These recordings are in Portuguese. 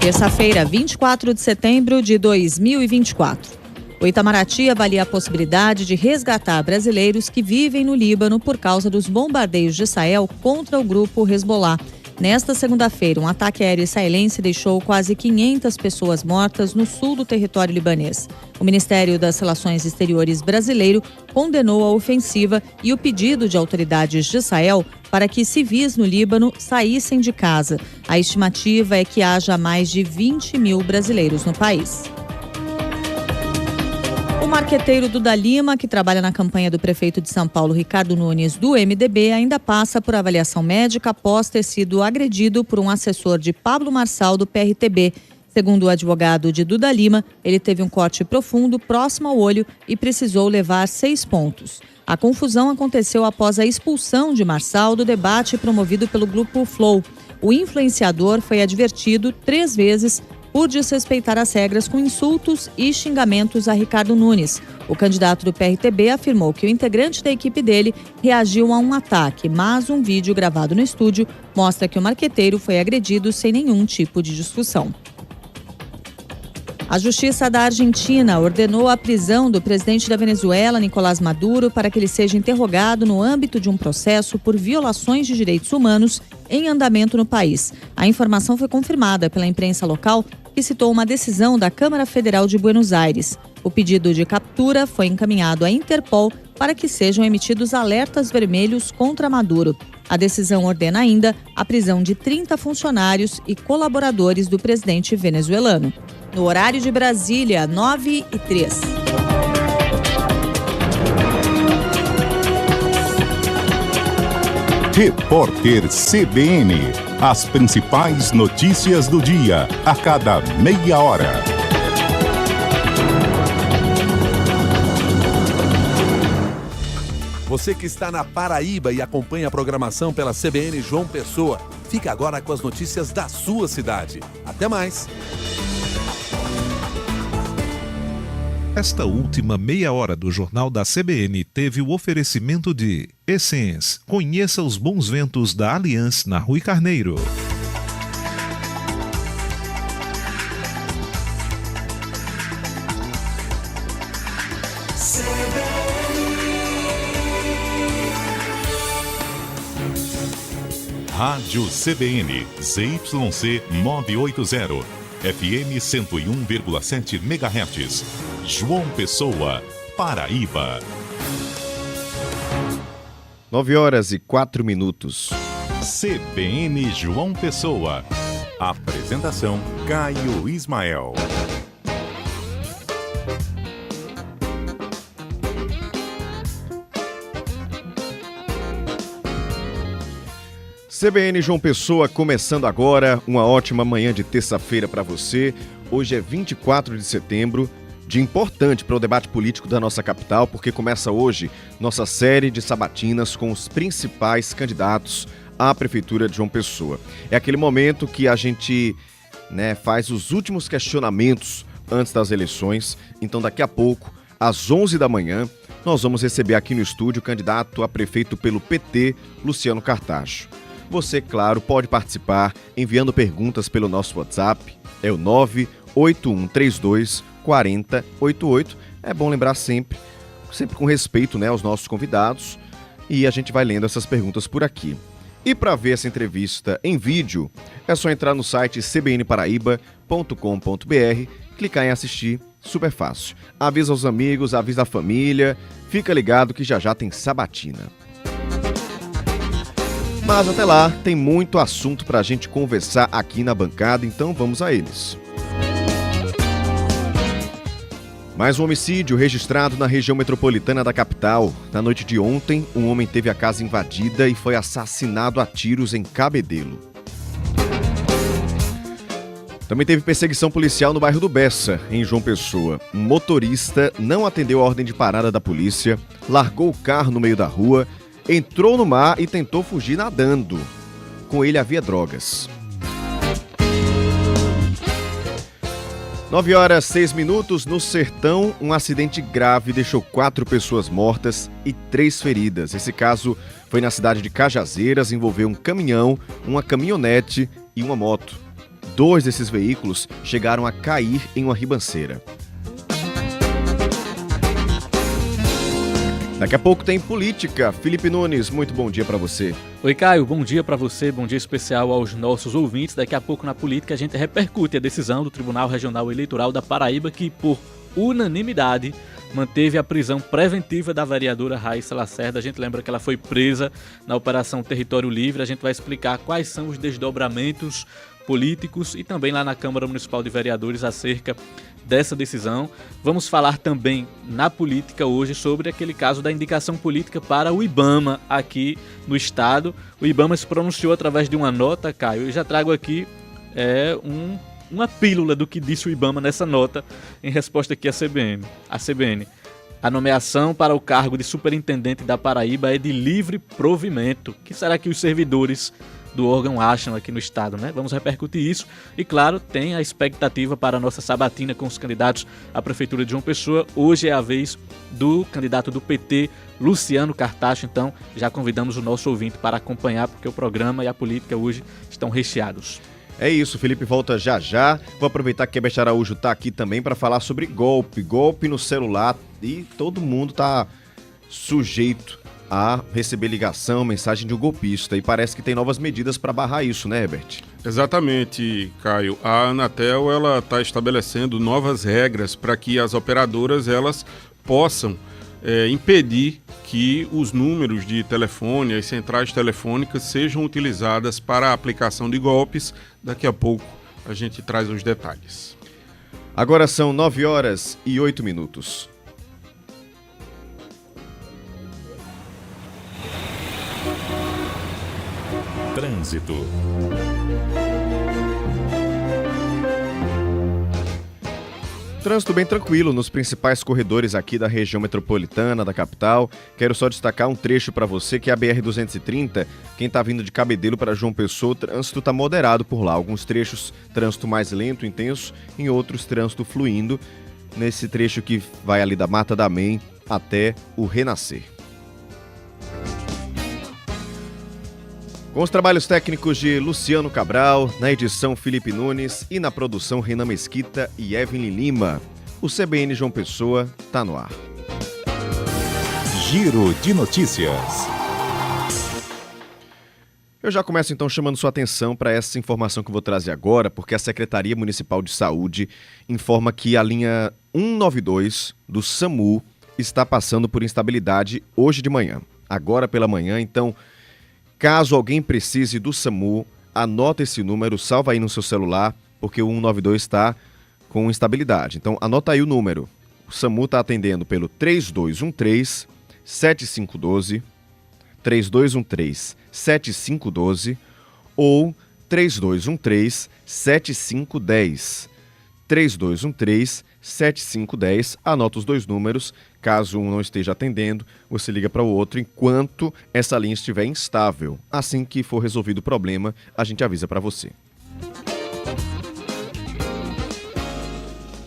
Terça-feira, 24 de setembro de 2024. O Itamaraty avalia a possibilidade de resgatar brasileiros que vivem no Líbano por causa dos bombardeios de Israel contra o grupo Hezbollah. Nesta segunda-feira, um ataque aéreo israelense deixou quase 500 pessoas mortas no sul do território libanês. O Ministério das Relações Exteriores brasileiro condenou a ofensiva e o pedido de autoridades de Israel para que civis no Líbano saíssem de casa. A estimativa é que haja mais de 20 mil brasileiros no país. O marqueteiro Duda Lima, que trabalha na campanha do prefeito de São Paulo, Ricardo Nunes, do MDB, ainda passa por avaliação médica após ter sido agredido por um assessor de Pablo Marçal, do PRTB. Segundo o advogado de Duda Lima, ele teve um corte profundo próximo ao olho e precisou levar 6 pontos. A confusão aconteceu após a expulsão de Marçal do debate promovido pelo Grupo Flow. O influenciador foi advertido 3 vezes por desrespeitar as regras com insultos e xingamentos a Ricardo Nunes. O candidato do PRTB afirmou que o integrante da equipe dele reagiu a um ataque, mas um vídeo gravado no estúdio mostra que o marqueteiro foi agredido sem nenhum tipo de discussão. A Justiça da Argentina ordenou a prisão do presidente da Venezuela, Nicolás Maduro, para que ele seja interrogado no âmbito de um processo por violações de direitos humanos em andamento no país. A informação foi confirmada pela imprensa local, que citou uma decisão da Câmara Federal de Buenos Aires. O pedido de captura foi encaminhado à Interpol para que sejam emitidos alertas vermelhos contra Maduro. A decisão ordena ainda a prisão de 30 funcionários e colaboradores do presidente venezuelano. No horário de Brasília, 9h03. Repórter CBN. As principais notícias do dia, a cada meia hora. Você que está na Paraíba e acompanha a programação pela CBN João Pessoa, fica agora com as notícias da sua cidade. Até mais! Esta última meia hora do Jornal da CBN teve o oferecimento de Essence. Conheça os bons ventos da Allianz na Rui Carneiro. Rádio CBN, ZYC 980, FM 101,7 MHz. João Pessoa, Paraíba. 9h04. CBN João Pessoa. Apresentação Caio Ismael. CBN João Pessoa começando agora, uma ótima manhã de terça-feira para você. Hoje é 24 de setembro, dia importante para o debate político da nossa capital, porque começa hoje nossa série de sabatinas com os principais candidatos à Prefeitura de João Pessoa. É aquele momento que a gente faz os últimos questionamentos antes das eleições, então daqui a pouco, às 11 da manhã, nós vamos receber aqui no estúdio o candidato a prefeito pelo PT, Luciano Cartacho. Você, claro, pode participar enviando perguntas pelo nosso WhatsApp, é o 98132 4088. É bom lembrar sempre com respeito aos nossos convidados, e a gente vai lendo essas perguntas por aqui. E para ver essa entrevista em vídeo, é só entrar no site cbnparaíba.com.br, clicar em assistir, super fácil. Avisa aos amigos, avisa a família, fica ligado que já tem sabatina. Mas até lá, tem muito assunto para a gente conversar aqui na bancada, então vamos a eles. Mais um homicídio registrado na região metropolitana da capital. Na noite de ontem, um homem teve a casa invadida e foi assassinado a tiros em Cabedelo. Também teve perseguição policial no bairro do Bessa, em João Pessoa. Um motorista não atendeu a ordem de parada da polícia, largou o carro no meio da rua, entrou no mar e tentou fugir nadando. Com ele havia drogas. 9h06. No Sertão, um acidente grave deixou 4 pessoas mortas e 3 feridas. Esse caso foi na cidade de Cajazeiras, envolveu um caminhão, uma caminhonete e uma moto. 2 desses veículos chegaram a cair em uma ribanceira. Daqui a pouco tem política. Felipe Nunes, muito bom dia para você. Oi, Caio, bom dia para você, bom dia especial aos nossos ouvintes. Daqui a pouco na política a gente repercute a decisão do Tribunal Regional Eleitoral da Paraíba que, por unanimidade, manteve a prisão preventiva da vereadora Raíssa Lacerda. A gente lembra que ela foi presa na Operação Território Livre. A gente vai explicar quais são os desdobramentos políticos e também lá na Câmara Municipal de Vereadores acerca dessa decisão. Vamos falar também na política hoje sobre aquele caso da indicação política para o IBAMA aqui no estado. O IBAMA se pronunciou através de uma nota, Caio. Eu já trago aqui uma pílula do que disse o IBAMA nessa nota em resposta aqui à CBN. A nomeação para o cargo de superintendente da Paraíba é de livre provimento. O que será que os servidores do órgão acham aqui no estado, né? Vamos repercutir isso e, claro, tem a expectativa para a nossa sabatina com os candidatos à Prefeitura de João Pessoa. Hoje é a vez do candidato do PT, Luciano Cartacho, então já convidamos o nosso ouvinte para acompanhar, porque o programa e a política hoje estão recheados. É isso, Felipe volta já já. Vou aproveitar que Herbert Araújo está aqui também para falar sobre golpe no celular, e todo mundo está sujeito a receber ligação, mensagem de um golpista, e parece que tem novas medidas para barrar isso, né, Herbert? Exatamente, Caio. A Anatel está estabelecendo novas regras para que as operadoras elas possam impedir que os números de telefone, as centrais telefônicas sejam utilizadas para a aplicação de golpes. Daqui a pouco a gente traz os detalhes. Agora são 9h08. Trânsito. Trânsito bem tranquilo nos principais corredores aqui da região metropolitana, da capital. Quero só destacar um trecho para você, que é a BR-230. Quem está vindo de Cabedelo para João Pessoa, o trânsito está moderado por lá. Alguns trechos, trânsito mais lento, intenso, em outros, trânsito fluindo. Nesse trecho que vai ali da Mata da Mem até o Renascer. Com os trabalhos técnicos de Luciano Cabral, na edição Felipe Nunes e na produção Renan Mesquita e Evelyn Lima, o CBN João Pessoa está no ar. Giro de notícias. Eu já começo então chamando sua atenção para essa informação que eu vou trazer agora, porque a Secretaria Municipal de Saúde informa que a linha 192 do SAMU está passando por instabilidade hoje de manhã, agora pela manhã. Então, caso alguém precise do SAMU, anota esse número, salva aí no seu celular, porque o 192 está com instabilidade. Então, anota aí o número. O SAMU está atendendo pelo 3213-7512, 3213-7512 ou 3213-7510. 3213-7510, anota os dois números. Caso um não esteja atendendo, você liga para o outro enquanto essa linha estiver instável. Assim que for resolvido o problema, a gente avisa para você.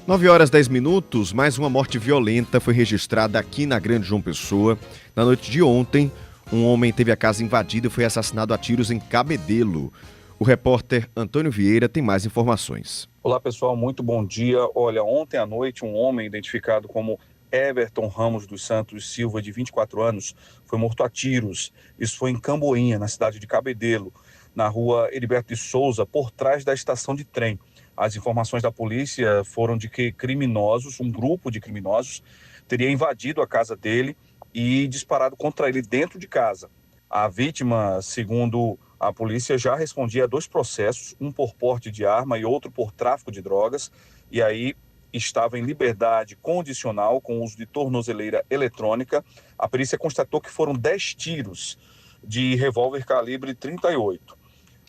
9h10, mais uma morte violenta foi registrada aqui na Grande João Pessoa. Na noite de ontem, um homem teve a casa invadida e foi assassinado a tiros em Cabedelo. O repórter Antônio Vieira tem mais informações. Olá pessoal, muito bom dia. Olha, ontem à noite um homem identificado como Everton Ramos dos Santos Silva, de 24 anos, foi morto a tiros. Isso foi em Camboinha, na cidade de Cabedelo, na rua Heriberto de Souza, por trás da estação de trem. As informações da polícia foram de que criminosos, um grupo de criminosos, teria invadido a casa dele e disparado contra ele dentro de casa. A vítima, segundo a polícia, já respondia a 2 processos, um por porte de arma e outro por tráfico de drogas, e aí estava em liberdade condicional com o uso de tornozeleira eletrônica. A perícia constatou que foram 10 tiros de revólver calibre 38.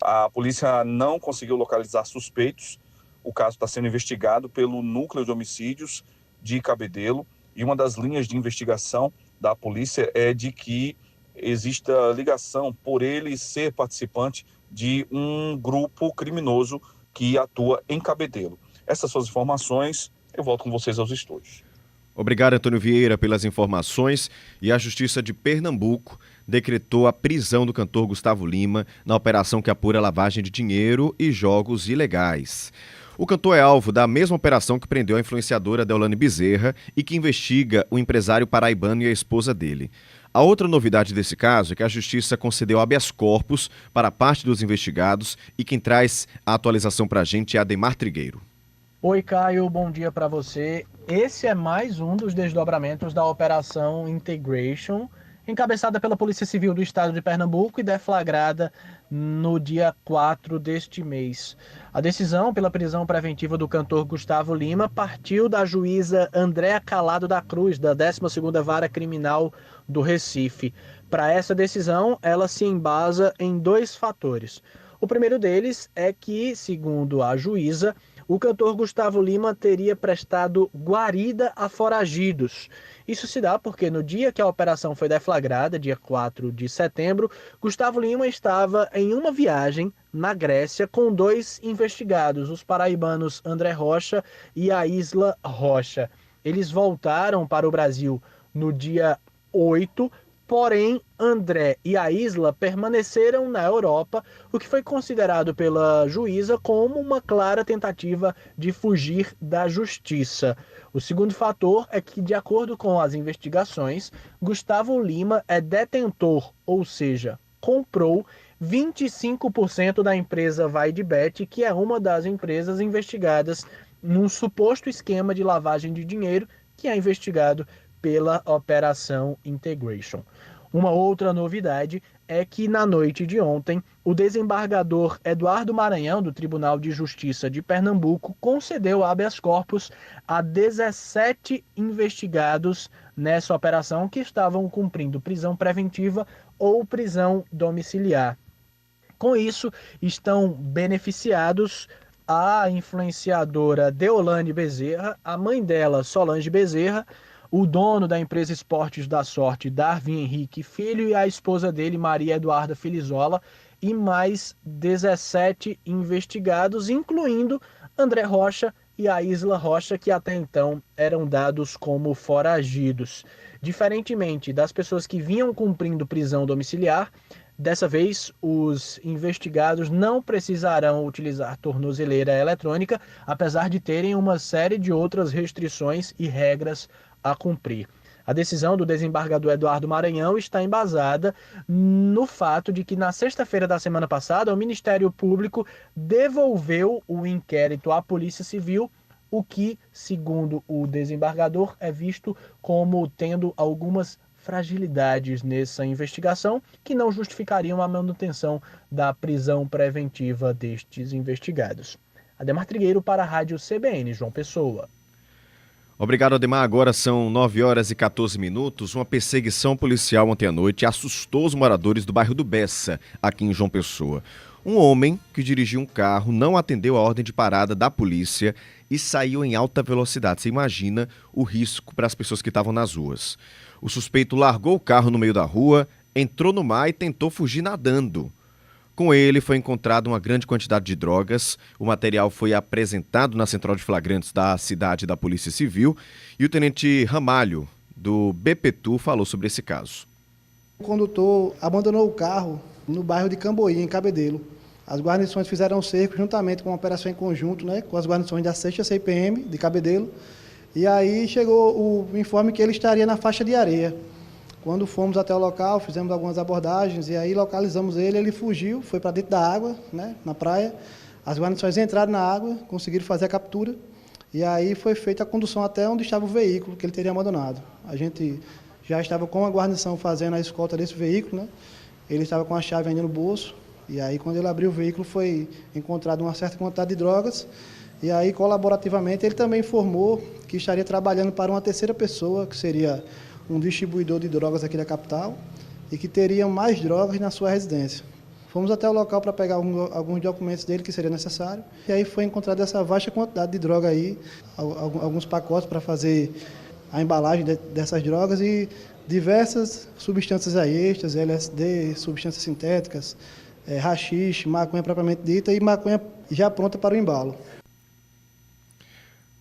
A polícia não conseguiu localizar suspeitos. O caso está sendo investigado pelo Núcleo de Homicídios de Cabedelo, e uma das linhas de investigação da polícia é de que exista ligação por ele ser participante de um grupo criminoso que atua em Cabedelo. Essas são as informações, eu volto com vocês aos estúdios. Obrigado, Antônio Vieira, pelas informações. E a Justiça de Pernambuco decretou a prisão do cantor Gustavo Lima na operação que apura lavagem de dinheiro e jogos ilegais. O cantor é alvo da mesma operação que prendeu a influenciadora Deolane Bezerra e que investiga o empresário paraibano e a esposa dele. A outra novidade desse caso é que a Justiça concedeu habeas corpus para parte dos investigados e quem traz a atualização para a gente é Ademar Trigueiro. Oi, Caio, bom dia para você. Esse é mais um dos desdobramentos da Operação Integration, encabeçada pela Polícia Civil do Estado de Pernambuco e deflagrada no dia 4 deste mês. A decisão pela prisão preventiva do cantor Gustavo Lima partiu da juíza Andréa Calado da Cruz, da 12ª Vara Criminal do Recife. Para essa decisão, ela se embasa em 2 fatores. O primeiro deles é que, segundo a juíza, o cantor Gustavo Lima teria prestado guarida a foragidos. Isso se dá porque no dia que a operação foi deflagrada, dia 4 de setembro, Gustavo Lima estava em uma viagem na Grécia com 2 investigados, os paraibanos André Rocha e Aísla Rocha. Eles voltaram para o Brasil no dia 8, porém André e Aísla permaneceram na Europa, o que foi considerado pela juíza como uma clara tentativa de fugir da justiça. O segundo fator é que, de acordo com as investigações, Gustavo Lima é detentor, ou seja, comprou 25% da empresa VaideBet, que é uma das empresas investigadas num suposto esquema de lavagem de dinheiro que é investigado pela Operação Integration. Uma outra novidade é que na noite de ontem, o desembargador Eduardo Maranhão, do Tribunal de Justiça de Pernambuco, concedeu habeas corpus a 17 investigados nessa operação que estavam cumprindo prisão preventiva ou prisão domiciliar. Com isso, estão beneficiados a influenciadora Deolane Bezerra, a mãe dela, Solange Bezerra, o dono da empresa Esportes da Sorte, Darwin Henrique Filho, e a esposa dele, Maria Eduarda Filizola, e mais 17 investigados, incluindo André Rocha e Aísla Rocha, que até então eram dados como foragidos. Diferentemente das pessoas que vinham cumprindo prisão domiciliar, dessa vez os investigados não precisarão utilizar tornozeleira eletrônica, apesar de terem uma série de outras restrições e regras a cumprir. A decisão do desembargador Eduardo Maranhão está embasada no fato de que na sexta-feira da semana passada o Ministério Público devolveu o inquérito à Polícia Civil, o que, segundo o desembargador, é visto como tendo algumas fragilidades nessa investigação que não justificariam a manutenção da prisão preventiva destes investigados. Ademar Trigueiro para a Rádio CBN, João Pessoa. Obrigado, Ademar. Agora são 9h14. Uma perseguição policial ontem à noite assustou os moradores do bairro do Bessa, aqui em João Pessoa. Um homem que dirigia um carro não atendeu a ordem de parada da polícia e saiu em alta velocidade. Você imagina o risco para as pessoas que estavam nas ruas. O suspeito largou o carro no meio da rua, entrou no mar e tentou fugir nadando. Com ele foi encontrada uma grande quantidade de drogas. O material foi apresentado na central de flagrantes da cidade da Polícia Civil e o tenente Ramalho, do BPTU, falou sobre esse caso. O condutor abandonou o carro no bairro de Camboinha, em Cabedelo. As guarnições fizeram um cerco juntamente com uma operação em conjunto, com as guarnições da 6ª CPM de Cabedelo. E aí chegou o informe que ele estaria na faixa de areia. Quando fomos até o local, fizemos algumas abordagens e aí localizamos ele, ele fugiu, foi para dentro da água, na praia. As guarnições entraram na água, conseguiram fazer a captura e aí foi feita a condução até onde estava o veículo que ele teria abandonado. A gente já estava com a guarnição fazendo a escolta desse veículo, Ele estava com a chave ainda no bolso e aí quando ele abriu o veículo foi encontrado uma certa quantidade de drogas e aí colaborativamente ele também informou que estaria trabalhando para uma terceira pessoa, que seria um distribuidor de drogas aqui da capital e que teria mais drogas na sua residência. Fomos até o local para pegar alguns documentos dele que seria necessário e aí foi encontrada essa vasta quantidade de droga aí, alguns pacotes para fazer a embalagem dessas drogas e diversas substâncias aí extras, LSD, substâncias sintéticas, haxixe, maconha propriamente dita e maconha já pronta para o embalo.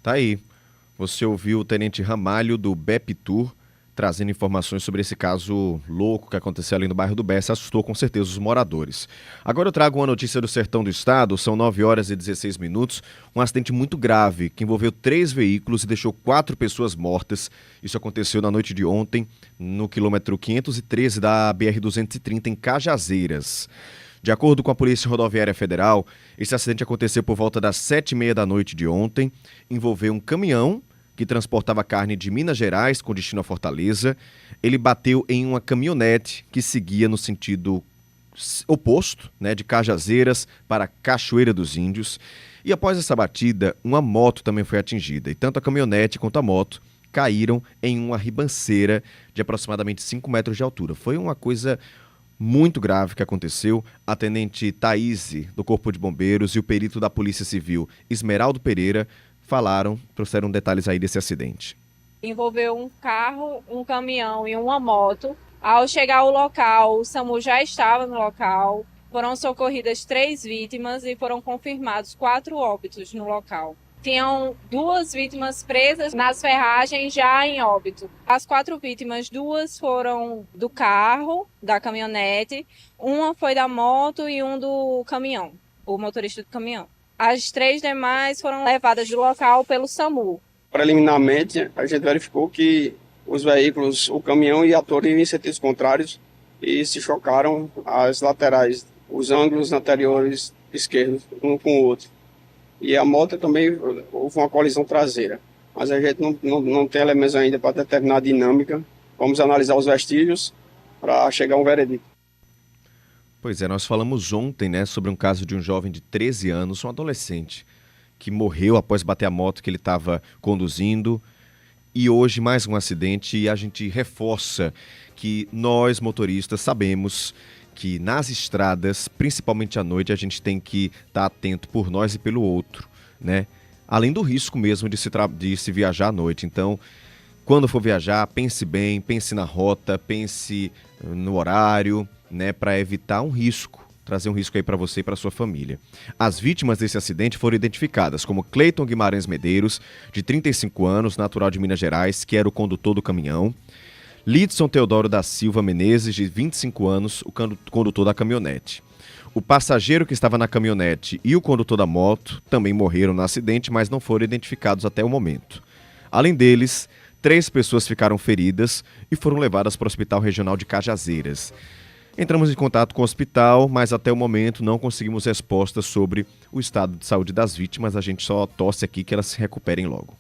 Tá aí. Você ouviu o tenente Ramalho do BPTU, trazendo informações sobre esse caso louco que aconteceu ali no bairro do Bessa, assustou com certeza os moradores. Agora eu trago uma notícia do sertão do estado, são 9 horas e 16 minutos, um acidente muito grave que envolveu 3 veículos e deixou 4 pessoas mortas. Isso aconteceu na noite de ontem, no quilômetro 513 da BR-230 em Cajazeiras. De acordo com a Polícia Rodoviária Federal, esse acidente aconteceu por volta das 7h30 da noite de ontem, envolveu um caminhão que transportava carne de Minas Gerais com destino a Fortaleza. Ele bateu em uma caminhonete que seguia no sentido oposto, de Cajazeiras para Cachoeira dos Índios. E após essa batida, uma moto também foi atingida. E tanto a caminhonete quanto a moto caíram em uma ribanceira de aproximadamente 5 metros de altura. Foi uma coisa muito grave que aconteceu. A tenente Thaís, do Corpo de Bombeiros, e o perito da Polícia Civil, Esmeraldo Pereira, trouxeram detalhes aí desse acidente. Envolveu um carro, um caminhão e uma moto. Ao chegar ao local, o SAMU já estava no local. Foram socorridas 3 vítimas e foram confirmados 4 óbitos no local. Tinham 2 vítimas presas nas ferragens já em óbito. As 4 vítimas, 2 foram do carro, da caminhonete, uma foi da moto e um do caminhão, o motorista do caminhão. As 3 demais foram levadas do local pelo SAMU. Preliminarmente, a gente verificou que os veículos, o caminhão e a torre iam em sentidos contrários e se chocaram as laterais, os ângulos anteriores esquerdos, um com o outro. E a moto também houve uma colisão traseira. Mas a gente não tem elementos ainda para determinar a dinâmica. Vamos analisar os vestígios para chegar a um veredito. Pois é, nós falamos ontem, sobre um caso de um jovem de 13 anos, um adolescente, que morreu após bater a moto que ele estava conduzindo. E hoje mais um acidente, e a gente reforça que nós, motoristas, sabemos que nas estradas, principalmente à noite, a gente tem que estar atento por nós e pelo outro, Além do risco mesmo de se viajar à noite. Então, quando for viajar, pense bem, pense na rota, pense no horário, para evitar um risco, trazer um risco aí para você e para sua família. As vítimas desse acidente foram identificadas como Cleiton Guimarães Medeiros, de 35 anos, natural de Minas Gerais, que era o condutor do caminhão. Lidson Teodoro da Silva Menezes, de 25 anos, o condutor da caminhonete. O passageiro que estava na caminhonete e o condutor da moto também morreram no acidente, mas não foram identificados até o momento. Além deles, 3 pessoas ficaram feridas e foram levadas para o Hospital Regional de Cajazeiras. Entramos em contato com o hospital, mas até o momento não conseguimos respostas sobre o estado de saúde das vítimas. A gente só torce aqui que elas se recuperem logo.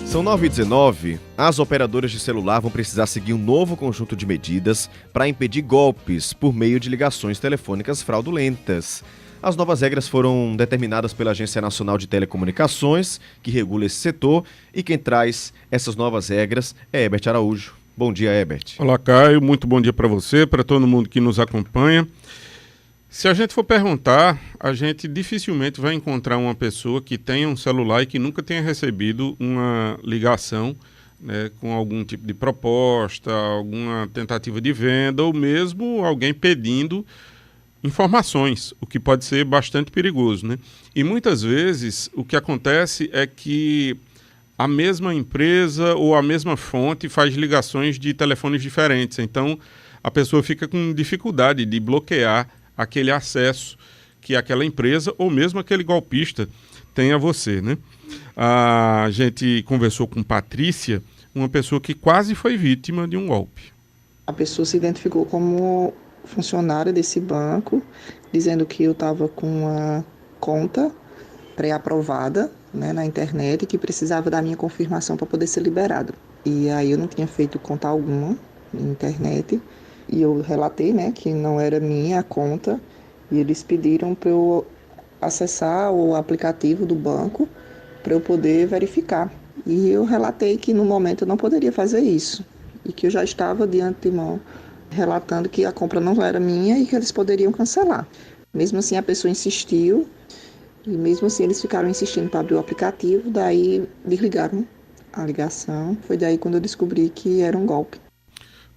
São 9h19, as operadoras de celular vão precisar seguir um novo conjunto de medidas para impedir golpes por meio de ligações telefônicas fraudulentas. As novas regras foram determinadas pela Agência Nacional de Telecomunicações, que regula esse setor, e quem traz essas novas regras é Herbert Araújo. Bom dia, Herbert. Olá, Caio. Muito bom dia para você, para todo mundo que nos acompanha. Se a gente for perguntar, a gente dificilmente vai encontrar uma pessoa que tenha um celular e que nunca tenha recebido uma ligação, com algum tipo de proposta, alguma tentativa de venda ou mesmo alguém pedindo informações, o que pode ser bastante perigoso, E muitas vezes o que acontece é que a mesma empresa ou a mesma fonte faz ligações de telefones diferentes. Então, a pessoa fica com dificuldade de bloquear aquele acesso que aquela empresa ou mesmo aquele golpista tem a você, A gente conversou com Patrícia, uma pessoa que quase foi vítima de um golpe. A pessoa se identificou como funcionária desse banco, dizendo que eu estava com uma conta pré-aprovada na internet e que precisava da minha confirmação para poder ser liberado. E aí eu não tinha feito conta alguma na internet e eu relatei que não era minha a conta e eles pediram para eu acessar o aplicativo do banco para eu poder verificar. E eu relatei que no momento eu não poderia fazer isso e que eu já estava de antemão relatando que a compra não era minha e que eles poderiam cancelar. Mesmo assim a pessoa insistiu e mesmo assim eles ficaram insistindo para abrir o aplicativo, daí desligaram a ligação. Foi daí quando eu descobri que era um golpe.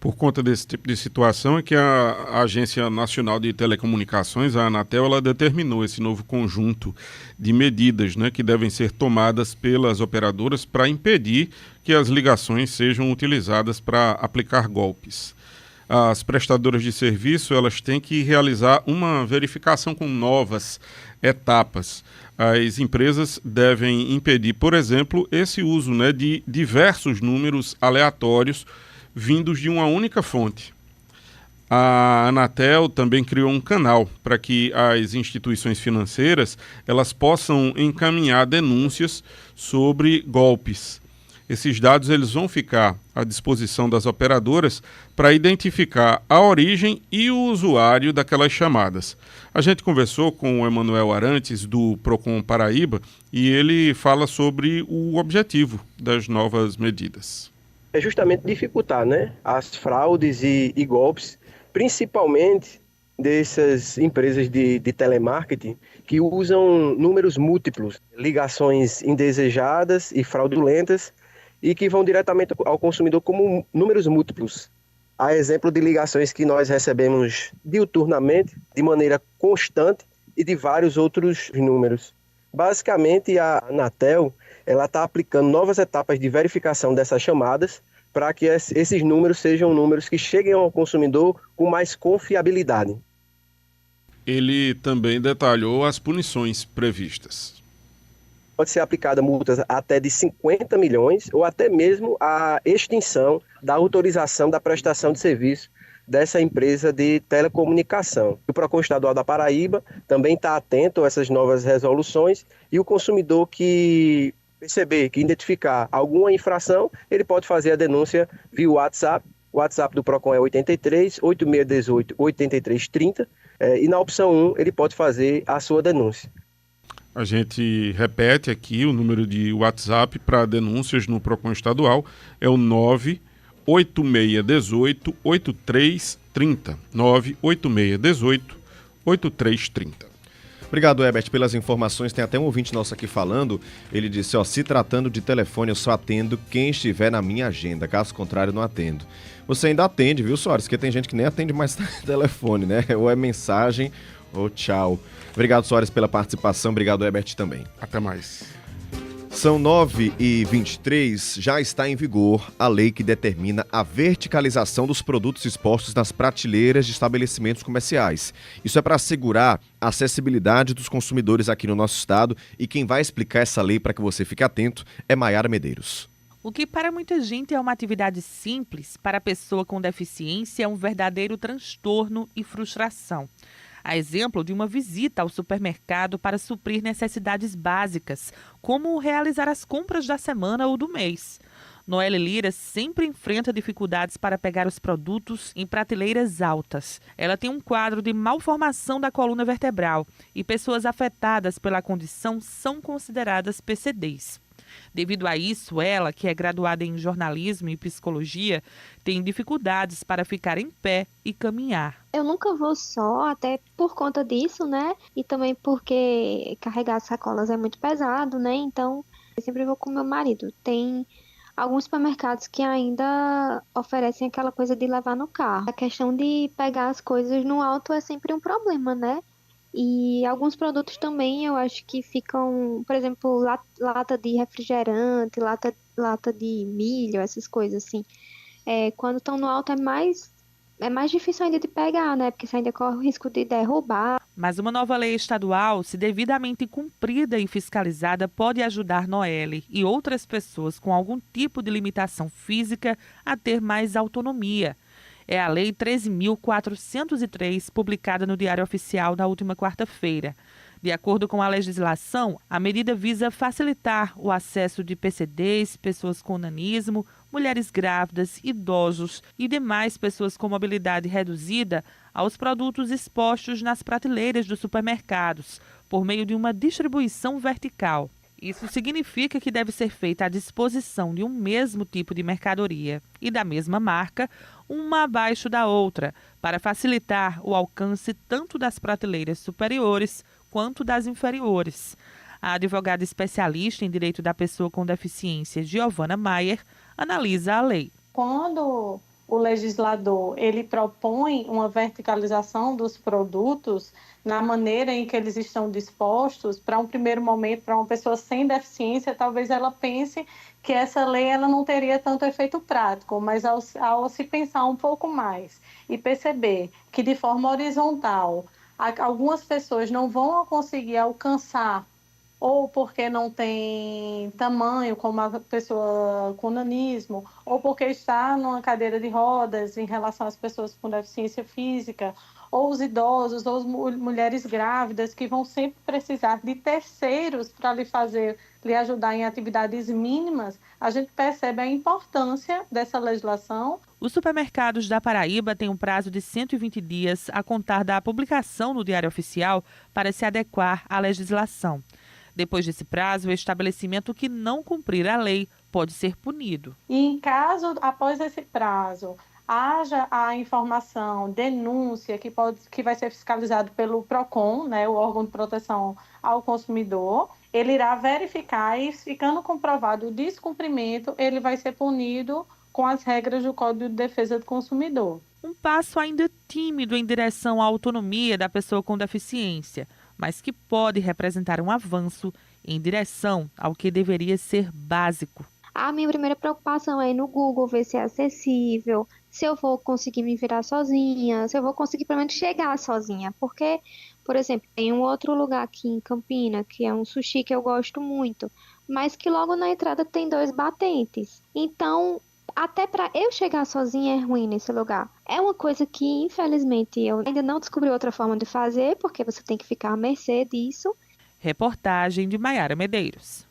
Por conta desse tipo de situação é que a Agência Nacional de Telecomunicações, a Anatel, ela determinou esse novo conjunto de medidas, né, que devem ser tomadas pelas operadoras para impedir que as ligações sejam utilizadas para aplicar golpes. As prestadoras de serviço elas têm que realizar uma verificação com novas etapas. As empresas devem impedir, por exemplo, esse uso, né, de diversos números aleatórios vindos de uma única fonte. A Anatel também criou um canal para que as instituições financeiras elas possam encaminhar denúncias sobre golpes. Esses dados eles vão ficar à disposição das operadoras para identificar a origem e o usuário daquelas chamadas. A gente conversou com o Emanuel Arantes, do Procon Paraíba, e ele fala sobre o objetivo das novas medidas. É justamente dificultar, né, as fraudes e golpes, principalmente dessas empresas de telemarketing que usam números múltiplos, ligações indesejadas e fraudulentas e que vão diretamente ao consumidor como números múltiplos. Há exemplo de ligações que nós recebemos diuturnamente, de maneira constante e de vários outros números. Basicamente, a Anatel está aplicando novas etapas de verificação dessas chamadas para que esses números sejam números que cheguem ao consumidor com mais confiabilidade. Ele também detalhou as punições previstas. Pode ser aplicada multas até de 50 milhões ou até mesmo a extinção da autorização da prestação de serviço dessa empresa de telecomunicação. O Procon Estadual da Paraíba também está atento a essas novas resoluções e o consumidor que perceber, que identificar alguma infração, ele pode fazer a denúncia via WhatsApp. O WhatsApp do Procon é 83 8618 8330 e na opção 1 ele pode fazer a sua denúncia. A gente repete aqui o número de WhatsApp para denúncias no Procon Estadual, é o 98618 8330. 98618 8330. Obrigado, Herbert, pelas informações. Tem até um ouvinte nosso aqui falando. Ele disse, se tratando de telefone, eu só atendo quem estiver na minha agenda. Caso contrário, não atendo. Você ainda atende, viu, Soares? Porque tem gente que nem atende mais telefone, né? Ou é mensagem ou tchau. Obrigado, Soares, pela participação. Obrigado, Herbert, também. Até mais. São 9h23, já está em vigor a lei que determina a verticalização dos produtos expostos nas prateleiras de estabelecimentos comerciais. Isso é para assegurar a acessibilidade dos consumidores aqui no nosso estado e quem vai explicar essa lei para que você fique atento é Maiara Medeiros. O que para muita gente é uma atividade simples, para a pessoa com deficiência é um verdadeiro transtorno e frustração. A exemplo de uma visita ao supermercado para suprir necessidades básicas, como realizar as compras da semana ou do mês. Noelle Lira sempre enfrenta dificuldades para pegar os produtos em prateleiras altas. Ela tem um quadro de malformação da coluna vertebral e pessoas afetadas pela condição são consideradas PCDs. Devido a isso, ela, que é graduada em jornalismo e psicologia, tem dificuldades para ficar em pé e caminhar. Eu nunca vou só, até por conta disso, né? E também porque carregar sacolas é muito pesado, né? Então, eu sempre vou com meu marido. Tem alguns supermercados que ainda oferecem aquela coisa de levar no carro. A questão de pegar as coisas no alto é sempre um problema, né? E alguns produtos também eu acho que ficam, por exemplo, lata de refrigerante, lata de milho, essas coisas assim. Quando estão no alto é mais difícil ainda de pegar, né? Porque você ainda corre o risco de derrubar. Mas uma nova lei estadual, se devidamente cumprida e fiscalizada, pode ajudar Noelle e outras pessoas com algum tipo de limitação física a ter mais autonomia. É a Lei 13.403, publicada no Diário Oficial na última quarta-feira. De acordo com a legislação, a medida visa facilitar o acesso de PCDs, pessoas com nanismo, mulheres grávidas, idosos e demais pessoas com mobilidade reduzida aos produtos expostos nas prateleiras dos supermercados, por meio de uma distribuição vertical. Isso significa que deve ser feita a disposição de um mesmo tipo de mercadoria e da mesma marca, uma abaixo da outra, para facilitar o alcance tanto das prateleiras superiores quanto das inferiores. A advogada especialista em direito da pessoa com deficiência, Giovana Maier, analisa a lei. Quando o legislador ele propõe uma verticalização dos produtos na maneira em que eles estão dispostos, para um primeiro momento, para uma pessoa sem deficiência, talvez ela pense que essa lei ela não teria tanto efeito prático, mas ao se pensar um pouco mais e perceber que de forma horizontal algumas pessoas não vão conseguir alcançar, ou porque não tem tamanho, como a pessoa com nanismo, ou porque está numa cadeira de rodas em relação às pessoas com deficiência física, ou os idosos, ou as mulheres grávidas, que vão sempre precisar de terceiros para lhe ajudar em atividades mínimas, a gente percebe a importância dessa legislação. Os supermercados da Paraíba têm um prazo de 120 dias a contar da publicação no Diário Oficial para se adequar à legislação. Depois desse prazo, o estabelecimento que não cumprir a lei pode ser punido. E em caso, após esse prazo, haja a informação, denúncia, que vai ser fiscalizado pelo PROCON, né, o órgão de proteção ao consumidor, ele irá verificar e, ficando comprovado o descumprimento, ele vai ser punido com as regras do Código de Defesa do Consumidor. Um passo ainda tímido em direção à autonomia da pessoa com deficiência, mas que pode representar um avanço em direção ao que deveria ser básico. A minha primeira preocupação é ir no Google, ver se é acessível, se eu vou conseguir me virar sozinha, se eu vou conseguir pelo menos chegar sozinha. Porque, por exemplo, tem um outro lugar aqui em Campina, que é um sushi que eu gosto muito, mas que logo na entrada tem 2 batentes. Então, até para eu chegar sozinha é ruim nesse lugar. É uma coisa que, infelizmente, eu ainda não descobri outra forma de fazer, porque você tem que ficar à mercê disso. Reportagem de Maiara Medeiros.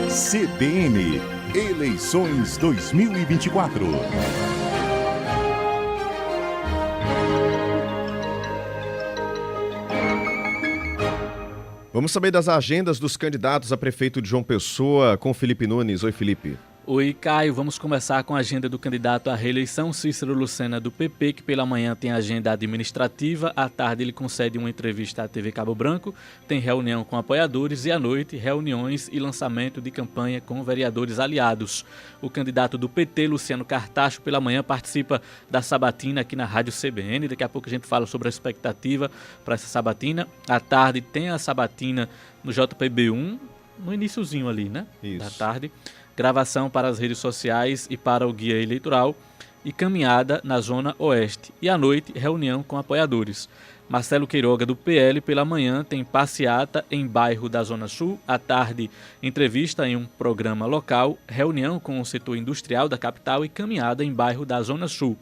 CBN Eleições 2024. Vamos saber das agendas dos candidatos a prefeito de João Pessoa com Felipe Nunes. Oi, Felipe. Oi, Caio. Vamos começar com a agenda do candidato à reeleição, Cícero Lucena, do PP, que pela manhã tem agenda administrativa, à tarde ele concede uma entrevista à TV Cabo Branco, tem reunião com apoiadores e à noite reuniões e lançamento de campanha com vereadores aliados. O candidato do PT, Luciano Cartacho, pela manhã participa da sabatina aqui na Rádio CBN. Daqui a pouco a gente fala sobre a expectativa para essa sabatina. À tarde tem a sabatina no JPB1, no iniciozinho ali, né? Isso. Da tarde. Gravação para as redes sociais e para o guia eleitoral e caminhada na Zona Oeste. E à noite, reunião com apoiadores. Marcelo Queiroga, do PL, pela manhã tem passeata em bairro da Zona Sul. À tarde, entrevista em um programa local, reunião com o setor industrial da capital e caminhada em bairro da Zona Sul.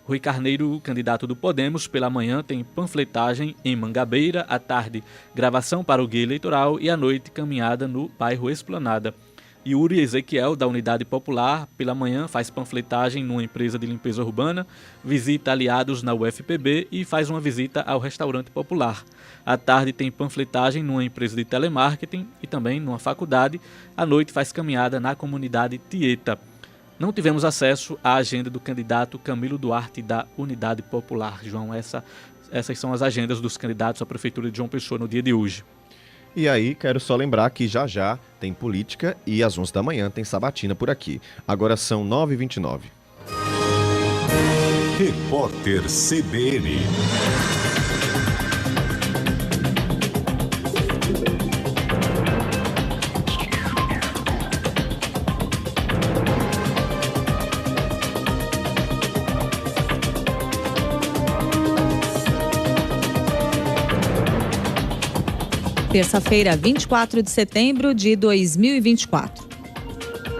Rui Carneiro, candidato do Podemos, pela manhã tem panfletagem em Mangabeira. À tarde, gravação para o guia eleitoral e à noite, caminhada no bairro Esplanada. Yuri Ezequiel, da Unidade Popular, pela manhã faz panfletagem numa empresa de limpeza urbana, visita aliados na UFPB e faz uma visita ao restaurante popular. À tarde tem panfletagem numa empresa de telemarketing e também numa faculdade. À noite faz caminhada na comunidade Tieta. Não tivemos acesso à agenda do candidato Camilo Duarte, da Unidade Popular. João, essas são as agendas dos candidatos à Prefeitura de João Pessoa no dia de hoje. E aí, quero só lembrar que já tem política e às 11 da manhã tem sabatina por aqui. Agora são 9h29. Repórter CBN. Terça-feira, 24 de setembro de 2024.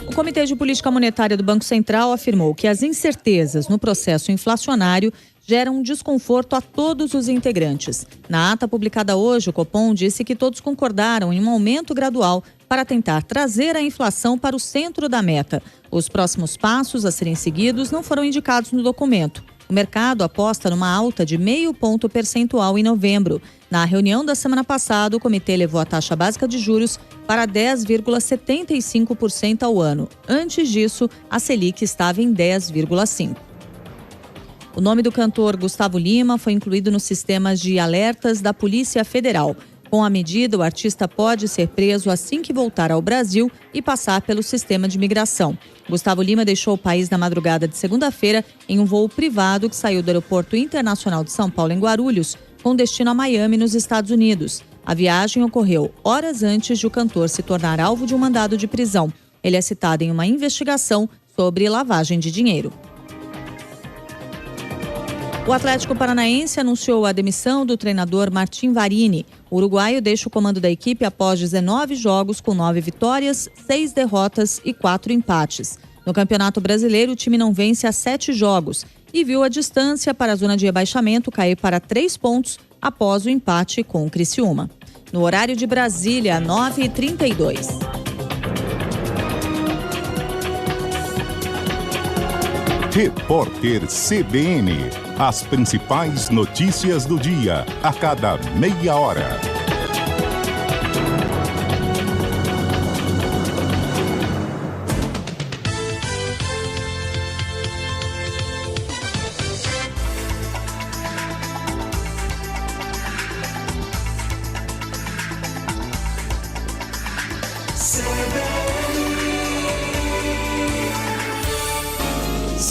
O Comitê de Política Monetária do Banco Central afirmou que as incertezas no processo inflacionário geram um desconforto a todos os integrantes. Na ata publicada hoje, o Copom disse que todos concordaram em um aumento gradual para tentar trazer a inflação para o centro da meta. Os próximos passos a serem seguidos não foram indicados no documento. O mercado aposta numa alta de 0,5 ponto percentual em novembro. Na reunião da semana passada, o comitê levou a taxa básica de juros para 10,75% ao ano. Antes disso, a Selic estava em 10,5%. O nome do cantor Gustavo Lima foi incluído nos sistemas de alertas da Polícia Federal. Com a medida, o artista pode ser preso assim que voltar ao Brasil e passar pelo sistema de imigração. Gustavo Lima deixou o país na madrugada de segunda-feira em um voo privado que saiu do Aeroporto Internacional de São Paulo, em Guarulhos, com destino a Miami, nos Estados Unidos. A viagem ocorreu horas antes de o cantor se tornar alvo de um mandado de prisão. Ele é citado em uma investigação sobre lavagem de dinheiro. O Atlético Paranaense anunciou a demissão do treinador Martim Varini. O uruguaio deixa o comando da equipe após 19 jogos com 9 vitórias, 6 derrotas e 4 empates. No Campeonato Brasileiro, o time não vence há 7 jogos e viu a distância para a zona de rebaixamento cair para 3 pontos após o empate com o Criciúma. No horário de Brasília, 9h32. Repórter CBN. As principais notícias do dia, a cada meia hora.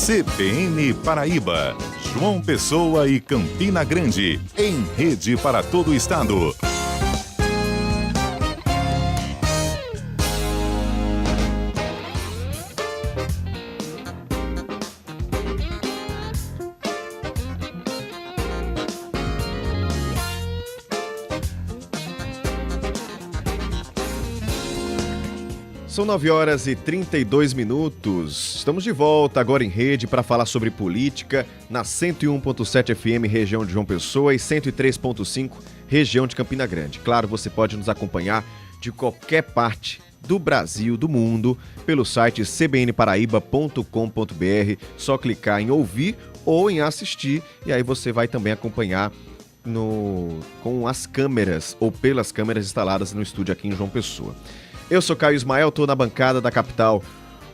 CBN Paraíba, João Pessoa e Campina Grande, em rede para todo o estado. São 9h32. Estamos de volta agora em rede para falar sobre política na 101.7 FM, região de João Pessoa, e 103.5, região de Campina Grande. Claro, você pode nos acompanhar de qualquer parte do Brasil, do mundo, pelo site cbnparaíba.com.br. Só clicar em ouvir ou em assistir, e aí você vai também acompanhar com as câmeras ou pelas câmeras instaladas no estúdio aqui em João Pessoa. Eu sou Caio Ismael, estou na bancada da capital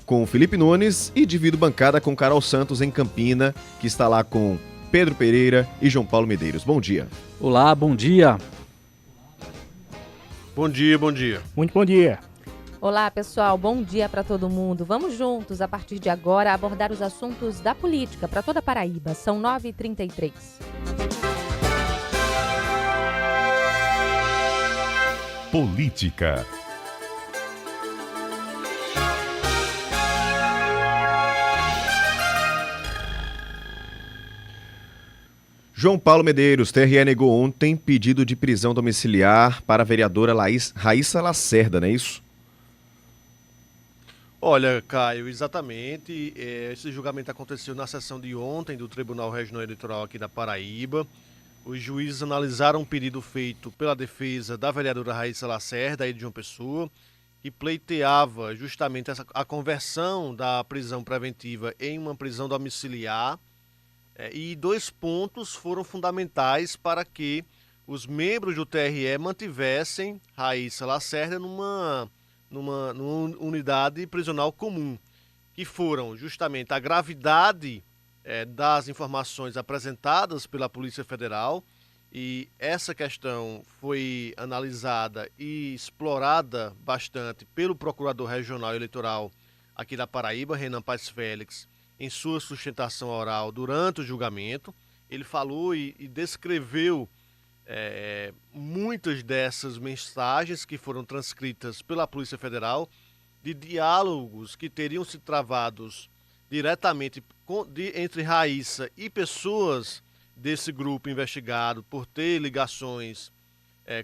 com o Felipe Nunes e divido bancada com Carol Santos em Campina, que está lá com Pedro Pereira e João Paulo Medeiros. Bom dia. Olá, bom dia. Bom dia, bom dia. Muito bom dia. Olá, pessoal. Bom dia para todo mundo. Vamos juntos, a partir de agora, abordar os assuntos da política para toda a Paraíba. São 9h33. Política. João Paulo Medeiros, TRE negou ontem pedido de prisão domiciliar para a vereadora Raíssa Lacerda, não é isso? Olha, Caio, exatamente. Esse julgamento aconteceu na sessão de ontem do Tribunal Regional Eleitoral aqui da Paraíba. Os juízes analisaram um pedido feito pela defesa da vereadora Raíssa Lacerda, aí de João Pessoa, que pleiteava justamente a conversão da prisão preventiva em uma prisão domiciliar. E 2 pontos foram fundamentais para que os membros do TRE mantivessem Raíssa Lacerda numa unidade prisional comum, que foram justamente a gravidade das informações apresentadas pela Polícia Federal, e essa questão foi analisada e explorada bastante pelo Procurador Regional Eleitoral aqui da Paraíba, Renan Paes Félix, em sua sustentação oral durante o julgamento. Ele falou e descreveu muitas dessas mensagens que foram transcritas pela Polícia Federal, de diálogos que teriam se travados diretamente entre Raíssa e pessoas desse grupo investigado por ter ligações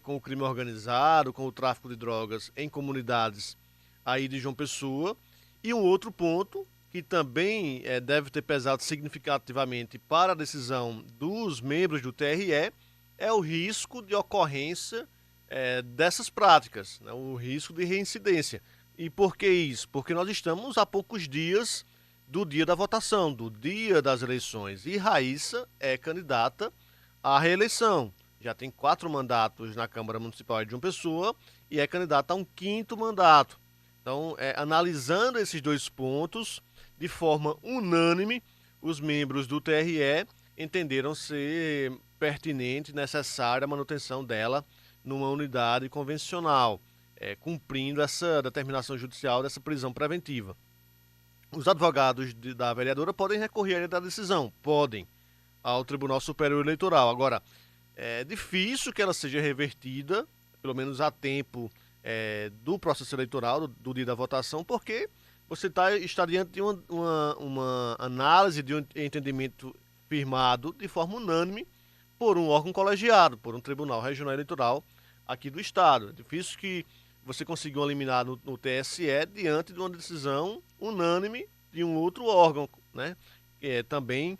com o crime organizado, com o tráfico de drogas em comunidades aí de João Pessoa. E um outro ponto que também deve ter pesado significativamente para a decisão dos membros do TRE, é o risco de ocorrência dessas práticas, né? O risco de reincidência. E por que isso? Porque nós estamos a poucos dias do dia da votação, do dia das eleições, e Raíssa é candidata à reeleição. Já tem 4 mandatos na Câmara Municipal de João Pessoa e é candidata a um 5º mandato. Então, analisando esses 2 pontos, de forma unânime, os membros do TRE entenderam ser pertinente e necessária a manutenção dela numa unidade convencional, cumprindo essa determinação judicial dessa prisão preventiva. Os advogados da vereadora podem recorrer da decisão, podem, ao Tribunal Superior Eleitoral. Agora, é difícil que ela seja revertida, pelo menos a tempo do processo eleitoral, do dia da votação, porque você está diante de uma análise, de um entendimento firmado de forma unânime por um órgão colegiado, por um Tribunal Regional Eleitoral aqui do Estado. É difícil que você consiga eliminar no TSE diante de uma decisão unânime de um outro órgão, né? Que é também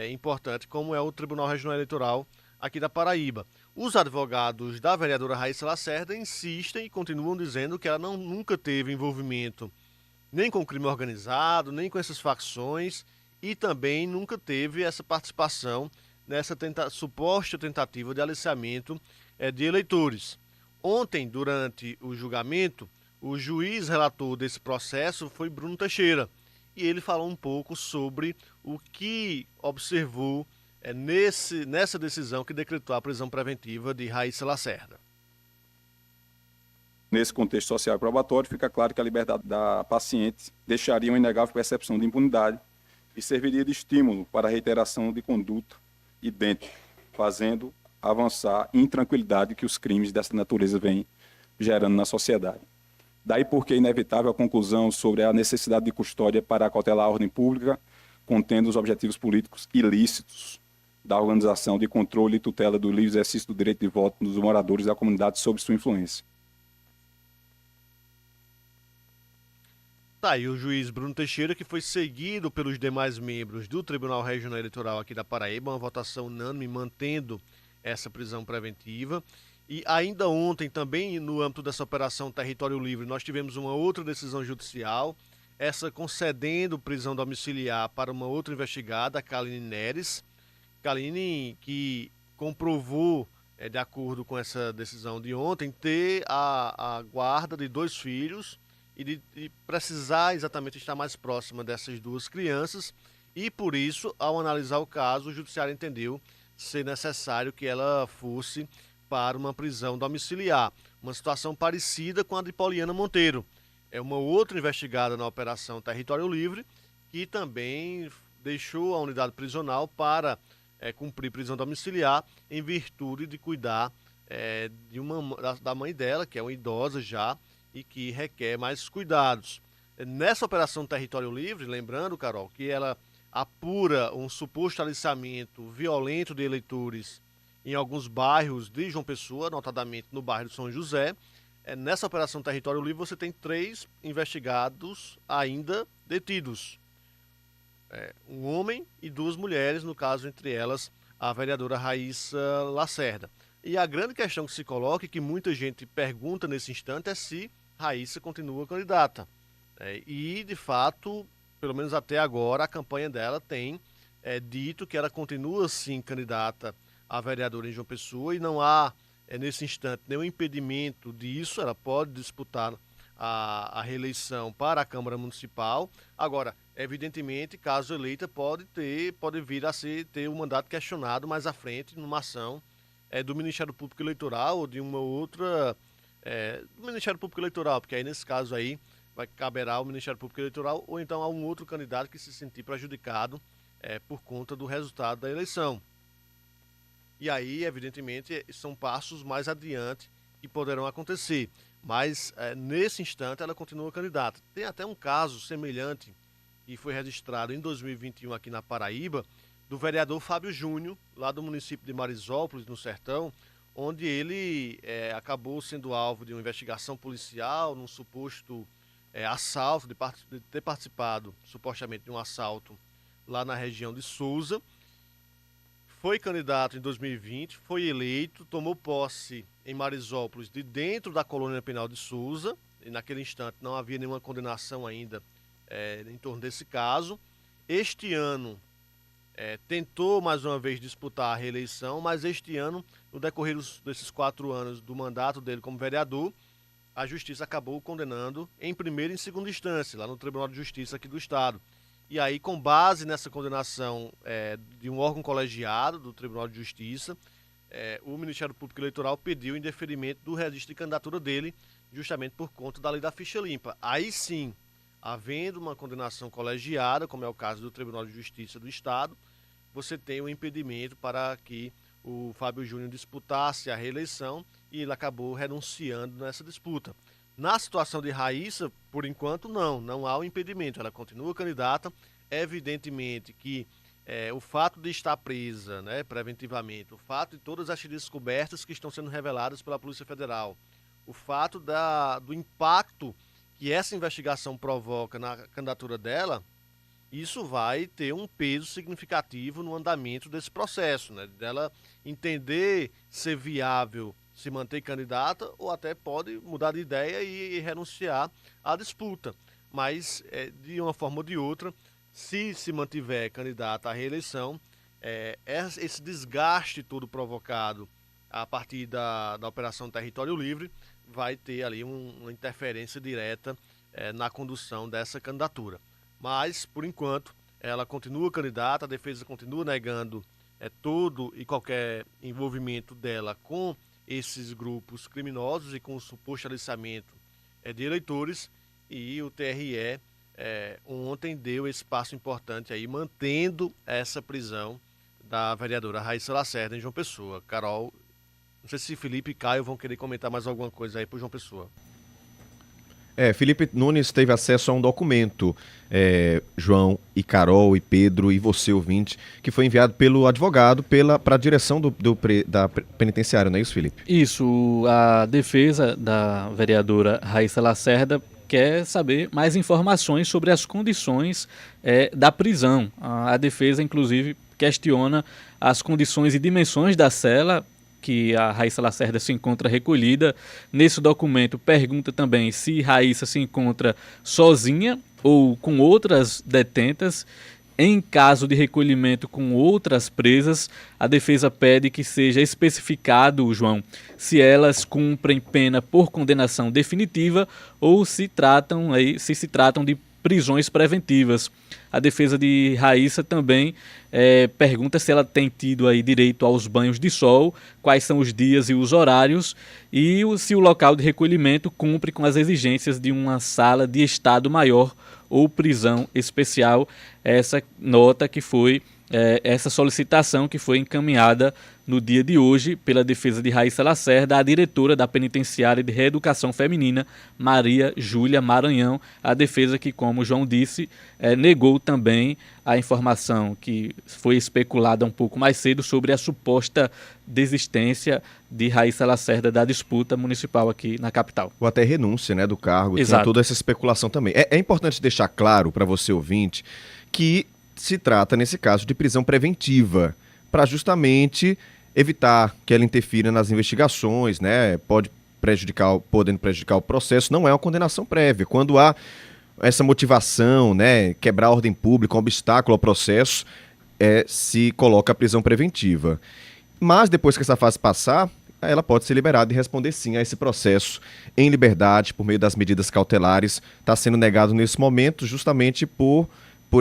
importante, como é o Tribunal Regional Eleitoral aqui da Paraíba. Os advogados da vereadora Raíssa Lacerda insistem e continuam dizendo que ela nunca teve envolvimento nem com o crime organizado, nem com essas facções, e também nunca teve essa participação nessa suposta tentativa de aliciamento de eleitores. Ontem, durante o julgamento, o juiz relator desse processo foi Bruno Teixeira, e ele falou um pouco sobre o que observou nessa decisão que decretou a prisão preventiva de Raíssa Lacerda. Nesse contexto social e probatório, fica claro que a liberdade da paciente deixaria uma inegável percepção de impunidade e serviria de estímulo para a reiteração de conduta idêntica, fazendo avançar a intranquilidade que os crimes dessa natureza vêm gerando na sociedade. Daí porque é inevitável a conclusão sobre a necessidade de custódia para acautelar a ordem pública, contendo os objetivos políticos ilícitos da organização de controle e tutela do livre exercício do direito de voto dos moradores da comunidade sob sua influência. Tá aí o juiz Bruno Teixeira, que foi seguido pelos demais membros do Tribunal Regional Eleitoral aqui da Paraíba, uma votação unânime mantendo essa prisão preventiva. E ainda ontem, também no âmbito dessa operação Território Livre, nós tivemos uma outra decisão judicial, essa concedendo prisão domiciliar para uma outra investigada, a Kaline Neres. Kaline, que comprovou, de acordo com essa decisão de ontem, ter a guarda de 2 filhos e de precisar exatamente estar mais próxima dessas 2 crianças, e por isso, ao analisar o caso, o judiciário entendeu ser necessário que ela fosse para uma prisão domiciliar. Uma situação parecida com a de Poliana Monteiro. É uma outra investigada na Operação Território Livre, que também deixou a unidade prisional para cumprir prisão domiciliar em virtude de cuidar da mãe dela, que é uma idosa já, e que requer mais cuidados. Nessa Operação Território Livre, lembrando, Carol, que ela apura um suposto aliciamento violento de eleitores em alguns bairros de João Pessoa, notadamente no bairro de São José. Nessa Operação Território Livre você tem 3 investigados ainda detidos. Um homem e 2 mulheres, no caso entre elas a vereadora Raíssa Lacerda. E a grande questão que se coloca e que muita gente pergunta nesse instante é se Raíssa continua candidata. E, de fato, pelo menos até agora, a campanha dela tem dito que ela continua, sim, candidata a vereadora em João Pessoa, e não há, nesse instante, nenhum impedimento disso. Ela pode disputar a reeleição para a Câmara Municipal. Agora, evidentemente, caso eleita, pode vir a ter o mandato questionado mais à frente, numa ação do Ministério Público Eleitoral ou de uma outra... do Ministério Público Eleitoral, porque aí nesse caso aí caberá ao Ministério Público Eleitoral ou então a um outro candidato que se sentir prejudicado por conta do resultado da eleição. E aí, evidentemente, são passos mais adiante que poderão acontecer. Mas, nesse instante, ela continua candidata. Tem até um caso semelhante que foi registrado em 2021 aqui na Paraíba, do vereador Fábio Júnior, lá do município de Marisópolis, no Sertão, onde ele acabou sendo alvo de uma investigação policial num suposto assalto, de ter participado supostamente de um assalto lá na região de Souza. Foi candidato em 2020, foi eleito, tomou posse em Marisópolis de dentro da colônia penal de Souza, e naquele instante não havia nenhuma condenação ainda em torno desse caso. Este ano tentou mais uma vez disputar a reeleição, mas este ano, no decorrer desses 4 anos do mandato dele como vereador, a Justiça acabou condenando em primeira e em segunda instância, lá no Tribunal de Justiça aqui do Estado. E aí, com base nessa condenação de um órgão colegiado do Tribunal de Justiça, o Ministério Público Eleitoral pediu indeferimento do registro de candidatura dele, justamente por conta da lei da ficha limpa. Aí sim, havendo uma condenação colegiada, como é o caso do Tribunal de Justiça do Estado, você tem um impedimento para que o Fábio Júnior disputasse a reeleição e ele acabou renunciando nessa disputa. Na situação de Raíssa, por enquanto, não há um impedimento, ela continua candidata. Evidentemente que o fato de estar presa, né, preventivamente, o fato de todas as descobertas que estão sendo reveladas pela Polícia Federal, o fato do impacto que essa investigação provoca na candidatura dela, isso vai ter um peso significativo no andamento desse processo, né? Dela entender ser viável se manter candidata ou até pode mudar de ideia e renunciar à disputa. Mas, de uma forma ou de outra, se mantiver candidata à reeleição, esse desgaste todo provocado a partir da Operação Território Livre vai ter ali uma interferência direta na condução dessa candidatura. Mas, por enquanto, ela continua candidata, a defesa continua negando todo e qualquer envolvimento dela com esses grupos criminosos e com o suposto aliciamento de eleitores, e o TRE ontem deu esse passo importante aí, mantendo essa prisão da vereadora Raíssa Lacerda em João Pessoa. Carol, não sei se Felipe e Caio vão querer comentar mais alguma coisa aí por João Pessoa. Felipe Nunes teve acesso a um documento, João e Carol e Pedro e você, ouvinte, que foi enviado pelo advogado para a direção da penitenciária, não é isso, Felipe? Isso, a defesa da vereadora Raíssa Lacerda quer saber mais informações sobre as condições da prisão. A defesa, inclusive, questiona as condições e dimensões da cela que a Raíssa Lacerda se encontra recolhida. Nesse documento pergunta também se Raíssa se encontra sozinha ou com outras detentas. Em caso de recolhimento com outras presas, a defesa pede que seja especificado, João, se elas cumprem pena por condenação definitiva ou se se tratam de prisões preventivas. A defesa de Raíssa também pergunta se ela tem tido aí direito aos banhos de sol, quais são os dias e os horários, e se o local de recolhimento cumpre com as exigências de uma sala de estado maior ou prisão especial. Essa nota que foi, essa solicitação que foi encaminhada no dia de hoje pela defesa de Raíssa Lacerda, a diretora da Penitenciária de Reeducação Feminina, Maria Júlia Maranhão. A defesa que, como o João disse, negou também a informação que foi especulada um pouco mais cedo sobre a suposta desistência de Raíssa Lacerda da disputa municipal aqui na capital. Ou até renúncia, né, do cargo. Exato. Tem toda essa especulação também. É importante deixar claro para você, ouvinte, que se trata, nesse caso, de prisão preventiva, para justamente evitar que ela interfira nas investigações, né? Podendo prejudicar o processo. Não é uma condenação prévia. Quando há essa motivação, né, quebrar a ordem pública, um obstáculo ao processo, se coloca a prisão preventiva. Mas depois que essa fase passar, ela pode ser liberada e responder sim a esse processo em liberdade por meio das medidas cautelares. Está sendo negado nesse momento justamente por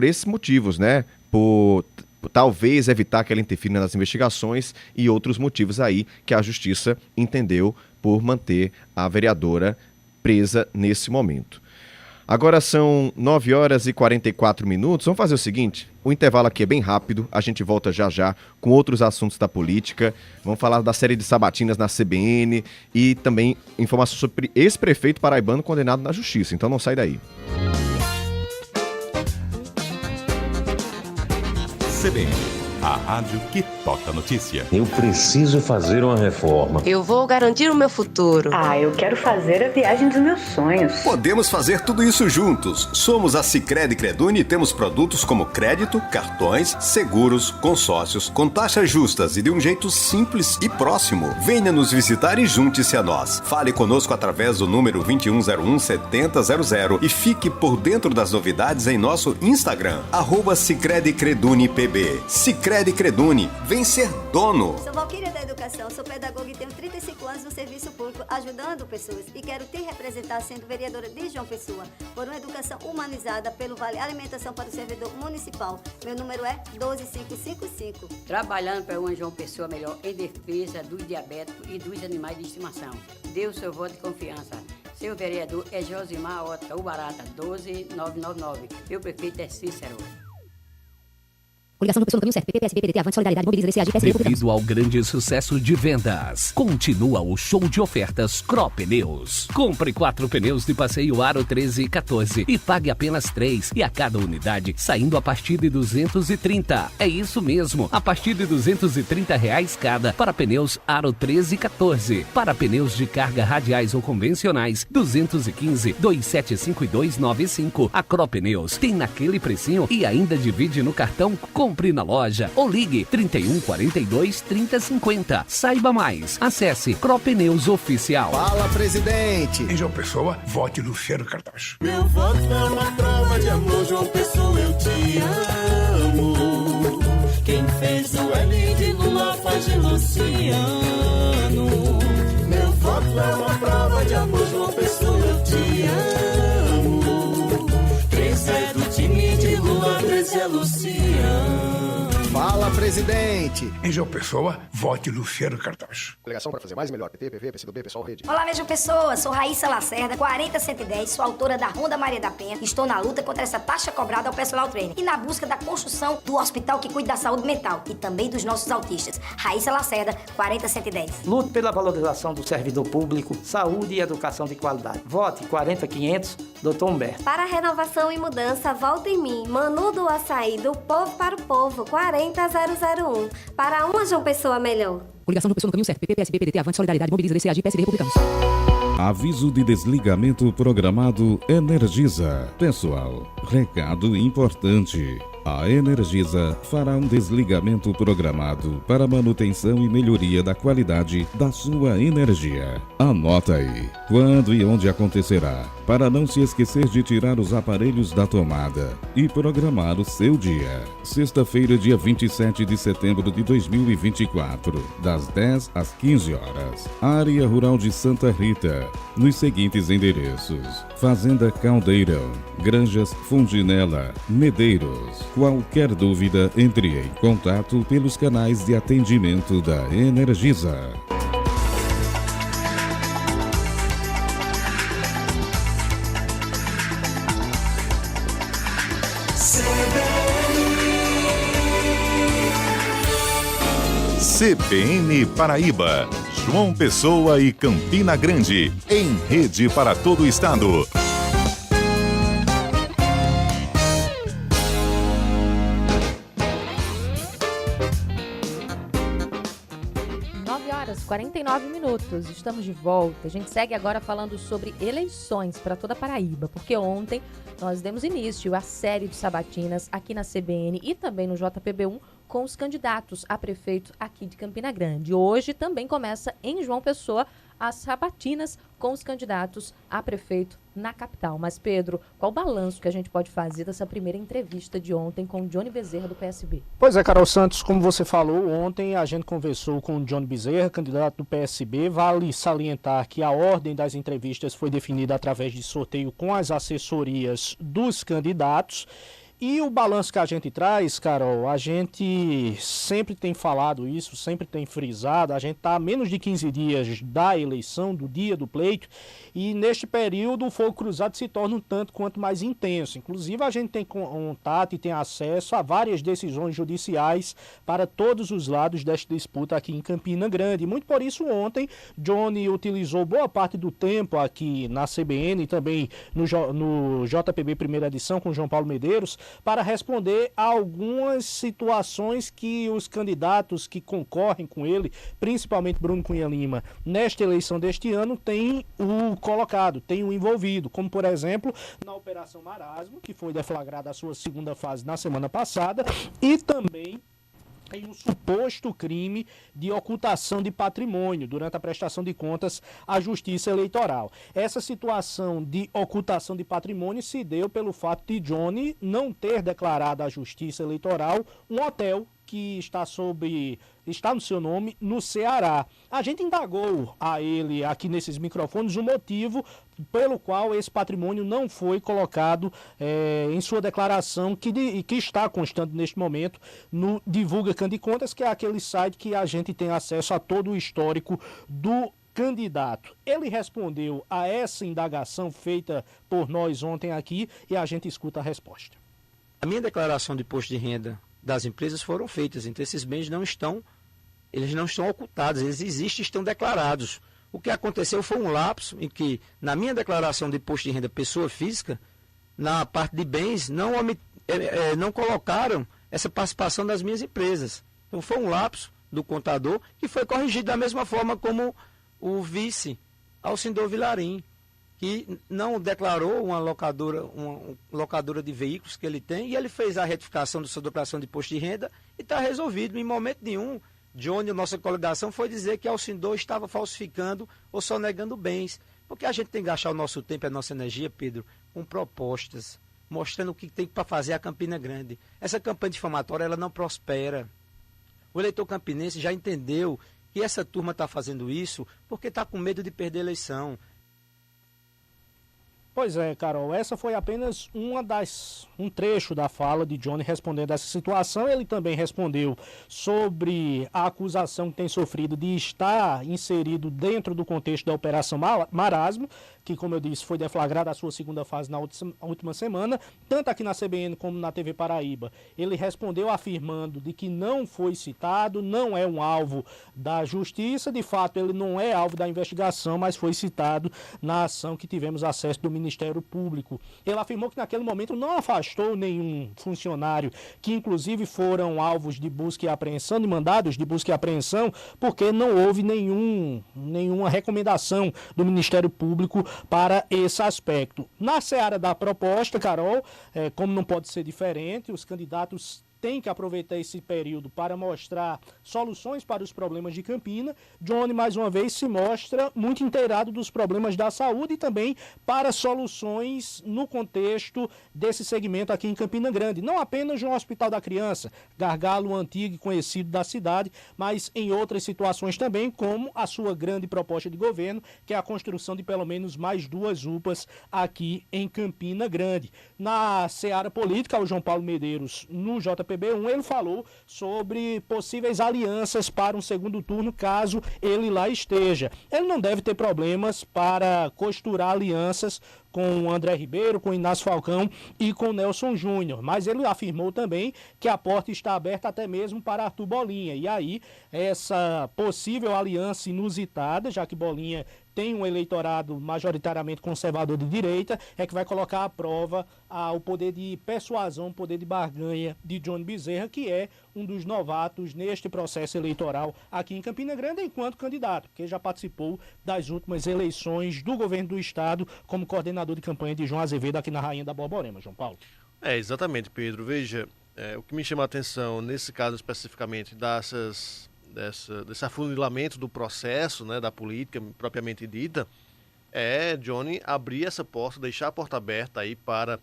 esses motivos, né? Por talvez evitar que ela interfira nas investigações e outros motivos aí que a Justiça entendeu por manter a vereadora presa nesse momento. Agora são 9 horas e 44 minutos. Vamos fazer o seguinte, o intervalo aqui é bem rápido, a gente volta já já com outros assuntos da política. Vamos falar da série de sabatinas na CBN e também informações sobre ex-prefeito paraibano condenado na Justiça. Então não sai daí. CBN, a rádio que toca notícia. Eu preciso fazer uma reforma. Eu vou garantir o meu futuro. Eu quero fazer a viagem dos meus sonhos. Podemos fazer tudo isso juntos. Somos a Sicredi Creduni e temos produtos como crédito, cartões, seguros, consórcios, com taxas justas e de um jeito simples e próximo. Venha nos visitar e junte-se a nós. Fale conosco através do número 2101-7000 e fique por dentro das novidades em nosso Instagram, @SicrediCreduniPB. Sicredi Sicredi Creduni. Vem ser dono. Sou Valquíria da Educação, sou pedagoga e tenho 35 anos no serviço público, ajudando pessoas. E quero te representar sendo vereadora de João Pessoa, por uma educação humanizada pelo Vale Alimentação para o servidor municipal. Meu número é 12555. Trabalhando para uma João Pessoa melhor em defesa dos diabéticos e dos animais de estimação. Dê o seu voto de confiança. Seu vereador é Josimar Ota, o Barata, 12999. Meu prefeito é Cícero. Coligação de pessoas no caminho certo. PP, PSB, PDT, Avante, Solidariedade, Mobiliza, DCAG, PSB, Devido ao grande sucesso de vendas, continua o show de ofertas Cropneus. Compre 4 pneus de passeio Aro 13 e 14 e pague apenas 3, e a cada unidade saindo a partir de 230. É isso mesmo, a partir de R$230 cada para pneus Aro 13 e 14. Para pneus de carga radiais ou convencionais, 215, 275 e 295. A Cropneus tem naquele precinho e ainda divide no cartão. Compre na loja ou ligue 31 42 30 50. Saiba mais. Acesse Cropneus Oficial. Fala, presidente. Em João Pessoa, vote Luciano Cartacho. Meu voto é uma prova de amor, João Pessoa, eu te amo. Quem fez o L de Lula faz de Luciano. Meu voto é uma prova de amor, João Pessoa, eu te amo. 3 é do time de Lula, 13 é Luciano. Fala, presidente. Em João Pessoa, vote Luciano Cartacho. Coligação para fazer mais e melhor. PT, PV, PCdoB, Pessoal, Rede. Olá, João Pessoa. Sou Raíssa Lacerda, 40110. Sou autora da Ronda Maria da Penha. Estou na luta contra essa taxa cobrada ao personal trainer e na busca da construção do hospital que cuida da saúde mental e também dos nossos autistas. Raíssa Lacerda, 40110. Luto pela valorização do servidor público, saúde e educação de qualidade. Vote 40500, Dr. Humberto. Para a renovação e mudança, volta em mim. Manu do Açaí, do povo para o povo, 40001. Para uma João Pessoa melhor. Coligação de pessoas no caminho certo. PP, PSB, PDT, Avante, Solidariedade, Mobiliza, DCAG, PSD, Republicanos. Aviso de desligamento programado Energisa. Pessoal, recado importante. A Energisa fará um desligamento programado para manutenção e melhoria da qualidade da sua energia. Anota aí, quando e onde acontecerá, para não se esquecer de tirar os aparelhos da tomada e programar o seu dia. Sexta-feira, dia 27 de setembro de 2024, das 10 às 15 horas. Área Rural de Santa Rita, nos seguintes endereços: Fazenda Caldeirão, Granjas Fundinela, Medeiros. Qualquer dúvida, entre em contato pelos canais de atendimento da Energisa. CBN Paraíba, João Pessoa e Campina Grande, em rede para todo o estado. 49 minutos, estamos de volta. A gente segue agora falando sobre eleições para toda a Paraíba, porque ontem nós demos início à série de sabatinas aqui na CBN e também no JPB1 com os candidatos a prefeito aqui de Campina Grande. Hoje também começa em João Pessoa as sabatinas com os candidatos a prefeito na capital. Mas, Pedro, qual o balanço que a gente pode fazer dessa primeira entrevista de ontem com o Johnny Bezerra, do PSB? Pois é, Carol Santos, como você falou, ontem a gente conversou com o Johnny Bezerra, candidato do PSB. Vale salientar que a ordem das entrevistas foi definida através de sorteio com as assessorias dos candidatos. E o balanço que a gente traz, Carol, a gente sempre tem falado isso, sempre tem frisado, a gente está a menos de 15 dias da eleição, do dia do pleito, e neste período o fogo cruzado se torna um tanto quanto mais intenso. Inclusive a gente tem contato e tem acesso a várias decisões judiciais para todos os lados desta disputa aqui em Campina Grande. E muito por isso ontem, Johnny utilizou boa parte do tempo aqui na CBN e também no JPB primeira edição com João Paulo Medeiros, para responder a algumas situações que os candidatos que concorrem com ele, principalmente Bruno Cunha Lima, nesta eleição deste ano, têm o colocado, têm o envolvido, como por exemplo, na Operação Marasmo, que foi deflagrada a sua segunda fase na semana passada, e também em um suposto crime de ocultação de patrimônio durante a prestação de contas à Justiça Eleitoral. Essa situação de ocultação de patrimônio se deu pelo fato de Johnny não ter declarado à Justiça Eleitoral um hotel que está no seu nome no Ceará. A gente indagou a ele aqui nesses microfones o motivo pelo qual esse patrimônio não foi colocado em sua declaração, que está constante neste momento no Divulga Candicontas, que é aquele site que a gente tem acesso a todo o histórico do candidato. Ele respondeu a essa indagação feita por nós ontem aqui e a gente escuta a resposta. A minha declaração de imposto de renda das empresas foram feitas, então esses bens não estão ocultados, eles existem e estão declarados. O que aconteceu foi um lapso em que, na minha declaração de imposto de renda pessoa física, na parte de bens, não colocaram essa participação das minhas empresas. Então foi um lapso do contador que foi corrigido da mesma forma como o vice Alcindor Vilarim, que não declarou uma locadora de veículos que ele tem, e ele fez a retificação da sua declaração de imposto de renda e está resolvido. Em momento nenhum, Johnny, nossa coligação, foi dizer que Alcindor estava falsificando ou só negando bens. Porque a gente tem que gastar o nosso tempo e a nossa energia, Pedro, com propostas, mostrando o que tem para fazer a Campina Grande. Essa campanha difamatória, ela não prospera. O eleitor campinense já entendeu que essa turma está fazendo isso porque está com medo de perder a eleição. Pois é, Carol, essa foi apenas um trecho da fala de Johnny respondendo a essa situação. Ele também respondeu sobre a acusação que tem sofrido de estar inserido dentro do contexto da Operação Marasmo, que, como eu disse, foi deflagrada a sua segunda fase na última semana, tanto aqui na CBN como na TV Paraíba. Ele respondeu afirmando de que não foi citado, não é um alvo da justiça, de fato ele não é alvo da investigação, mas foi citado na ação que tivemos acesso do Ministério Público. Ele afirmou que naquele momento não afastou nenhum funcionário, que inclusive foram alvos de busca e apreensão, de mandados de busca e apreensão, porque não houve nenhuma recomendação do Ministério Público para esse aspecto. Na seara da proposta, Carol, como não pode ser diferente, os candidatos tem que aproveitar esse período para mostrar soluções para os problemas de Campina. Johnny, mais uma vez, se mostra muito inteirado dos problemas da saúde e também para soluções no contexto desse segmento aqui em Campina Grande. Não apenas no Hospital da Criança, gargalo antigo e conhecido da cidade, mas em outras situações também, como a sua grande proposta de governo, que é a construção de pelo menos mais 2 UPAs aqui em Campina Grande. Na seara política, o João Paulo Medeiros, no JPB1, ele falou sobre possíveis alianças para um segundo turno, caso ele lá esteja. Ele não deve ter problemas para costurar alianças com o André Ribeiro, com o Inácio Falcão e com o Nelson Júnior, mas ele afirmou também que a porta está aberta até mesmo para Arthur Bolinha, e aí essa possível aliança inusitada, já que Bolinha tem um eleitorado majoritariamente conservador de direita, é que vai colocar à prova o poder de persuasão, o poder de barganha de Johnny Bezerra, que é um dos novatos neste processo eleitoral aqui em Campina Grande enquanto candidato, porque já participou das últimas eleições do governo do estado como coordenador de campanha de João Azevedo aqui na Rainha da Borborema. João Paulo. Exatamente, Pedro. Veja, o que me chama a atenção nesse caso especificamente desse afunilamento do processo, né, da política propriamente dita, é Johnny abrir essa porta, deixar a porta aberta aí para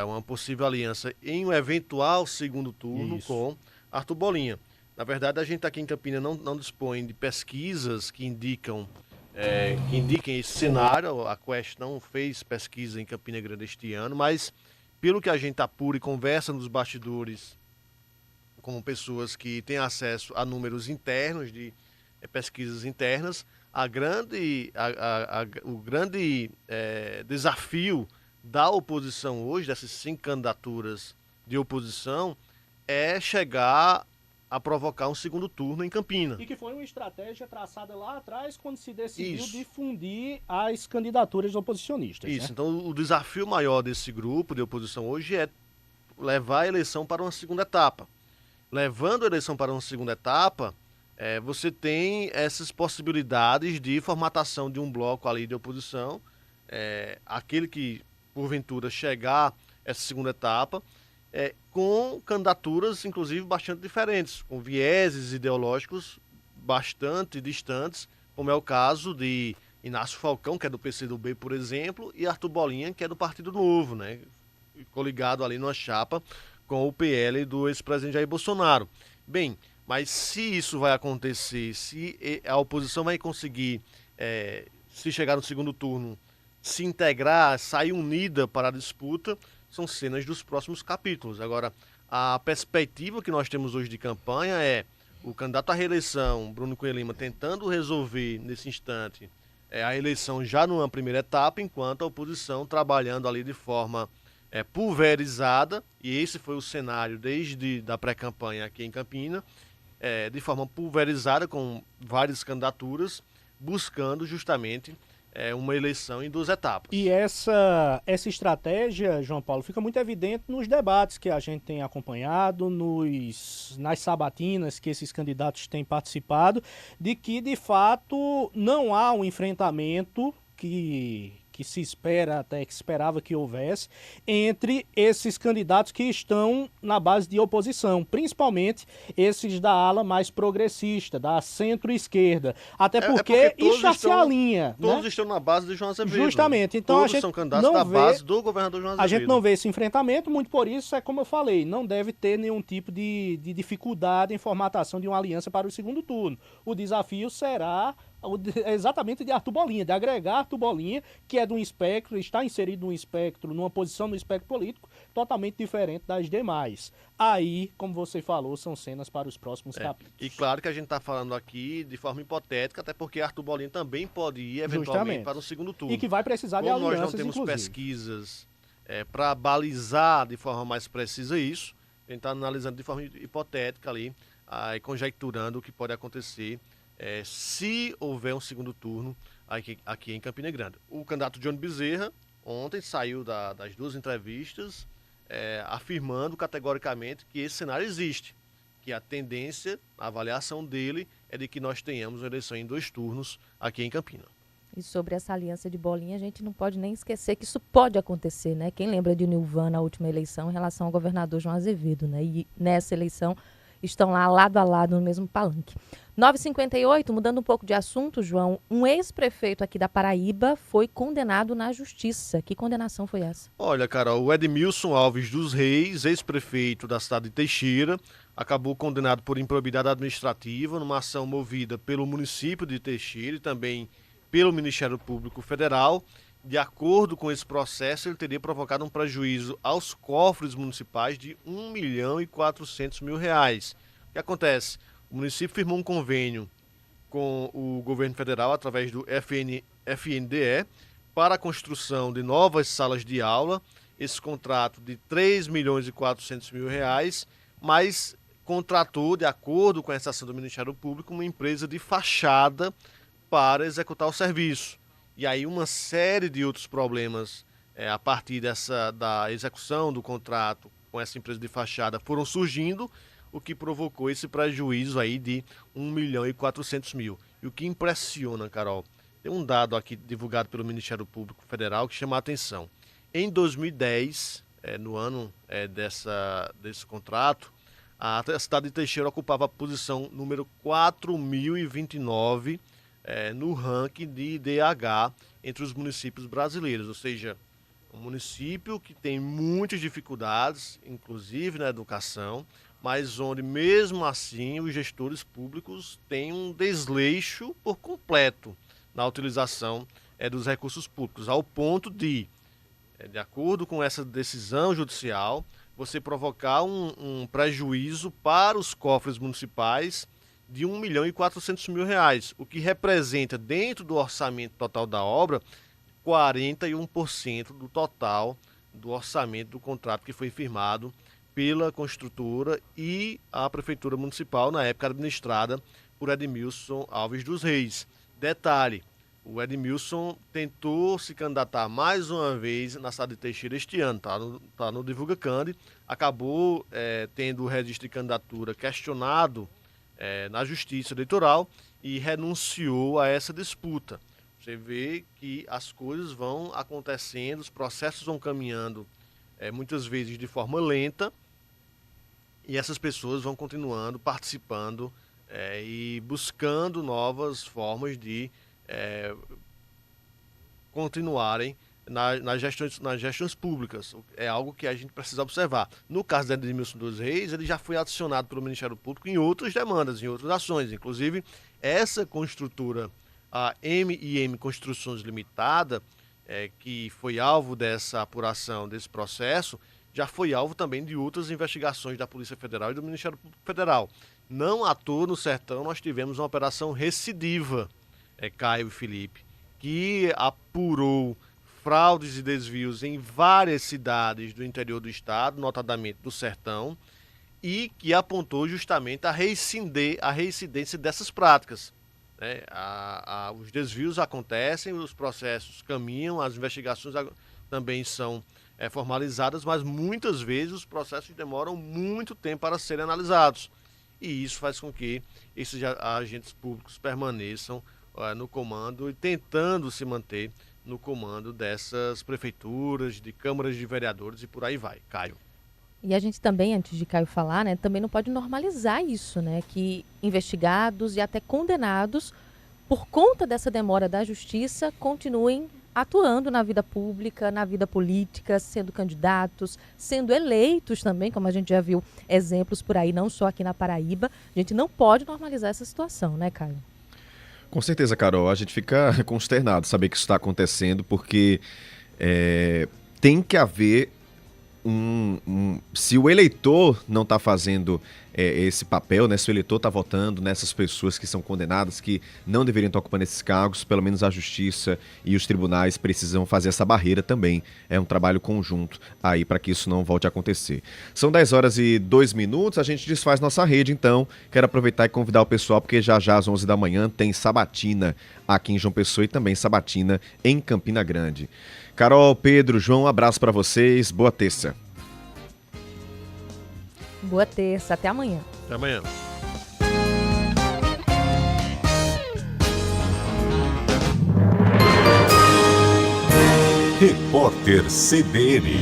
uma possível aliança em um eventual segundo turno com Arthur Bolinha. Na verdade, a gente aqui em Campina não dispõe de pesquisas que indiquem esse cenário. A Quest não fez pesquisa em Campina Grande este ano, mas pelo que a gente apura e conversa nos bastidores com pessoas que têm acesso a números internos de pesquisas internas, o grande desafio da oposição hoje, dessas 5 candidaturas de oposição, é chegar a provocar um segundo turno em Campina. E que foi uma estratégia traçada lá atrás quando se decidiu difundir as candidaturas oposicionistas. Isso, né? Então o desafio maior desse grupo de oposição hoje é levar a eleição para uma segunda etapa. Levando a eleição para uma segunda etapa, você tem essas possibilidades de formatação de um bloco ali de oposição, aquele que, porventura, chegar essa segunda etapa, com candidaturas, inclusive, bastante diferentes, com vieses ideológicos bastante distantes, como é o caso de Inácio Falcão, que é do PCdoB, por exemplo, e Arthur Bolinha, que é do Partido Novo, né? Coligado ali numa chapa com o PL do ex-presidente Jair Bolsonaro. Bem, mas se isso vai acontecer, se a oposição vai conseguir, se chegar no segundo turno, se integrar, sair unida para a disputa, são cenas dos próximos capítulos. Agora, a perspectiva que nós temos hoje de campanha é o candidato à reeleição, Bruno Cunha Lima, tentando resolver nesse instante a eleição já numa primeira etapa, enquanto a oposição trabalhando ali de forma pulverizada, e esse foi o cenário desde a pré-campanha aqui em Campina, de forma pulverizada com várias candidaturas, buscando justamente uma eleição em 2 etapas. E essa estratégia, João Paulo, fica muito evidente nos debates que a gente tem acompanhado, nas sabatinas que esses candidatos têm participado, de que, de fato, não há um enfrentamento que se espera, até que esperava que houvesse, entre esses candidatos que estão na base de oposição, principalmente esses da ala mais progressista, da centro-esquerda. Até porque isso já se alinha. Todos né? estão na base de João Azevedo. Justamente. Então todos a gente são candidatos da base do governador João Azevedo. A gente não vê esse enfrentamento, muito por isso, como eu falei, não deve ter nenhum tipo de dificuldade em formatação de uma aliança para o segundo turno. O desafio será exatamente de Arthur Bolinha, de agregar Arthur Bolinha, que é de um espectro, está inserido num espectro, numa posição no espectro político totalmente diferente das demais. Aí, como você falou, são cenas para os próximos capítulos. E claro que a gente está falando aqui de forma hipotética, até porque Arthur Bolinha também pode ir eventualmente para o segundo turno. E que vai precisar de alianças, nós não temos pesquisas para balizar de forma mais precisa isso, a gente está analisando de forma hipotética ali, conjecturando o que pode acontecer se houver um segundo turno aqui em Campina Grande. O candidato Johnny Bezerra ontem saiu das 2 entrevistas afirmando categoricamente que esse cenário existe, que a tendência, a avaliação dele é de que nós tenhamos uma eleição em 2 turnos aqui em Campina. E sobre essa aliança de Bolinha, a gente não pode nem esquecer que isso pode acontecer, né? Quem lembra de Nilvan na última eleição em relação ao governador João Azevedo, né? E nessa eleição estão lá lado a lado no mesmo palanque. 9h58, mudando um pouco de assunto, João, um ex-prefeito aqui da Paraíba foi condenado na justiça. Que condenação foi essa? Olha, Carol, o Edmilson Alves dos Reis, ex-prefeito da cidade de Teixeira, acabou condenado por improbidade administrativa numa ação movida pelo município de Teixeira e também pelo Ministério Público Federal. De acordo com esse processo, ele teria provocado um prejuízo aos cofres municipais de R$1.400.000. O que acontece? O município firmou um convênio com o governo federal através do FNDE para a construção de novas salas de aula. Esse contrato de R$3.400.000, mas contratou, de acordo com essa ação do Ministério Público, uma empresa de fachada para executar o serviço. E aí uma série de outros problemas a partir da execução do contrato com essa empresa de fachada foram surgindo, o que provocou esse prejuízo aí de R$1.400.000. E o que impressiona, Carol, tem um dado aqui divulgado pelo Ministério Público Federal que chama a atenção. Em 2010, no ano desse contrato, a cidade de Teixeira ocupava a posição número 4.029 no ranking de IDH entre os municípios brasileiros, ou seja, um município que tem muitas dificuldades, inclusive na educação, mas onde mesmo assim os gestores públicos têm um desleixo por completo na utilização dos recursos públicos, ao ponto de acordo com essa decisão judicial, você provocar um prejuízo para os cofres municipais de R$1.400.000, o que representa, dentro do orçamento total da obra, 41% do total do orçamento do contrato que foi firmado pela construtora e a Prefeitura Municipal, na época administrada por Edmilson Alves dos Reis. Detalhe, o Edmilson tentou se candidatar mais uma vez na cidade de Teixeira este ano, tá no Divulga Cande, acabou tendo o registro de candidatura questionado na Justiça Eleitoral e renunciou a essa disputa. Você vê que as coisas vão acontecendo, os processos vão caminhando muitas vezes de forma lenta, E essas pessoas vão continuando participando e buscando novas formas de continuarem nas gestões públicas. É algo que a gente precisa observar. No caso de Edmilson dos Reis, ele já foi adicionado pelo Ministério Público em outras demandas, em outras ações. Inclusive, essa construtora, a M&M Construções Limitada, que foi alvo dessa apuração, desse processo, já foi alvo também de outras investigações da Polícia Federal e do Ministério Público Federal. Não à toa, no Sertão, nós tivemos uma operação recidiva, Caio e Felipe, que apurou fraudes e desvios em várias cidades do interior do estado, notadamente do Sertão, e que apontou justamente a reincidência dessas práticas. Os desvios acontecem, os processos caminham, as investigações também são formalizadas, mas muitas vezes os processos demoram muito tempo para serem analisados. E isso faz com que esses agentes públicos permaneçam no comando e tentando se manter no comando dessas prefeituras, de câmaras de vereadores e por aí vai. Caio. E a gente também, antes de Caio falar, né, também não pode normalizar isso, né, que investigados e até condenados, por conta dessa demora da justiça, continuem atuando na vida pública, na vida política, sendo candidatos, sendo eleitos também, como a gente já viu exemplos por aí, não só aqui na Paraíba. A gente não pode normalizar essa situação, né, Caio? Com certeza, Carol, a gente fica consternado saber que isso está acontecendo, porque tem que haver se o eleitor não está fazendo esse papel, né? Se o eleitor está votando nessas pessoas que são condenadas, que não deveriam estar ocupando esses cargos, pelo menos a justiça e os tribunais precisam fazer essa barreira também. É um trabalho conjunto aí para que isso não volte a acontecer. São 10h02, a gente desfaz nossa rede, então quero aproveitar e convidar o pessoal, porque já às 11 da manhã tem sabatina aqui em João Pessoa e também sabatina em Campina Grande. Carol, Pedro, João, um abraço para vocês, boa terça. Boa terça, até amanhã. Até amanhã. Repórter CBN.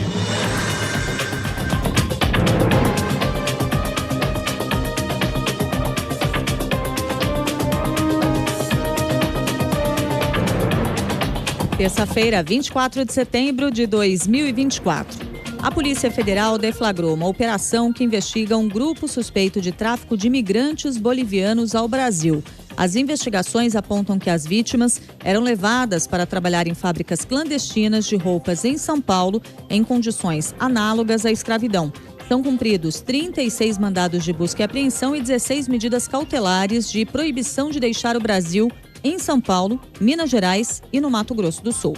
Terça-feira, 24 de setembro de 2024. A Polícia Federal deflagrou uma operação que investiga um grupo suspeito de tráfico de imigrantes bolivianos ao Brasil. As investigações apontam que as vítimas eram levadas para trabalhar em fábricas clandestinas de roupas em São Paulo, em condições análogas à escravidão. São cumpridos 36 mandados de busca e apreensão e 16 medidas cautelares de proibição de deixar o Brasil em São Paulo, Minas Gerais e no Mato Grosso do Sul.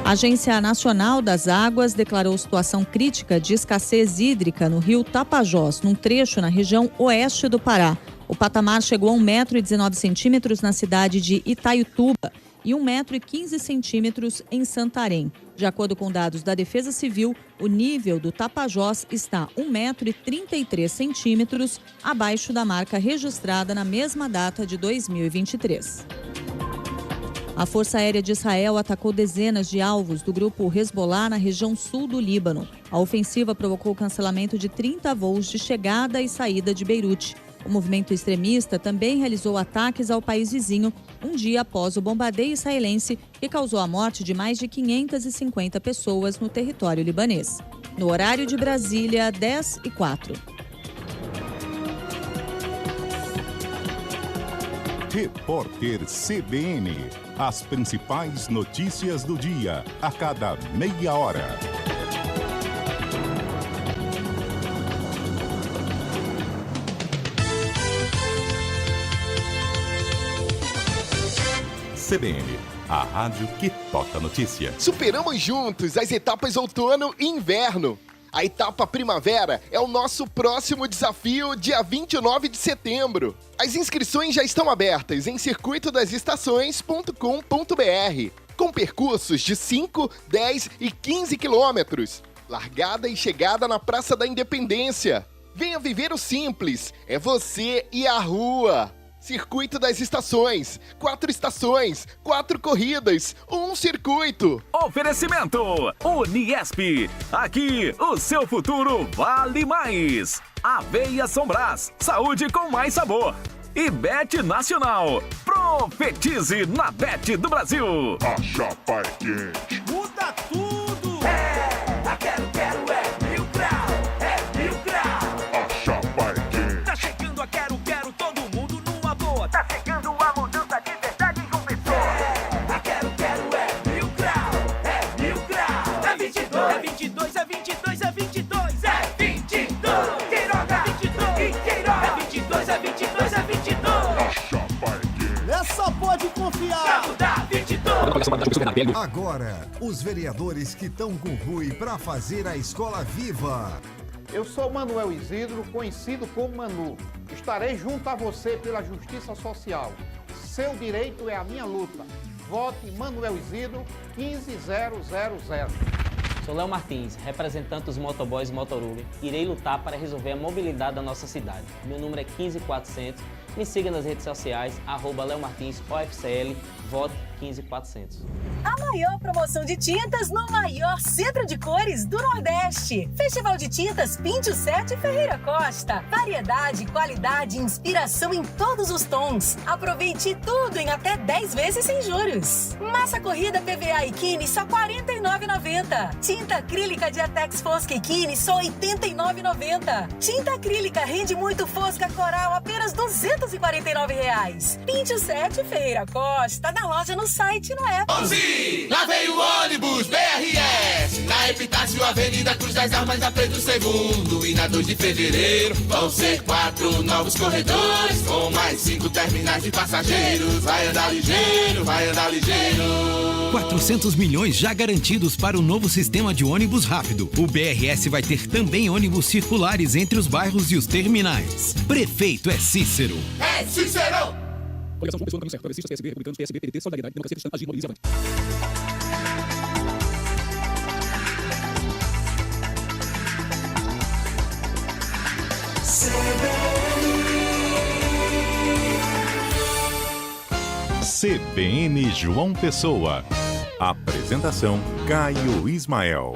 A Agência Nacional das Águas declarou situação crítica de escassez hídrica no rio Tapajós, num trecho na região oeste do Pará. O patamar chegou a 1,19 m na cidade de Itaituba e 1,15 m em Santarém. De acordo com dados da Defesa Civil, o nível do Tapajós está 1,33 m abaixo da marca registrada na mesma data de 2023. A Força Aérea de Israel atacou dezenas de alvos do grupo Hezbollah na região sul do Líbano. A ofensiva provocou o cancelamento de 30 voos de chegada e saída de Beirute. O movimento extremista também realizou ataques ao país vizinho um dia após o bombardeio israelense que causou a morte de mais de 550 pessoas no território libanês. No horário de Brasília, 10h04. Repórter CBN. As principais notícias do dia, a cada meia hora. CBN, a rádio que toca notícia. Superamos juntos as etapas outono e inverno. A etapa primavera é o nosso próximo desafio, dia 29 de setembro. As inscrições já estão abertas em circuitodasestações.com.br, com percursos de 5, 10 e 15 quilômetros. Largada e chegada na Praça da Independência. Venha viver o simples, é você e a rua. Circuito das Estações. 4 estações, 4 corridas, um circuito. Oferecimento Uniesp. Aqui o seu futuro vale mais. Aveia São Brás. Saúde com mais sabor. E Bet Nacional. Profetize na Bet do Brasil. A chapa é quente. Muda tudo! É Mil Grau, é Mil Grau. A chapa é quente. Tá chegando a quero, todo mundo numa boa. Tá chegando a mudança de verdade em João Pessoa. É Mil Grau, é Mil Grau. É 22, é 22, é 22, é 22, é 22. Queiroga, é 22, e Queiroga. É 22, é 22, é 22. A chapa é quente. Nessa pode confiar. Pra mudar, 22. Agora, os vereadores que estão com Rui para fazer a escola viva. Eu sou Manuel Isidro, conhecido como Manu. Estarei junto a você pela justiça social. Seu direito é a minha luta. Vote Manuel Isidro 15000. Sou Léo Martins, representante dos motoboys Motorule. Irei lutar para resolver a mobilidade da nossa cidade. Meu número é 15400. Me siga nas redes sociais, @Léo Martins, OFCL, vote 15400. A maior promoção de tintas no maior centro de cores do Nordeste. Festival de Tintas Pinte o 7 Ferreira Costa. Variedade, qualidade e inspiração em todos os tons. Aproveite tudo em até 10 vezes sem juros. Massa corrida PVA e Kine só R$ 49,90. Tinta acrílica de Atex Fosca e Kine só R$ 89,90. Tinta acrílica rende muito Fosca Coral apenas R$ 249,00. Pinte o 7 Ferreira Costa, na loja, no site e no app. 11, lá vem o ônibus BRS, na Epitácio Avenida Cruz das Armas, na Pedro II, e na 2 de fevereiro vão ser 4 novos corredores, com mais 5 terminais de passageiros. Vai andar ligeiro, vai andar ligeiro. 400 milhões já garantidos para o novo sistema de ônibus rápido. O BRS vai ter também ônibus circulares entre os bairros e os terminais. Prefeito é Cícero. É Cícero! Coligação João Pessoa no caminho certo. Progressistas, PSB, Republicanos, PSB, PDT, Solidariedade, Democracia Cristã, Agir, Mobiliza, Avante. CBN João Pessoa. Apresentação Caio Ismael.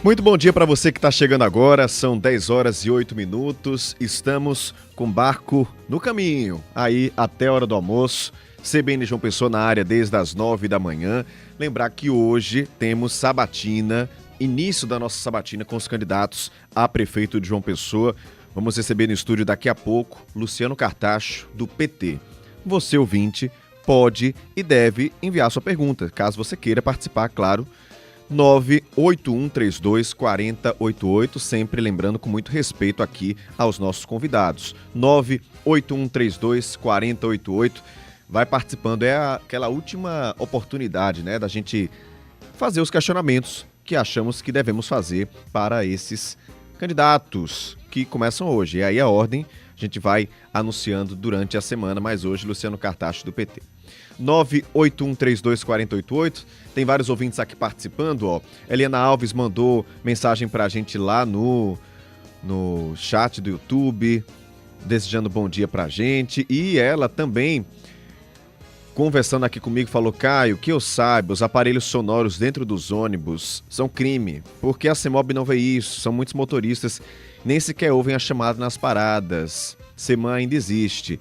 Muito bom dia para você que está chegando agora, são 10 horas e 8 minutos, estamos com barco no caminho, aí até a hora do almoço, CBN João Pessoa na área desde as 9 da manhã. Lembrar que hoje temos sabatina, início da nossa sabatina com os candidatos a prefeito de João Pessoa. Vamos receber no estúdio daqui a pouco Luciano Cartacho, do PT. Você, ouvinte, pode e deve enviar sua pergunta, caso você queira participar, claro. 981324088, sempre lembrando com muito respeito aqui aos nossos convidados. 981324088, vai participando, é aquela última oportunidade, né, da gente fazer os questionamentos que achamos que devemos fazer para esses candidatos que começam hoje. E aí a ordem a gente vai anunciando durante a semana, mas hoje Luciano Cartacho, do PT. 981324088, tem vários ouvintes aqui participando, ó. Eliana Alves mandou mensagem pra gente lá no chat do YouTube, desejando bom dia pra gente, e ela também, conversando aqui comigo, falou: Caio, que eu saiba, os aparelhos sonoros dentro dos ônibus são crime, porque a CEMOB não vê isso, são muitos motoristas, nem sequer ouvem a chamada nas paradas, SEMAN ainda existe.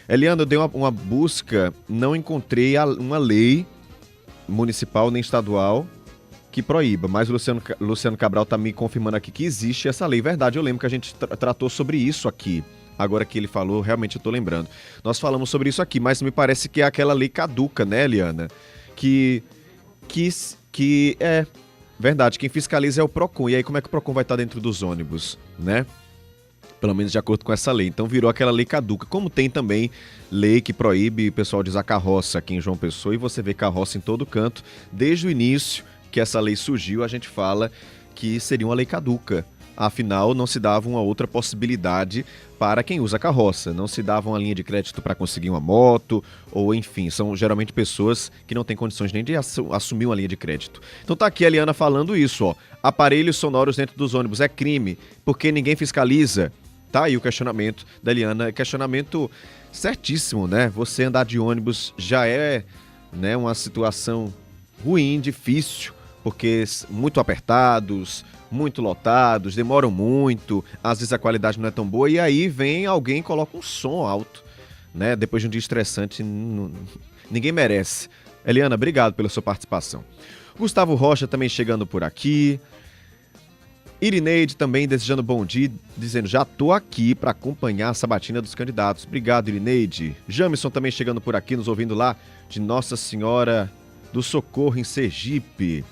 Eliana, eu dei uma busca, não encontrei uma lei municipal nem estadual que proíba, mas o Luciano Cabral está me confirmando aqui que existe essa lei. Verdade, eu lembro que a gente tratou sobre isso aqui. Agora que ele falou, realmente eu estou lembrando. Nós falamos sobre isso aqui, mas me parece que é aquela lei caduca, né, Eliana? Que é verdade, quem fiscaliza é o PROCON. E aí como é que o PROCON vai estar dentro dos ônibus, né? Pelo menos de acordo com essa lei. Então virou aquela lei caduca. Como tem também lei que proíbe o pessoal de usar carroça aqui em João Pessoa, e você vê carroça em todo canto. Desde o início que essa lei surgiu, a gente fala que seria uma lei caduca Afinal, não se dava uma outra possibilidade para quem usa carroça. Não se dava uma linha de crédito para conseguir uma moto, ou enfim, são geralmente pessoas que não têm condições nem de assumir uma linha de crédito. Então tá aqui a Eliana falando isso, ó. Aparelhos sonoros dentro dos ônibus é crime, porque ninguém fiscaliza. Tá aí o questionamento da Eliana, questionamento certíssimo, né? Você andar de ônibus já é, né, uma situação ruim, difícil, porque muito apertados, muito lotados, demoram muito, às vezes a qualidade não é tão boa, e aí vem alguém e coloca um som alto, né? Depois de um dia estressante, ninguém merece. Eliana, obrigado pela sua participação. Gustavo Rocha também chegando por aqui. Irineide também desejando bom dia, dizendo, já tô aqui para acompanhar a sabatina dos candidatos. Obrigado, Irineide. Jamison também chegando por aqui, nos ouvindo lá de Nossa Senhora do Socorro, em Sergipe.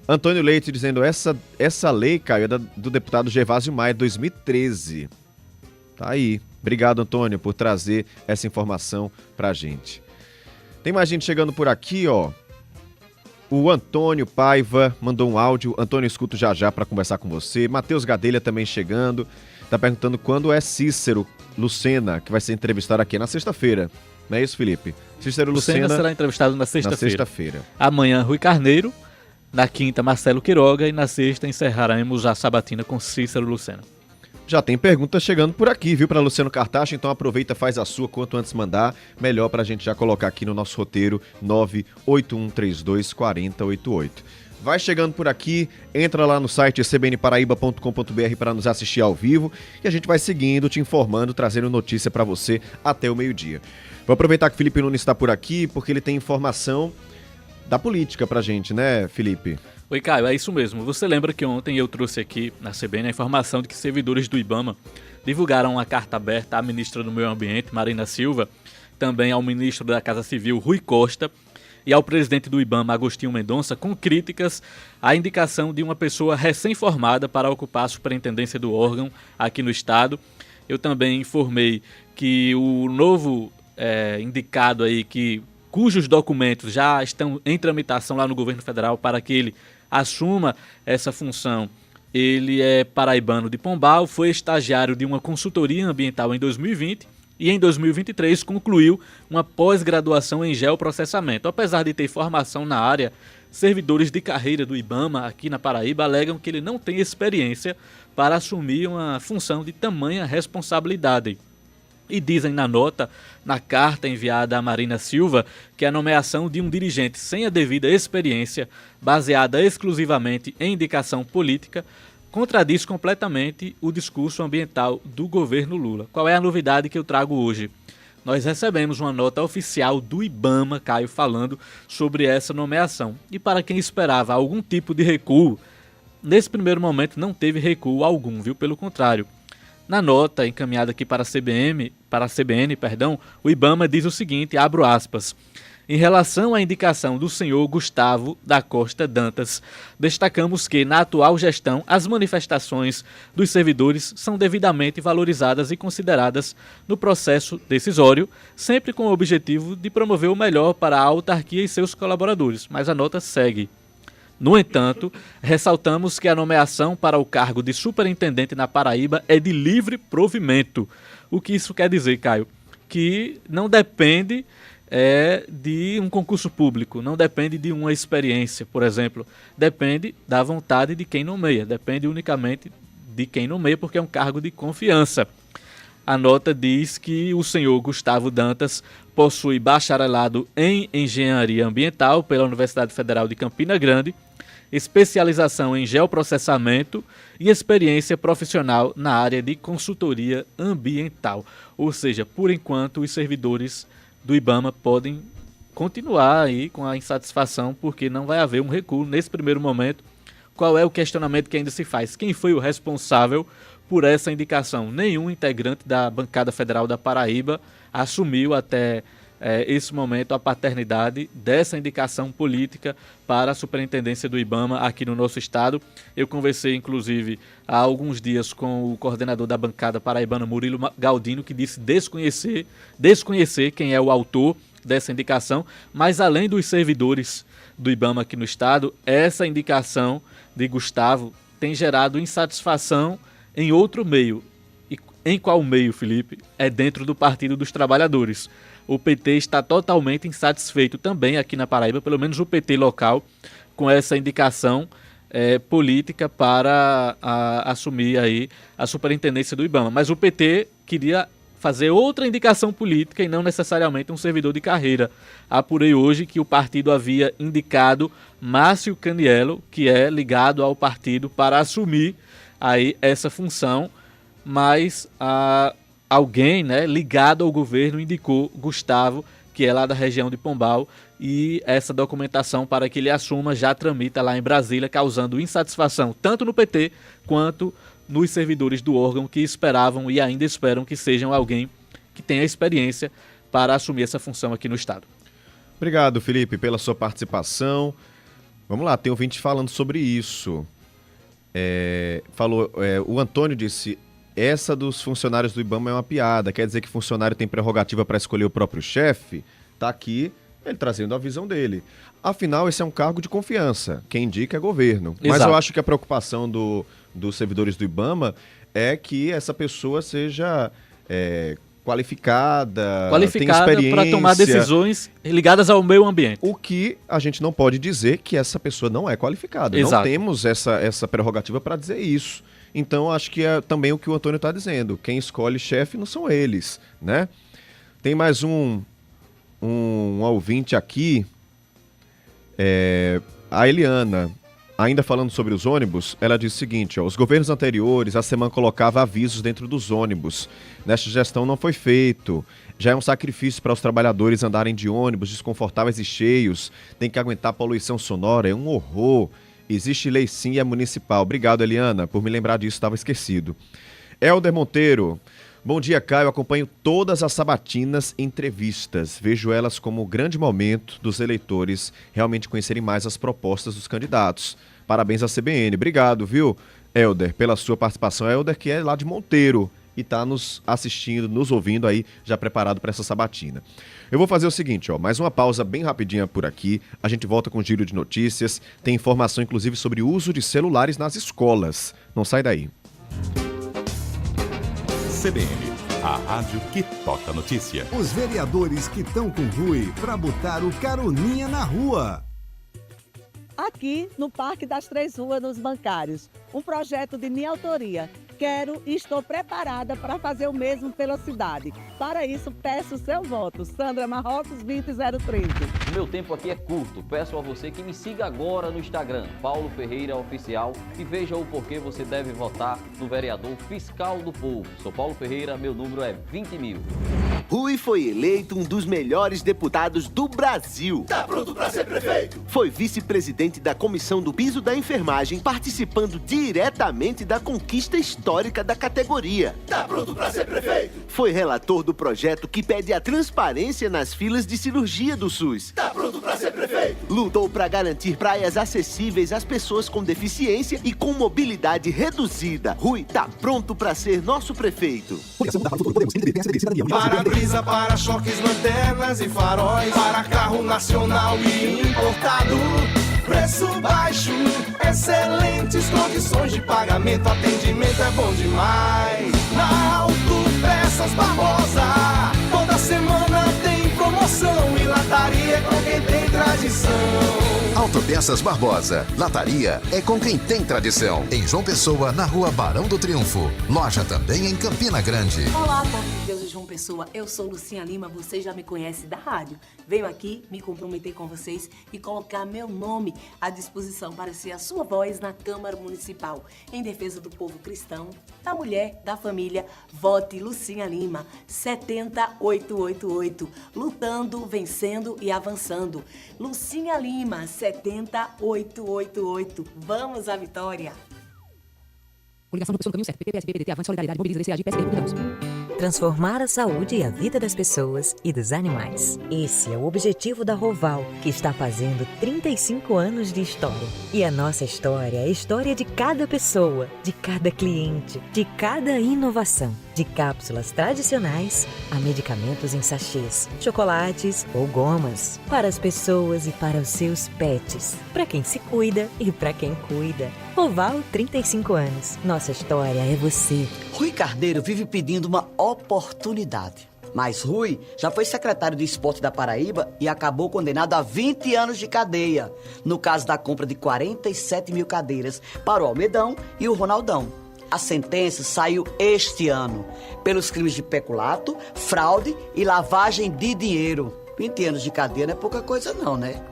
Antônio Leite dizendo, essa lei, Caio, é do deputado Gervásio Maia, 2013. Tá aí. Obrigado, Antônio, por trazer essa informação pra gente. Tem mais gente chegando por aqui, ó. O Antônio Paiva mandou um áudio. Antônio, escuto já para conversar com você. Matheus Gadelha também chegando. Tá perguntando quando é Cícero Lucena, que vai ser entrevistado aqui na sexta-feira. Não é isso, Felipe? Cícero Lucena será entrevistado na sexta-feira. Na sexta-feira. Amanhã, Rui Carneiro. Na quinta, Marcelo Quiroga. E na sexta, encerraremos a sabatina com Cícero Lucena. Já tem pergunta chegando por aqui, viu, para Luciano Cartacho, então aproveita, faz a sua, quanto antes mandar, melhor pra gente já colocar aqui no nosso roteiro 981324088. Vai chegando por aqui, entra lá no site cbnparaíba.com.br para nos assistir ao vivo e a gente vai seguindo, te informando, trazendo notícia para você até o meio-dia. Vou aproveitar que o Felipe Nunes está por aqui, porque ele tem informação da política pra gente, né, Felipe? Oi, Caio, é isso mesmo. Você lembra que ontem eu trouxe aqui na CBN a informação de que servidores do IBAMA divulgaram uma carta aberta à ministra do Meio Ambiente, Marina Silva, também ao ministro da Casa Civil, Rui Costa, e ao presidente do IBAMA, Agostinho Mendonça, com críticas à indicação de uma pessoa recém-formada para ocupar a superintendência do órgão aqui no estado. Eu também informei que o novo indicado aí, cujos documentos já estão em tramitação lá no governo federal para que ele assuma essa função, ele é paraibano de Pombal, foi estagiário de uma consultoria ambiental em 2020 e em 2023 concluiu uma pós-graduação em geoprocessamento. Apesar de ter formação na área, servidores de carreira do IBAMA aqui na Paraíba alegam que ele não tem experiência para assumir uma função de tamanha responsabilidade. E dizem na nota, na carta enviada a Marina Silva, que a nomeação de um dirigente sem a devida experiência, baseada exclusivamente em indicação política, contradiz completamente o discurso ambiental do governo Lula. Qual é a novidade que eu trago hoje? Nós recebemos uma nota oficial do IBAMA, Caio, falando sobre essa nomeação. E para quem esperava algum tipo de recuo, nesse primeiro momento não teve recuo algum, viu? Pelo contrário. Na nota encaminhada aqui para a CBN, o IBAMA diz o seguinte, abro aspas, em relação à indicação do senhor Gustavo da Costa Dantas, destacamos que, na atual gestão, as manifestações dos servidores são devidamente valorizadas e consideradas no processo decisório, sempre com o objetivo de promover o melhor para a autarquia e seus colaboradores. Mas a nota segue. No entanto, ressaltamos que a nomeação para o cargo de superintendente na Paraíba é de livre provimento. O que isso quer dizer, Caio? Que não depende de um concurso público, não depende de uma experiência, por exemplo. Depende da vontade de quem nomeia, depende unicamente de quem nomeia, porque é um cargo de confiança. A nota diz que o senhor Gustavo Dantas possui bacharelado em Engenharia Ambiental pela Universidade Federal de Campina Grande, especialização em geoprocessamento e experiência profissional na área de consultoria ambiental. Ou seja, por enquanto, os servidores do IBAMA podem continuar aí com a insatisfação, porque não vai haver um recuo nesse primeiro momento. Qual é o questionamento que ainda se faz? Quem foi o responsável por essa indicação? Nenhum integrante da bancada federal da Paraíba assumiu até esse momento a paternidade dessa indicação política para a superintendência do IBAMA aqui no nosso estado. Eu conversei, inclusive, há alguns dias com o coordenador da bancada paraibana, Murilo Galdino, que disse desconhecer quem é o autor dessa indicação, mas além dos servidores do IBAMA aqui no estado, essa indicação de Gustavo tem gerado insatisfação em outro meio. E em qual meio, Felipe? É dentro do Partido dos Trabalhadores. O PT está totalmente insatisfeito também aqui na Paraíba, pelo menos o PT local, com essa indicação política para assumir aí a superintendência do IBAMA. Mas o PT queria fazer outra indicação política e não necessariamente um servidor de carreira. Apurei hoje que o partido havia indicado Márcio Caniello, que é ligado ao partido, para assumir aí essa função, mas alguém, né, ligado ao governo indicou Gustavo, que é lá da região de Pombal, e essa documentação para que ele assuma já tramita lá em Brasília, causando insatisfação tanto no PT quanto nos servidores do órgão, que esperavam e ainda esperam que sejam alguém que tenha experiência para assumir essa função aqui no estado. Obrigado, Felipe, pela sua participação. Vamos lá, tem ouvinte falando sobre isso. O Antônio disse: essa dos funcionários do IBAMA é uma piada, quer dizer que funcionário tem prerrogativa para escolher o próprio chefe? Tá aqui ele trazendo a visão dele. Afinal, esse é um cargo de confiança, quem indica é governo. Exato. Mas eu acho que a preocupação dos servidores do IBAMA é que essa pessoa seja qualificada, tenha experiência para tomar decisões ligadas ao meio ambiente. O que a gente não pode dizer que essa pessoa não é qualificada. Exato. Não temos essa prerrogativa para dizer isso. Então, acho que é também o que o Antônio está dizendo. Quem escolhe chefe não são eles, né? Tem mais um ouvinte aqui, a Eliana, ainda falando sobre os ônibus, ela diz o seguinte: os governos anteriores, a SEMAN colocava avisos dentro dos ônibus. Nesta gestão não foi feito. Já é um sacrifício para os trabalhadores andarem de ônibus desconfortáveis e cheios. Tem que aguentar poluição sonora, é um horror. Existe lei sim e é municipal. Obrigado, Eliana, por me lembrar disso, estava esquecido. Helder Monteiro: bom dia, Caio. Acompanho todas as sabatinas entrevistas. Vejo elas como um grande momento dos eleitores realmente conhecerem mais as propostas dos candidatos. Parabéns à CBN. Obrigado, viu, Helder, pela sua participação. Helder, que é lá de Monteiro e está nos assistindo, nos ouvindo aí, já preparado para essa sabatina. Eu vou fazer o seguinte, mais uma pausa bem rapidinha por aqui. A gente volta com o giro de notícias. Tem informação, inclusive, sobre o uso de celulares nas escolas. Não sai daí. CBN, a rádio que toca notícia. Os vereadores que estão com Rui para botar o caroninha na rua. Aqui no Parque das Três Ruas, nos Bancários. Um projeto de minha autoria. Quero e estou preparada para fazer o mesmo pela cidade. Para isso, peço o seu voto. Sandra Marrocos, 20013. O meu tempo aqui é curto. Peço a você que me siga agora no Instagram, Paulo Ferreira Oficial, e veja o porquê você deve votar no vereador fiscal do povo. Sou Paulo Ferreira, meu número é 20.000. Rui foi eleito um dos melhores deputados do Brasil. Tá pronto para ser prefeito? Foi vice-presidente da Comissão do Piso da Enfermagem, participando diretamente da conquista histórica da categoria. Tá pronto para ser prefeito? Foi relator do projeto que pede a transparência nas filas de cirurgia do SUS. Tá pronto para ser prefeito? Lutou para garantir praias acessíveis às pessoas com deficiência e com mobilidade reduzida. Rui tá pronto para ser nosso prefeito. Para-brisa, para-choques, lanternas e faróis, para carro nacional e importado. Preço baixo, excelentes condições de pagamento, atendimento é bom demais. Na Autopeças Barbosa, toda semana tem promoção e lataria é com quem tem tradição. Autopeças Barbosa, lataria é com quem tem tradição. Em João Pessoa, na rua Barão do Triunfo. Loja também em Campina Grande. Olá, povo de Deus de João Pessoa. Eu sou Lucinha Lima, você já me conhece da rádio. Venho aqui me comprometer com vocês e colocar meu nome à disposição para ser a sua voz na Câmara Municipal. Em defesa do povo cristão, da mulher, da família, vote Lucinha Lima, 70888. Lutando, vencendo e avançando. Lucinha Lima, 70888. Vamos à vitória! Coligação do Pessoa no caminho certo. PP, PSB, PDT, Avante, Solidariedade, Mobiliza, DCAG, PSB, Republicanos. Transformar a saúde e a vida das pessoas e dos animais. Esse é o objetivo da Roval, que está fazendo 35 anos de história. E a nossa história é a história de cada pessoa, de cada cliente, de cada inovação. De cápsulas tradicionais a medicamentos em sachês, chocolates ou gomas. Para as pessoas e para os seus pets. Para quem se cuida e para quem cuida. Roval, 35 anos. Nossa história é você. Rui Carneiro vive pedindo uma oportunidade. Mas Rui já foi secretário de esporte da Paraíba e acabou condenado a 20 anos de cadeia, no caso da compra de 47 mil cadeiras para o Almedão e o Ronaldão. A sentença saiu este ano, pelos crimes de peculato, fraude e lavagem de dinheiro. 20 anos de cadeia não é pouca coisa não, né?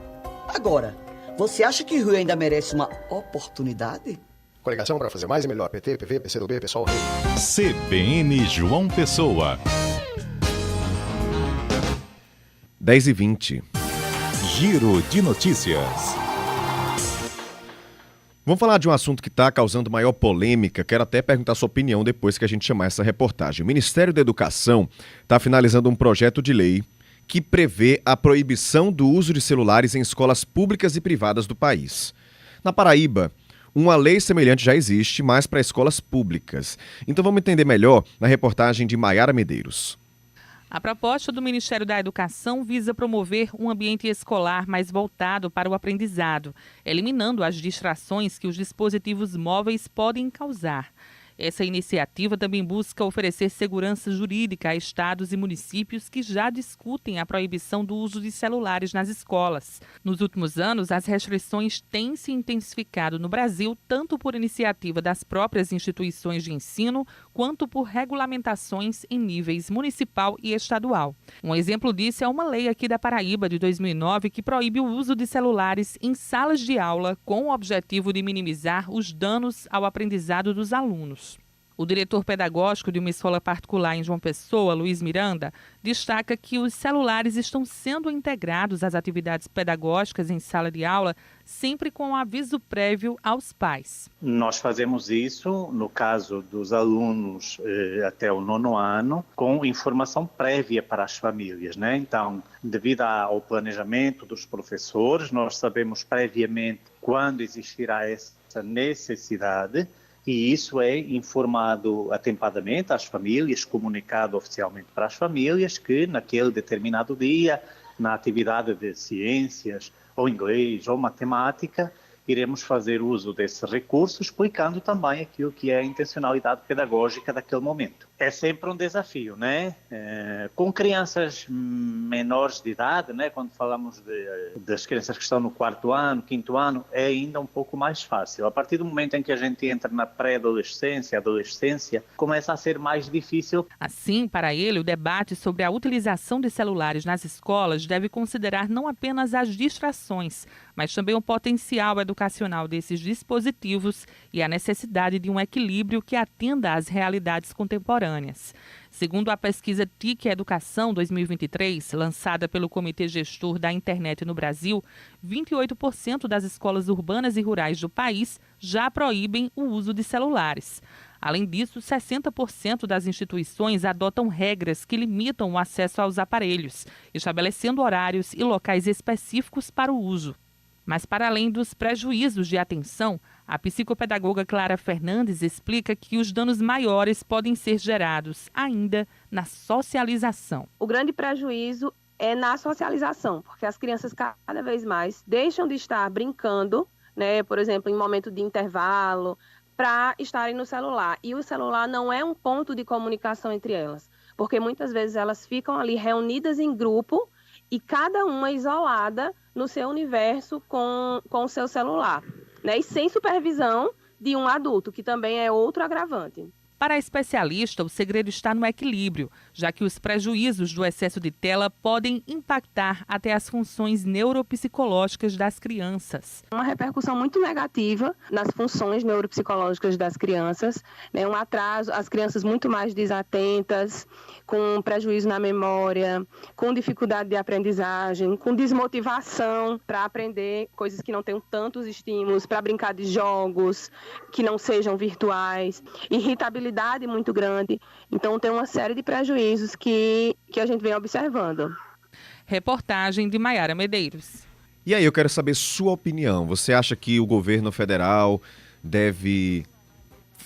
Agora, você acha que Rui ainda merece uma oportunidade? Coligação para fazer mais e melhor. PT, PV, PCdoB, PSOL, Rei. CBN João Pessoa. 10h20. Giro de notícias. Vamos falar de um assunto que está causando maior polêmica. Quero até perguntar sua opinião depois que a gente chamar essa reportagem. O Ministério da Educação está finalizando um projeto de lei que prevê a proibição do uso de celulares em escolas públicas e privadas do país. Na Paraíba, uma lei semelhante já existe, mas para escolas públicas. Então vamos entender melhor na reportagem de Maiara Medeiros. A proposta do Ministério da Educação visa promover um ambiente escolar mais voltado para o aprendizado, eliminando as distrações que os dispositivos móveis podem causar. Essa iniciativa também busca oferecer segurança jurídica a estados e municípios que já discutem a proibição do uso de celulares nas escolas. Nos últimos anos, as restrições têm se intensificado no Brasil, tanto por iniciativa das próprias instituições de ensino, quanto por regulamentações em níveis municipal e estadual. Um exemplo disso é uma lei aqui da Paraíba de 2009 que proíbe o uso de celulares em salas de aula com o objetivo de minimizar os danos ao aprendizado dos alunos. O diretor pedagógico de uma escola particular em João Pessoa, Luiz Miranda, destaca que os celulares estão sendo integrados às atividades pedagógicas em sala de aula, sempre com aviso prévio aos pais. Nós fazemos isso, no caso dos alunos até o 9º ano, com informação prévia para as famílias, né? Então, devido ao planejamento dos professores, nós sabemos previamente quando existirá essa necessidade, e isso é informado atempadamente às famílias, comunicado oficialmente para as famílias que naquele determinado dia, na atividade de ciências, ou inglês, ou matemática, iremos fazer uso desse recurso, explicando também aquilo que é a intencionalidade pedagógica daquele momento. É sempre um desafio, né? Com crianças menores de idade, né? Quando falamos das crianças que estão no 4º ano, 5º ano, é ainda um pouco mais fácil. A partir do momento em que a gente entra na pré-adolescência, adolescência, começa a ser mais difícil. Assim, para ele, o debate sobre a utilização de celulares nas escolas deve considerar não apenas as distrações, mas também o potencial educacional desses dispositivos e a necessidade de um equilíbrio que atenda às realidades contemporâneas. Segundo a pesquisa TIC Educação 2023, lançada pelo Comitê Gestor da Internet no Brasil, 28% das escolas urbanas e rurais do país já proíbem o uso de celulares. Além disso, 60% das instituições adotam regras que limitam o acesso aos aparelhos, estabelecendo horários e locais específicos para o uso. Mas, para além dos prejuízos de atenção, a psicopedagoga Clara Fernandes explica que os danos maiores podem ser gerados ainda na socialização. O grande prejuízo é na socialização, porque as crianças cada vez mais deixam de estar brincando, né, por exemplo, em momento de intervalo, para estarem no celular. E o celular não é um ponto de comunicação entre elas, porque muitas vezes elas ficam ali reunidas em grupo e cada uma isolada no seu universo com o seu celular, né? E sem supervisão de um adulto, que também é outro agravante. Para a especialista, o segredo está no equilíbrio, já que os prejuízos do excesso de tela podem impactar até as funções neuropsicológicas das crianças. Uma repercussão muito negativa nas funções neuropsicológicas das crianças, né? Um atraso, as crianças muito mais desatentas, com prejuízo na memória, com dificuldade de aprendizagem, com desmotivação para aprender coisas que não tenham tantos estímulos, para brincar de jogos que não sejam virtuais, irritabilidade muito grande. Então tem uma série de prejuízos que a gente vem observando. Reportagem de Maiara Medeiros. E aí, eu quero saber sua opinião. Você acha que o governo federal deve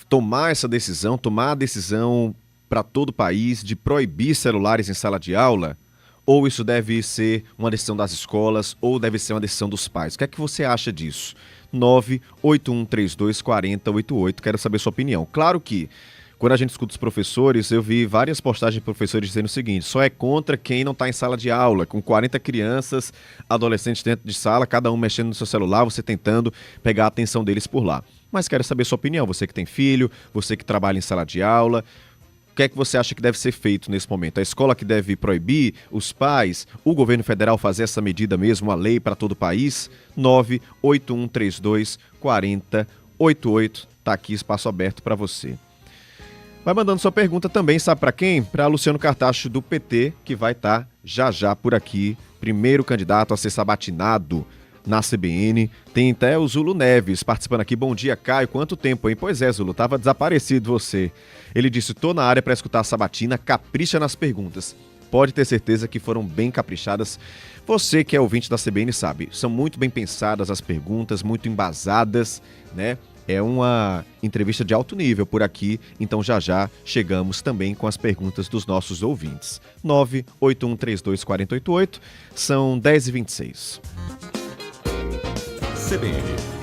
tomar essa decisão, tomar a decisão para todo o país de proibir celulares em sala de aula? Ou isso deve ser uma decisão das escolas, ou deve ser uma decisão dos pais? O que é que você acha disso? 981324088, quero saber sua opinião. Claro que, quando a gente escuta os professores, eu vi várias postagens de professores dizendo o seguinte: só é contra quem não está em sala de aula, com 40 crianças, adolescentes dentro de sala, cada um mexendo no seu celular, você tentando pegar a atenção deles por lá. Mas quero saber sua opinião, você que tem filho, você que trabalha em sala de aula. O que é que você acha que deve ser feito nesse momento? A escola que deve proibir, os pais, o governo federal fazer essa medida mesmo, a lei para todo o país? 981324088, tá aqui, espaço aberto para você. Vai mandando sua pergunta também, sabe para quem? Para Luciano Cartacho do PT, que vai estar já por aqui, primeiro candidato a ser sabatinado na CBN. Tem até o Zulo Neves participando aqui. Bom dia, Caio. Quanto tempo, hein? Pois é, Zulo, tava desaparecido você. Ele disse: tô na área para escutar a sabatina, capricha nas perguntas. Pode ter certeza que foram bem caprichadas. Você que é ouvinte da CBN sabe, são muito bem pensadas as perguntas, muito embasadas, né? É uma entrevista de alto nível por aqui, então já chegamos também com as perguntas dos nossos ouvintes. 981324088, são 10h26. CBN,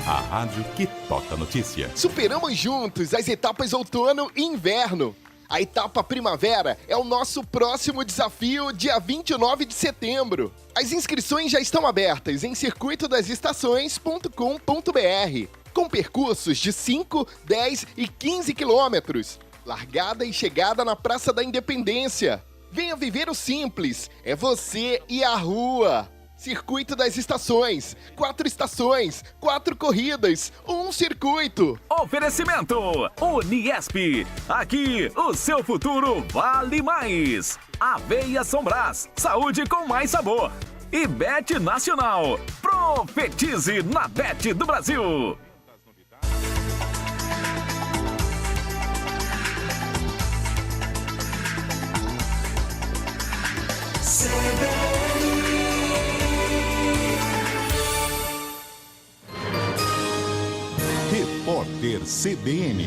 a rádio que toca notícia. Superamos juntos as etapas outono e inverno. A etapa primavera é o nosso próximo desafio, dia 29 de setembro. As inscrições já estão abertas em circuitodasestações.com.br, com percursos de 5, 10 e 15 quilômetros. Largada e chegada na Praça da Independência. Venha viver o simples, é você e a rua. Circuito das Estações, 4 estações, 4 corridas, um circuito. Oferecimento Uniesp, aqui o seu futuro vale mais. Aveia São Brás, saúde com mais sabor. E Bet Nacional, profetize na Bet do Brasil. Repórter CBN.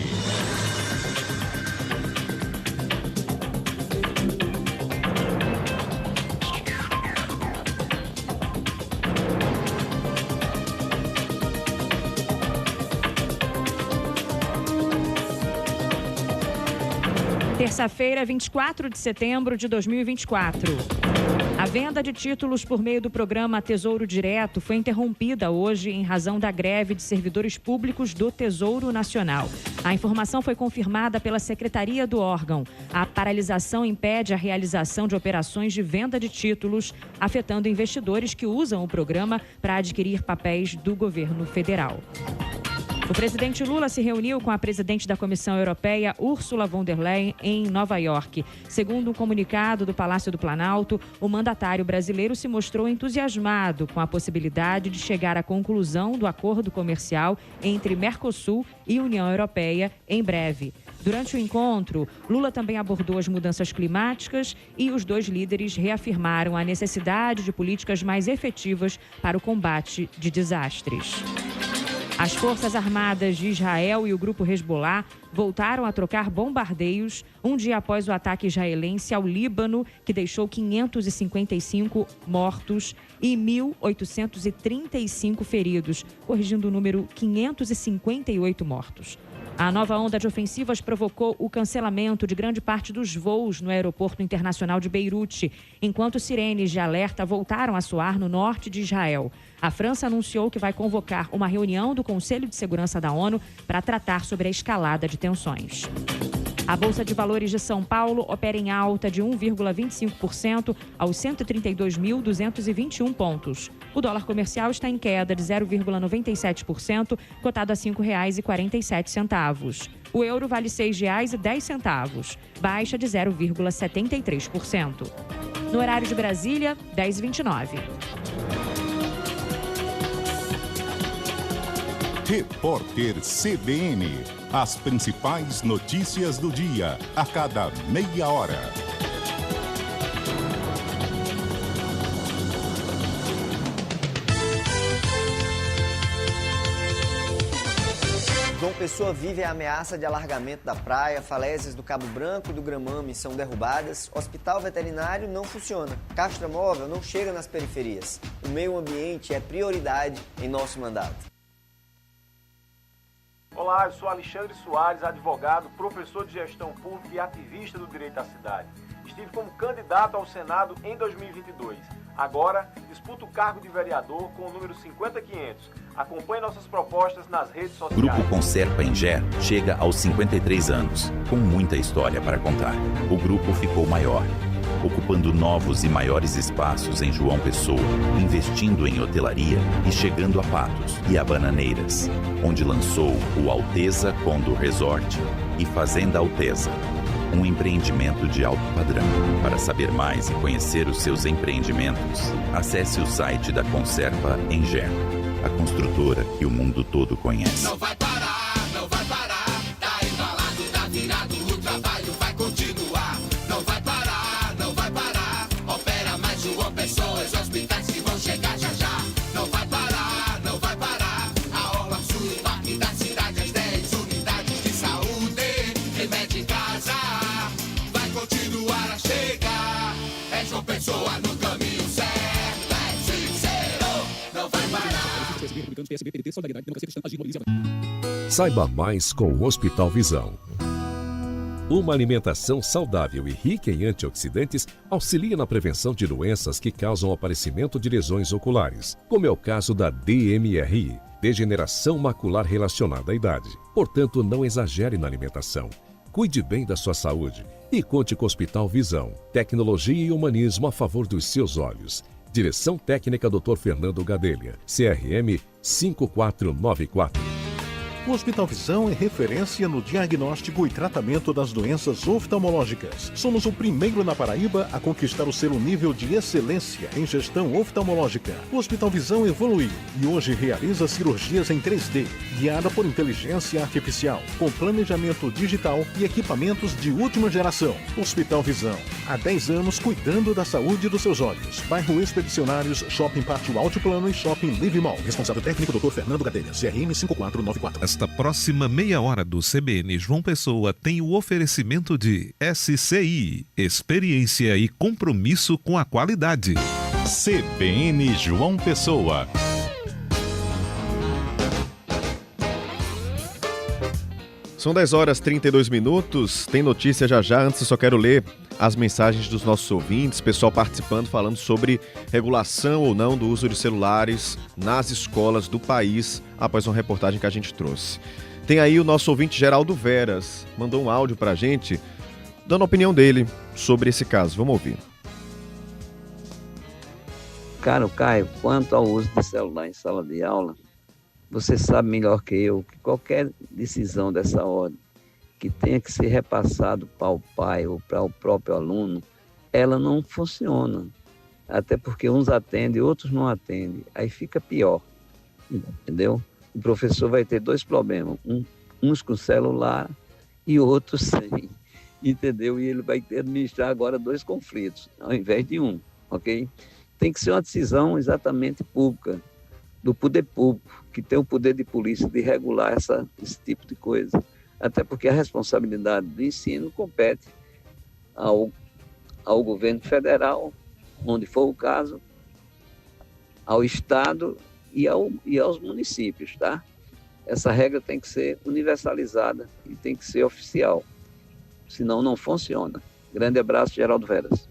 Terça-feira, 24 de setembro de 2024. A venda de títulos por meio do programa Tesouro Direto foi interrompida hoje em razão da greve de servidores públicos do Tesouro Nacional. A informação foi confirmada pela secretaria do órgão. A paralisação impede a realização de operações de venda de títulos, afetando investidores que usam o programa para adquirir papéis do governo federal. O presidente Lula se reuniu com a presidente da Comissão Europeia, Ursula von der Leyen, em Nova York. Segundo um comunicado do Palácio do Planalto, o mandatário brasileiro se mostrou entusiasmado com a possibilidade de chegar à conclusão do acordo comercial entre Mercosul e União Europeia em breve. Durante o encontro, Lula também abordou as mudanças climáticas e os dois líderes reafirmaram a necessidade de políticas mais efetivas para o combate de desastres. As Forças Armadas de Israel e o grupo Hezbollah voltaram a trocar bombardeios um dia após o ataque israelense ao Líbano, que deixou 555 mortos e 1.835 feridos, corrigindo o número 558 mortos. A nova onda de ofensivas provocou o cancelamento de grande parte dos voos no aeroporto internacional de Beirute, enquanto sirenes de alerta voltaram a soar no norte de Israel. A França anunciou que vai convocar uma reunião do Conselho de Segurança da ONU para tratar sobre a escalada de tensões. A Bolsa de Valores de São Paulo opera em alta de 1,25% aos 132.221 pontos. O dólar comercial está em queda de 0,97%, cotado a R$ 5,47. O euro vale R$ 6,10, baixa de 0,73%. No horário de Brasília, 10h29. Repórter CBN. As principais notícias do dia, a cada meia hora. João João Pessoa vive a ameaça de alargamento da praia, falésias do Cabo Branco e do Gramame são derrubadas, hospital veterinário não funciona, Caixa Móvel não chega nas periferias. O meio ambiente é prioridade em nosso mandato. Olá, eu sou Alexandre Soares, advogado, professor de gestão pública e ativista do direito à cidade. Estive como candidato ao Senado em 2022. Agora, disputo o cargo de vereador com o número 50500. Acompanhe nossas propostas nas redes sociais. Grupo Conserpa Engé chega aos 53 anos, com muita história para contar. O grupo ficou maior, ocupando novos e maiores espaços em João Pessoa, investindo em hotelaria e chegando a Patos e a Bananeiras, onde lançou o Alteza Condor Resort e Fazenda Alteza, um empreendimento de alto padrão. Para saber mais e conhecer os seus empreendimentos, acesse o site da Conserpa Engé, a construtora que o mundo todo conhece. Não vai parar, tá embalado, tá virado, o trabalho vai continuar. Não vai parar, opera mais João Pessoa, os hospitais que vão chegar já já. Não vai parar, a Orla Sul, o Parque da Cidade, as 10 unidades de saúde, remédio em casa, vai continuar a chegar. É João Pessoa no caminho certo, é sincero, não vai parar. Saiba mais com o Hospital Visão. Uma alimentação saudável e rica em antioxidantes auxilia na prevenção de doenças que causam o aparecimento de lesões oculares, como é o caso da DMRI, degeneração macular relacionada à idade. Portanto, não exagere na alimentação. Cuide bem da sua saúde e conte com o Hospital Visão. Tecnologia e humanismo a favor dos seus olhos. Direção Técnica Dr. Fernando Gadelha, CRM 5494. O Hospital Visão é referência no diagnóstico e tratamento das doenças oftalmológicas. Somos o primeiro na Paraíba a conquistar o selo nível de excelência em gestão oftalmológica. O Hospital Visão evoluiu e hoje realiza cirurgias em 3D, guiada por inteligência artificial, com planejamento digital e equipamentos de última geração. Hospital Visão, há 10 anos cuidando da saúde dos seus olhos. Bairro Expedicionários, Shopping Pátio Altiplano e Shopping Live Mall. Responsável técnico Dr. Fernando Gadelha, CRM 5494. Esta próxima meia hora do CBN João Pessoa tem o oferecimento de SCI, experiência e compromisso com a qualidade. CBN João Pessoa. São 10 horas e 32 minutos, tem notícia já já. Antes eu só quero ler as mensagens dos nossos ouvintes, pessoal participando, falando sobre regulação ou não do uso de celulares nas escolas do país, após uma reportagem que a gente trouxe. Tem aí o nosso ouvinte Geraldo Veras, mandou um áudio pra gente, dando a opinião dele sobre esse caso. Vamos ouvir. Caro Caio, quanto ao uso de celular em sala de aula, você sabe melhor que eu que qualquer decisão dessa ordem que tenha que ser repassado para o pai ou para o próprio aluno, ela não funciona. Até porque uns atendem, outros não atendem. Aí fica pior, entendeu? O professor vai ter dois problemas, uns com celular e outros sem, entendeu? E ele vai ter que administrar agora dois conflitos, ao invés de um, ok? Tem que ser uma decisão exatamente pública, do poder público, que tem o poder de polícia de regular esse tipo de coisa. Até porque a responsabilidade do ensino compete ao governo federal, onde for o caso, ao Estado e aos municípios, tá? Essa regra tem que ser universalizada e tem que ser oficial, senão não funciona. Grande abraço, Geraldo Veras.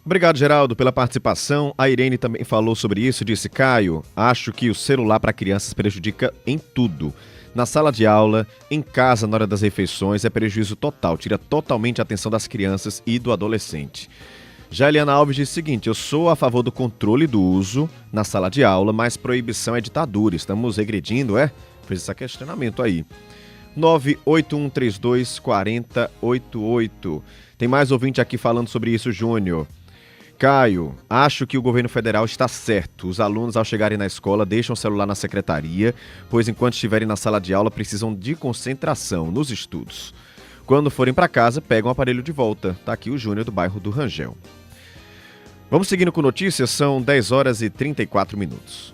Obrigado, Geraldo, pela participação. A Irene também falou sobre isso, disse: Caio, acho que o celular para crianças prejudica em tudo. Na sala de aula, em casa, na hora das refeições, é prejuízo total, tira totalmente a atenção das crianças e do adolescente. Já Eliana Alves diz o seguinte: eu sou a favor do controle do uso na sala de aula, mas proibição é ditadura. Estamos regredindo, Fez esse questionamento aí. 981324088. Tem mais ouvinte aqui falando sobre isso, Júnior. Caio, acho que o governo federal está certo. Os alunos, ao chegarem na escola, deixam o celular na secretaria, pois enquanto estiverem na sala de aula, precisam de concentração nos estudos. Quando forem para casa, pegam o aparelho de volta. Tá aqui o Júnior do bairro do Rangel. Vamos seguindo com notícias, são 10 horas e 34 minutos.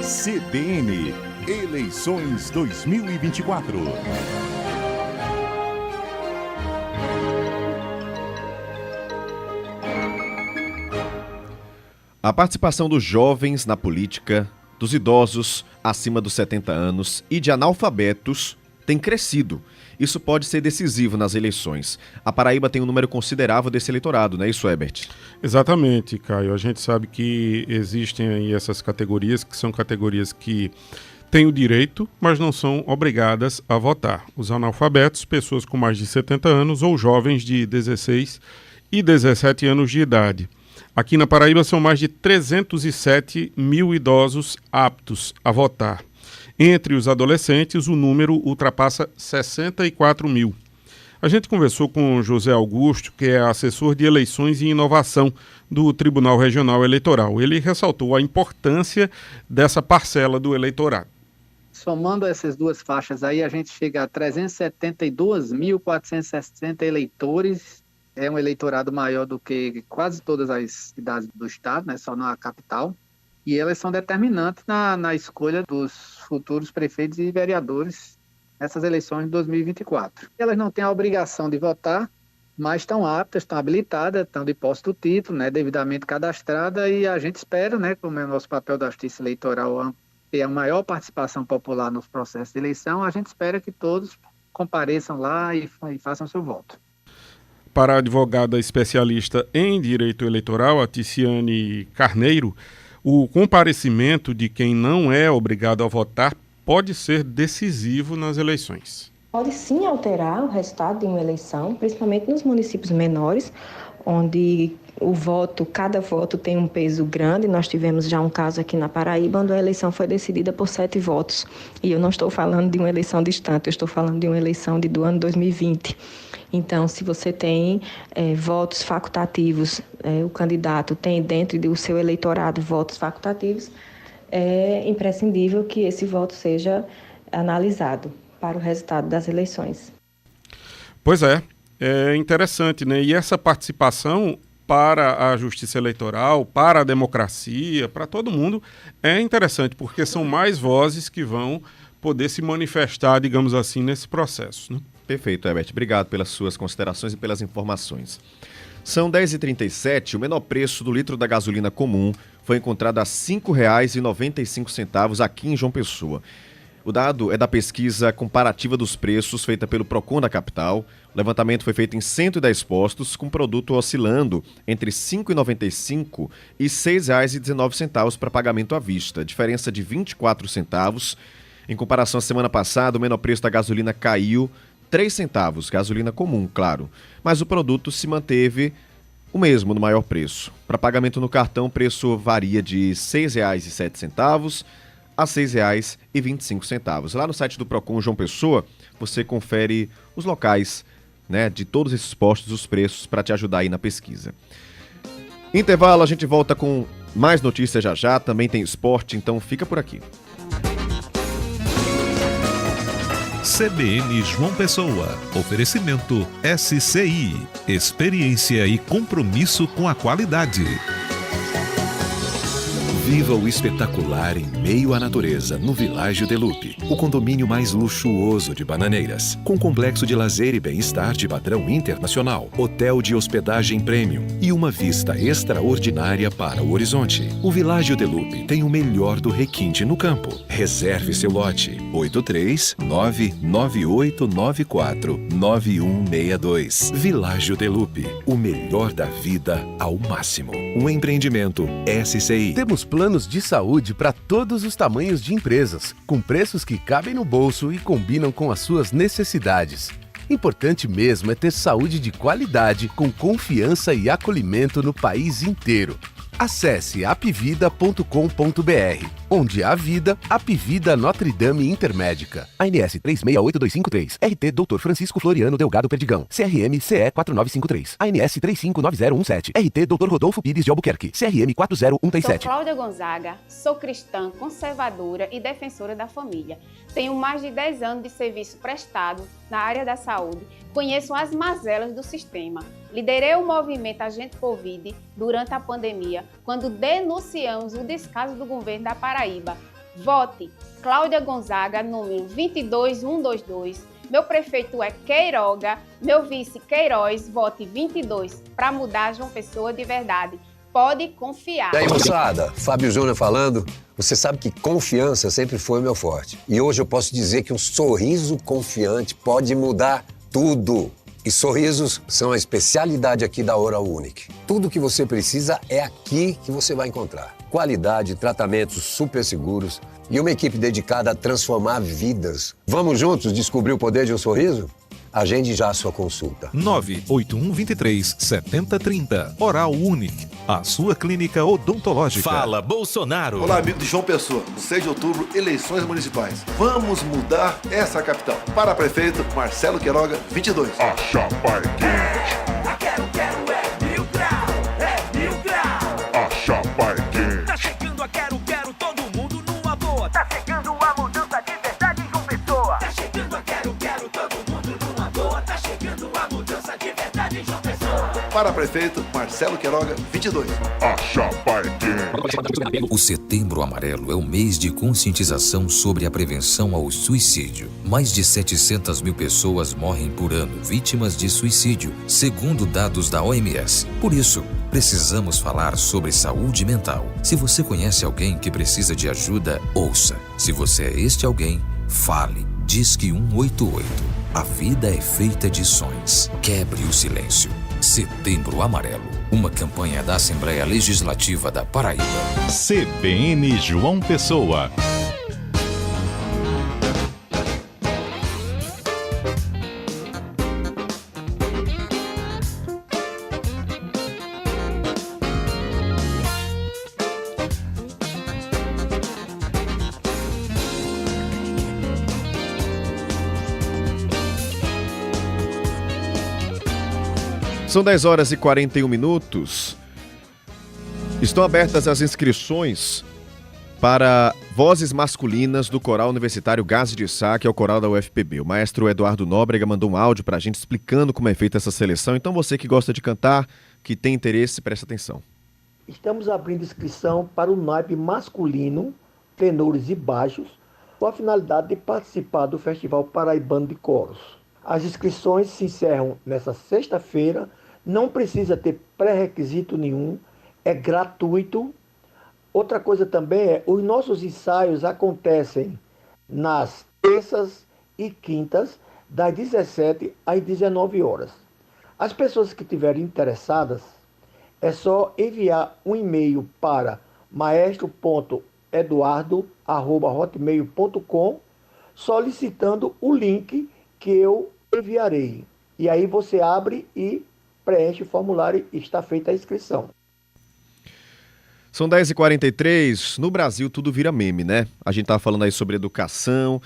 CBN, eleições 2024. A participação dos jovens na política, dos idosos acima dos 70 anos e de analfabetos tem crescido. Isso pode ser decisivo nas eleições. A Paraíba tem um número considerável desse eleitorado, não é isso, Herbert? Exatamente, Caio. A gente sabe que existem aí essas categorias, que são categorias que têm o direito, mas não são obrigadas a votar. Os analfabetos, pessoas com mais de 70 anos ou jovens de 16 e 17 anos de idade. Aqui na Paraíba são mais de 307 mil idosos aptos a votar. Entre os adolescentes, o número ultrapassa 64 mil. A gente conversou com José Augusto, que é assessor de eleições e inovação do Tribunal Regional Eleitoral. Ele ressaltou a importância dessa parcela do eleitorado. Somando essas duas faixas aí, a gente chega a 372.460 eleitores. É um eleitorado maior do que quase todas as cidades do estado, né, só na capital. E elas são determinantes na escolha dos futuros prefeitos e vereadores nessas eleições de 2024. Elas não têm a obrigação de votar, mas estão aptas, estão habilitadas, estão de posse do título, né, devidamente cadastrada, e a gente espera, né, como é o nosso papel da Justiça Eleitoral, ter a maior participação popular nos processos de eleição, a gente espera que todos compareçam lá e façam seu voto. Para a advogada especialista em direito eleitoral, a Ticiane Carneiro, o comparecimento de quem não é obrigado a votar pode ser decisivo nas eleições. Pode sim alterar o resultado de uma eleição, principalmente nos municípios menores, onde cada voto tem um peso grande. Nós tivemos já um caso aqui na Paraíba, onde a eleição foi decidida por 7 votos. E eu não estou falando de uma eleição distante, eu estou falando de uma eleição do ano 2020. Então, se você tem votos facultativos, o candidato tem dentro do seu eleitorado votos facultativos, é imprescindível que esse voto seja analisado para o resultado das eleições. Pois é interessante, né? E essa participação para a justiça eleitoral, para a democracia, para todo mundo, é interessante, porque são mais vozes que vão poder se manifestar, digamos assim, nesse processo, né? Perfeito, Herbert. Obrigado pelas suas considerações e pelas informações. São 10h37, o menor preço do litro da gasolina comum foi encontrado a R$ 5,95 aqui em João Pessoa. O dado é da pesquisa comparativa dos preços feita pelo Procon da capital. O levantamento foi feito em 110 postos, com produto oscilando entre R$ 5,95 e R$ 6,19 para pagamento à vista, diferença de 24 centavos. Em comparação à semana passada, o menor preço da gasolina caiu 3 centavos, gasolina comum, claro, mas o produto se manteve o mesmo no maior preço. Para pagamento no cartão, o preço varia de R$ 6,07 a R$ 6,25. Lá no site do Procon João Pessoa, você confere os locais, né, de todos esses postos, os preços, para te ajudar aí na pesquisa. Intervalo, a gente volta com mais notícias já, também tem esporte, então fica por aqui. CBN João Pessoa. Oferecimento SCI. Experiência e compromisso com a qualidade. Viva o espetacular em meio à natureza, no Világio de Lupe, o condomínio mais luxuoso de Bananeiras, com complexo de lazer e bem-estar de padrão internacional, hotel de hospedagem premium e uma vista extraordinária para o horizonte. O Világio de Lupe tem o melhor do requinte no campo. Reserve seu lote 83998949162. Világio de Lupe, o melhor da vida ao máximo. Um empreendimento SCI. Temos planos de saúde para todos os tamanhos de empresas, com preços que cabem no bolso e combinam com as suas necessidades. Importante mesmo é ter saúde de qualidade, com confiança e acolhimento no país inteiro. Acesse apvida.com.br. Onde há vida, Apvida Notre Dame Intermédica. ANS 368253. RT Dr. Francisco Floriano Delgado Perdigão. CRM CE 4953. ANS 359017. RT Dr. Rodolfo Pires de Albuquerque. CRM 40137. Sou Cláudia Gonzaga, sou cristã, conservadora e defensora da família. Tenho mais de 10 anos de serviço prestado na área da saúde. Conheço as mazelas do sistema. Liderei o movimento Agente Covid durante a pandemia, quando denunciamos o descaso do governo da Paraíba. Vote Cláudia Gonzaga, número 22122. Meu prefeito é Queiroga, meu vice Queiroz, vote 22 para mudar João Pessoa de verdade. Pode confiar. E aí, moçada, Fábio Júnior falando. Você sabe que confiança sempre foi o meu forte. E hoje eu posso dizer que um sorriso confiante pode mudar tudo. E sorrisos são a especialidade aqui da Oral Unique. Tudo que você precisa é aqui que você vai encontrar. Qualidade, tratamentos super seguros e uma equipe dedicada a transformar vidas. Vamos juntos descobrir o poder de um sorriso? Agende já a sua consulta. 98123-7030. Oral Unique, a sua clínica odontológica. Fala, Bolsonaro! Olá, amigo de João Pessoa. No 6 de outubro, eleições municipais. Vamos mudar essa capital. Para prefeito, Marcelo Queiroga, 22. A chapa é quente. É 1000 graus, é 1000 graus. A chapa é quente. Tá chegando a quero, todo mundo numa boa. Tá chegando a mudança de verdade em João Pessoa. Tá chegando a quero, todo mundo numa boa. Tá chegando a mudança de verdade em João Pessoa. Para prefeito, Marcelo Queiroga, 22. A chapa é quente. O Setembro Amarelo é o mês de conscientização sobre a prevenção ao suicídio. Mais de 700 mil pessoas morrem por ano vítimas de suicídio, segundo dados da OMS. Por isso, precisamos falar sobre saúde mental. Se você conhece alguém que precisa de ajuda, ouça. Se você é este alguém, fale. Disque 188. A vida é feita de sonhos. Quebre o silêncio. Setembro Amarelo. Uma campanha da Assembleia Legislativa da Paraíba. CBN João Pessoa. São 10 horas e 41 minutos. Estão abertas as inscrições para vozes masculinas do Coral Universitário Gazi de Sá, que é o coral da UFPB. O maestro Eduardo Nóbrega mandou um áudio para a gente explicando como é feita essa seleção. Então você que gosta de cantar, que tem interesse, presta atenção. Estamos abrindo inscrição para o naipe masculino, tenores e baixos, com a finalidade de participar do Festival Paraibano de Coros. As inscrições se encerram nesta sexta-feira, não precisa ter pré-requisito nenhum, é gratuito. Outra coisa também é, os nossos ensaios acontecem nas terças e quintas, das 17 às 19 horas. As pessoas que estiverem interessadas, é só enviar um e-mail para maestro.eduardo@hotmail.com solicitando o link que eu enviarei. E aí você abre e preenche o formulário e está feita a inscrição. São 10h43, no Brasil tudo vira meme, né? A gente estava falando aí sobre educação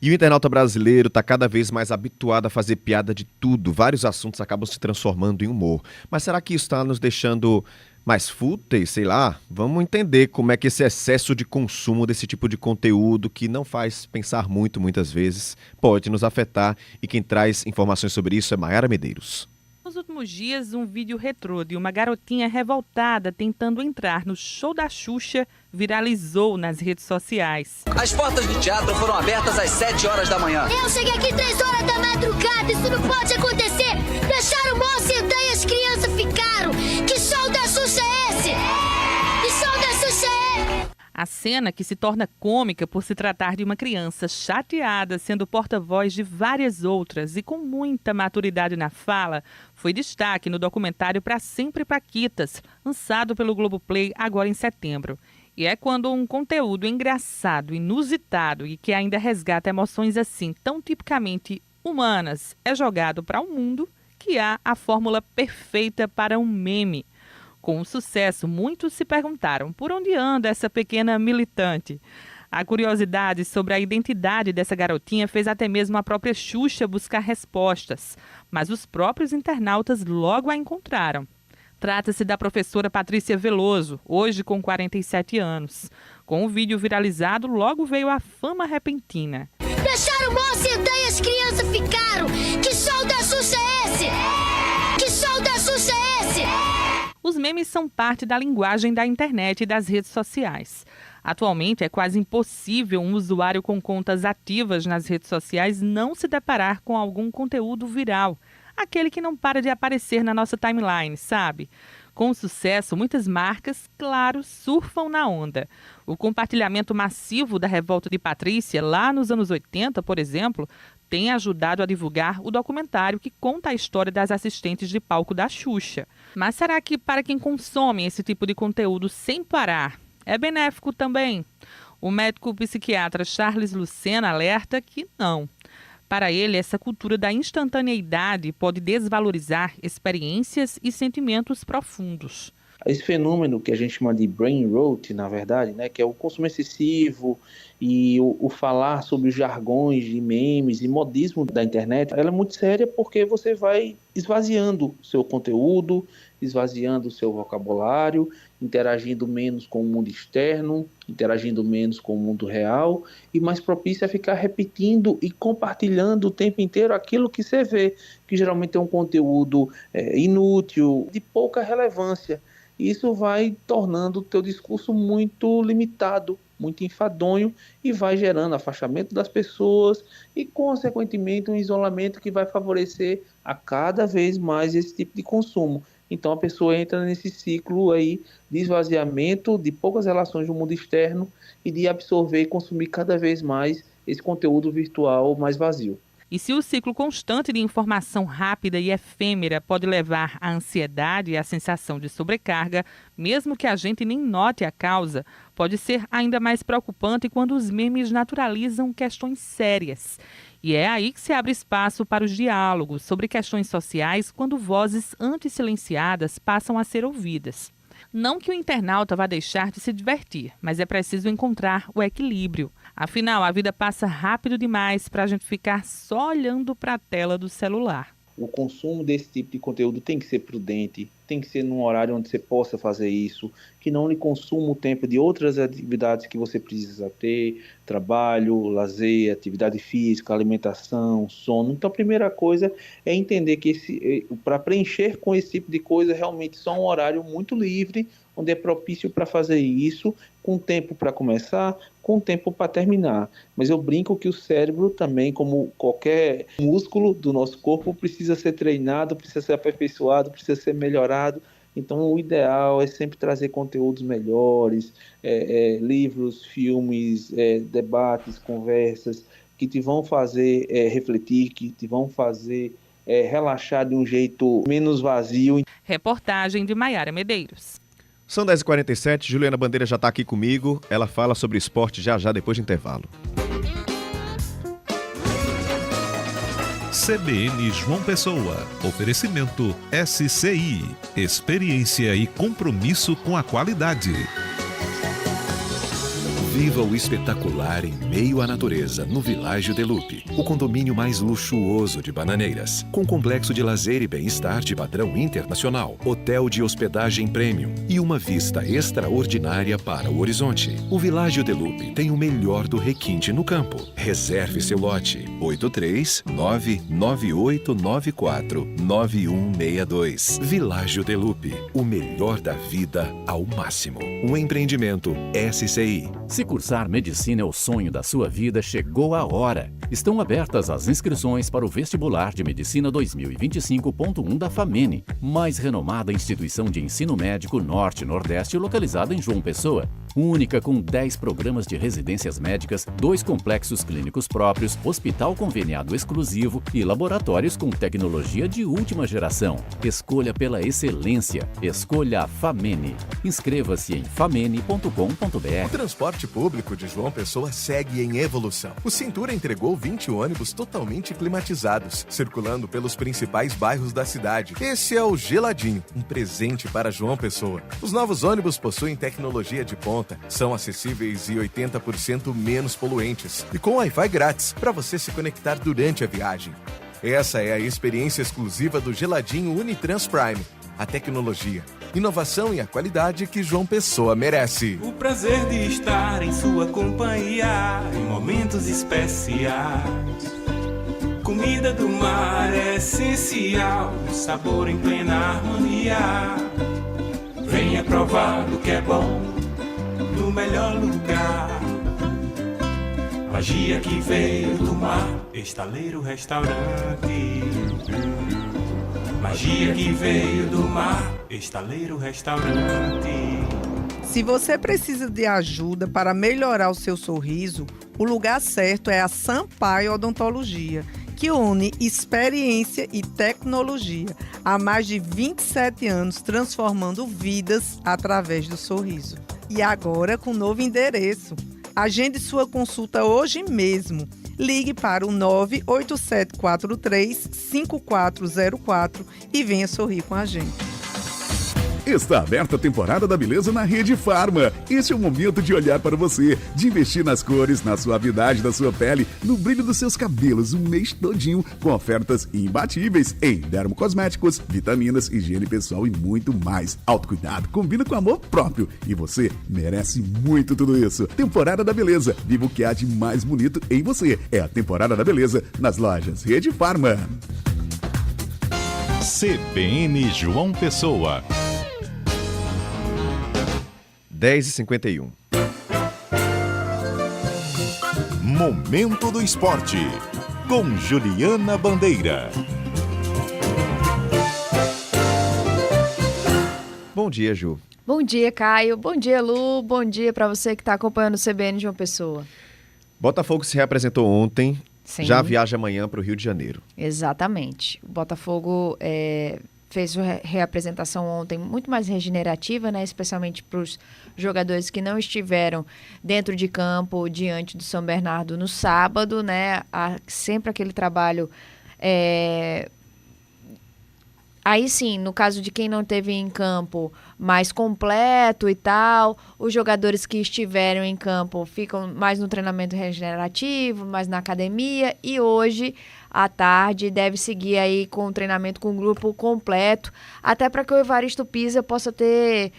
e o internauta brasileiro está cada vez mais habituado a fazer piada de tudo. Vários assuntos acabam se transformando em humor. Mas será que isso está nos deixando mais fúteis? Sei lá, vamos entender como é que esse excesso de consumo desse tipo de conteúdo que não faz pensar muito, muitas vezes, pode nos afetar. E quem traz informações sobre isso é Mayara Medeiros. Nos últimos dias, um vídeo retrô de uma garotinha revoltada tentando entrar no show da Xuxa viralizou nas redes sociais. As portas do teatro foram abertas às 7 horas da manhã. Eu cheguei aqui 3 horas da madrugada, isso não pode acontecer. Deixaram o moço entrar e as crianças ficaram. Que show da Xuxa é esse? Que show da Xuxa é? A cena, que se torna cômica por se tratar de uma criança chateada sendo porta-voz de várias outras e com muita maturidade na fala, foi destaque no documentário Pra Sempre Paquitas, lançado pelo Globoplay agora em setembro. E é quando um conteúdo engraçado, inusitado e que ainda resgata emoções assim tão tipicamente humanas é jogado para o mundo que há a fórmula perfeita para um meme. Com o sucesso, muitos se perguntaram por onde anda essa pequena militante. A curiosidade sobre a identidade dessa garotinha fez até mesmo a própria Xuxa buscar respostas, mas os próprios internautas logo a encontraram. Trata-se da professora Patrícia Veloso, hoje com 47 anos. Com o vídeo viralizado, logo veio a fama repentina. Deixaram o moço entrar e as crianças ficaram. Que show da Xuxa é esse? Que show da Xuxa é esse? Os memes são parte da linguagem da internet e das redes sociais. Atualmente, é quase impossível um usuário com contas ativas nas redes sociais não se deparar com algum conteúdo viral, aquele que não para de aparecer na nossa timeline, sabe? Com o sucesso, muitas marcas, claro, surfam na onda. O compartilhamento massivo da Revolta de Patrícia, lá nos anos 80, por exemplo, tem ajudado a divulgar o documentário que conta a história das assistentes de palco da Xuxa. Mas será que para quem consome esse tipo de conteúdo sem parar, é benéfico também? O médico psiquiatra Charles Lucena alerta que não. Para ele, essa cultura da instantaneidade pode desvalorizar experiências e sentimentos profundos. Esse fenômeno que a gente chama de brain rot, na verdade, né, que é o consumo excessivo e o falar sobre os jargões de memes e modismo da internet, ela é muito séria porque você vai esvaziando seu conteúdo, esvaziando o seu vocabulário, interagindo menos com o mundo externo, interagindo menos com o mundo real e mais propício a ficar repetindo e compartilhando o tempo inteiro aquilo que você vê, que geralmente é um conteúdo inútil, de pouca relevância. Isso vai tornando o teu discurso muito limitado, muito enfadonho e vai gerando afastamento das pessoas e, consequentemente, um isolamento que vai favorecer a cada vez mais esse tipo de consumo. Então, a pessoa entra nesse ciclo aí de esvaziamento, de poucas relações do mundo externo e de absorver e consumir cada vez mais esse conteúdo virtual mais vazio. E se o ciclo constante de informação rápida e efêmera pode levar à ansiedade e à sensação de sobrecarga, mesmo que a gente nem note a causa, pode ser ainda mais preocupante quando os memes naturalizam questões sérias. E é aí que se abre espaço para os diálogos sobre questões sociais quando vozes anti-silenciadas passam a ser ouvidas. Não que o internauta vá deixar de se divertir, mas é preciso encontrar o equilíbrio. Afinal, a vida passa rápido demais para a gente ficar só olhando para a tela do celular. O consumo desse tipo de conteúdo tem que ser prudente, tem que ser num horário onde você possa fazer isso, que não lhe consuma o tempo de outras atividades que você precisa ter, trabalho, lazer, atividade física, alimentação, sono. Então a primeira coisa é entender que para preencher com esse tipo de coisa, realmente só um horário muito livre, onde é propício para fazer isso, com tempo para começar, com tempo para terminar. Mas eu brinco que o cérebro também, como qualquer músculo do nosso corpo, precisa ser treinado, precisa ser aperfeiçoado, precisa ser melhorado. Então o ideal é sempre trazer conteúdos melhores, livros, filmes, debates, conversas, que te vão fazer refletir, que te vão fazer relaxar de um jeito menos vazio. Reportagem de Maiara Medeiros. São 10h47, Juliana Bandeira já está aqui comigo. Ela fala sobre esporte já depois do intervalo. CBN João Pessoa. Oferecimento SCI. Experiência e compromisso com a qualidade. Viva o espetacular em meio à natureza, no Világio de Lupe, o condomínio mais luxuoso de Bananeiras, com complexo de lazer e bem-estar de padrão internacional, hotel de hospedagem premium e uma vista extraordinária para o horizonte. O Világio de Lupe tem o melhor do requinte no campo. Reserve seu lote 83998949162. Világio de Lupe, o melhor da vida ao máximo. Um empreendimento SCI. Se cursar medicina é o sonho da sua vida, chegou a hora. Estão abertas as inscrições para o Vestibular de Medicina 2025.1 da FAMENE, mais renomada instituição de ensino médico norte-nordeste localizada em João Pessoa. Única com 10 programas de residências médicas, 2 complexos clínicos próprios, hospital conveniado exclusivo e laboratórios com tecnologia de última geração. Escolha pela excelência. Escolha a FAMENE. Inscreva-se em famene.com.br. O transporte público de João Pessoa segue em evolução. O Cintura entregou 20 ônibus totalmente climatizados, circulando pelos principais bairros da cidade. Esse é o Geladinho, um presente para João Pessoa. Os novos ônibus possuem tecnologia de ponta, são acessíveis e 80% menos poluentes, e com Wi-Fi grátis para você se conectar durante a viagem. Essa é a experiência exclusiva do Geladinho Unitrans Prime. A tecnologia, inovação e a qualidade que João Pessoa merece. O prazer de estar em sua companhia em momentos especiais. Comida do mar é essencial, sabor em plena harmonia. Venha provar do que é bom no melhor lugar. Magia que veio do mar, Estaleiro Restaurante. Magia que veio do mar, Estaleiro Restaurante. Se você precisa de ajuda para melhorar o seu sorriso, o lugar certo é a Sampaio Odontologia, que une experiência e tecnologia há mais de 27 anos, transformando vidas através do sorriso. E agora com novo endereço. Agende sua consulta hoje mesmo. Ligue para o 98743-5404 e venha sorrir com a gente. Está aberta a temporada da beleza na Rede Farma. Este é o momento de olhar para você, de investir nas cores, na suavidade da sua pele, no brilho dos seus cabelos, o mês todinho, com ofertas imbatíveis em dermocosméticos, vitaminas, higiene pessoal e muito mais. Autocuidado combina com amor próprio e você merece muito tudo isso. Temporada da beleza. Viva o que há de mais bonito em você. É a temporada da beleza nas lojas Rede Farma. CBN João Pessoa. 10h51. Momento do Esporte, com Juliana Bandeira. Bom dia, Ju. Bom dia, Caio. Bom dia, Lu. Bom dia para você que está acompanhando o CBN João Pessoa. Botafogo se reapresentou ontem, Sim. Já viaja amanhã para o Rio de Janeiro. Exatamente. O Botafogo fez a reapresentação ontem muito mais regenerativa, né? Especialmente para os jogadores que não estiveram dentro de campo diante do São Bernardo no sábado, né? Sempre aquele trabalho... Aí sim, no caso de quem não teve em campo mais completo e tal, os jogadores que estiveram em campo ficam mais no treinamento regenerativo, mais na academia, e hoje à tarde deve seguir aí com o treinamento com o grupo completo, até para que o Evaristo Pisa possa ter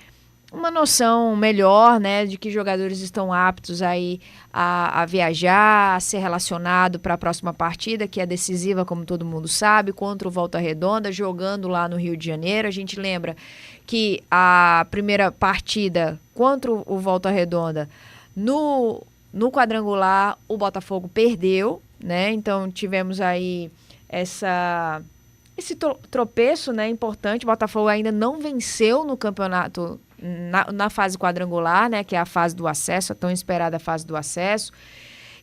uma noção melhor, né, de que jogadores estão aptos aí a viajar, a ser relacionado para a próxima partida, que é decisiva, como todo mundo sabe, contra o Volta Redonda, jogando lá no Rio de Janeiro. A gente lembra que a primeira partida contra o Volta Redonda, no quadrangular, o Botafogo perdeu, né? Então tivemos aí esse tropeço, né, importante. O Botafogo ainda não venceu no campeonato na fase quadrangular, né, que é a fase do acesso, a tão esperada fase do acesso.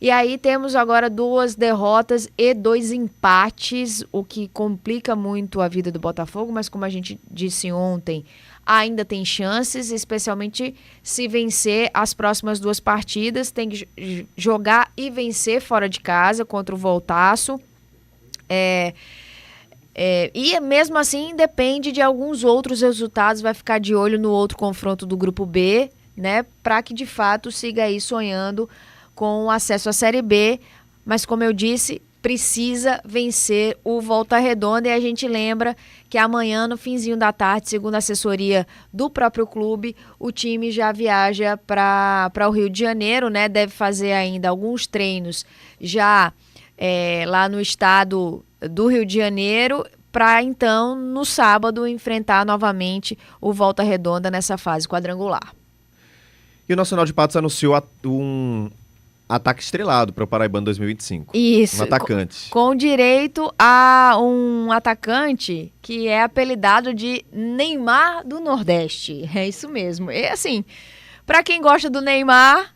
E aí temos agora 2 derrotas e 2 empates, o que complica muito a vida do Botafogo, mas como a gente disse ontem, ainda tem chances, especialmente se vencer as próximas 2 partidas. Tem que jogar e vencer fora de casa contra o Voltaço. E mesmo assim depende de alguns outros resultados, vai ficar de olho no outro confronto do grupo B, né, para que de fato siga aí sonhando com o acesso à Série B, mas como eu disse, precisa vencer o Volta Redonda. E a gente lembra que amanhã, no finzinho da tarde, segundo a assessoria do próprio clube, o time já viaja para o Rio de Janeiro, né, deve fazer ainda alguns treinos já lá no estado do Rio de Janeiro, para então, no sábado, enfrentar novamente o Volta Redonda nessa fase quadrangular. E o Nacional de Patos anunciou um ataque estrelado para o Paraibano 2025. Isso. Um atacante. Com direito a um atacante que é apelidado de Neymar do Nordeste. É isso mesmo. E assim, para quem gosta do Neymar...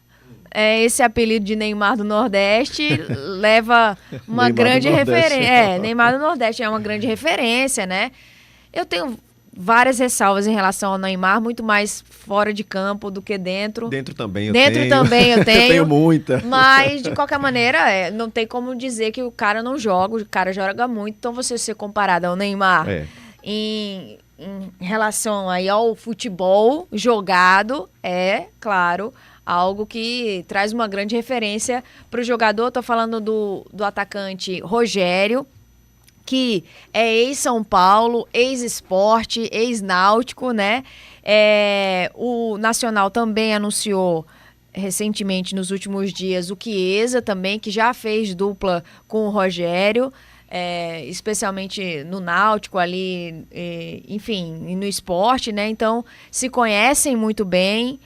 esse apelido de Neymar do Nordeste leva uma grande referência. Neymar do Nordeste é uma grande referência, né? Eu tenho várias ressalvas em relação ao Neymar, muito mais fora de campo do que dentro. Dentro também eu tenho. Eu tenho muita. Mas, de qualquer maneira, não tem como dizer que o cara não joga, o cara joga muito. Então, você ser comparado ao Neymar em relação aí ao futebol jogado, claro... algo que traz uma grande referência para o jogador. Estou falando do atacante Rogério, que é ex-São Paulo, ex-Sport, ex-Náutico, né? O Nacional também anunciou recentemente, nos últimos dias, o Chiesa também, que já fez dupla com o Rogério, especialmente no Náutico ali, enfim, no Sport, né? Então, se conhecem muito bem.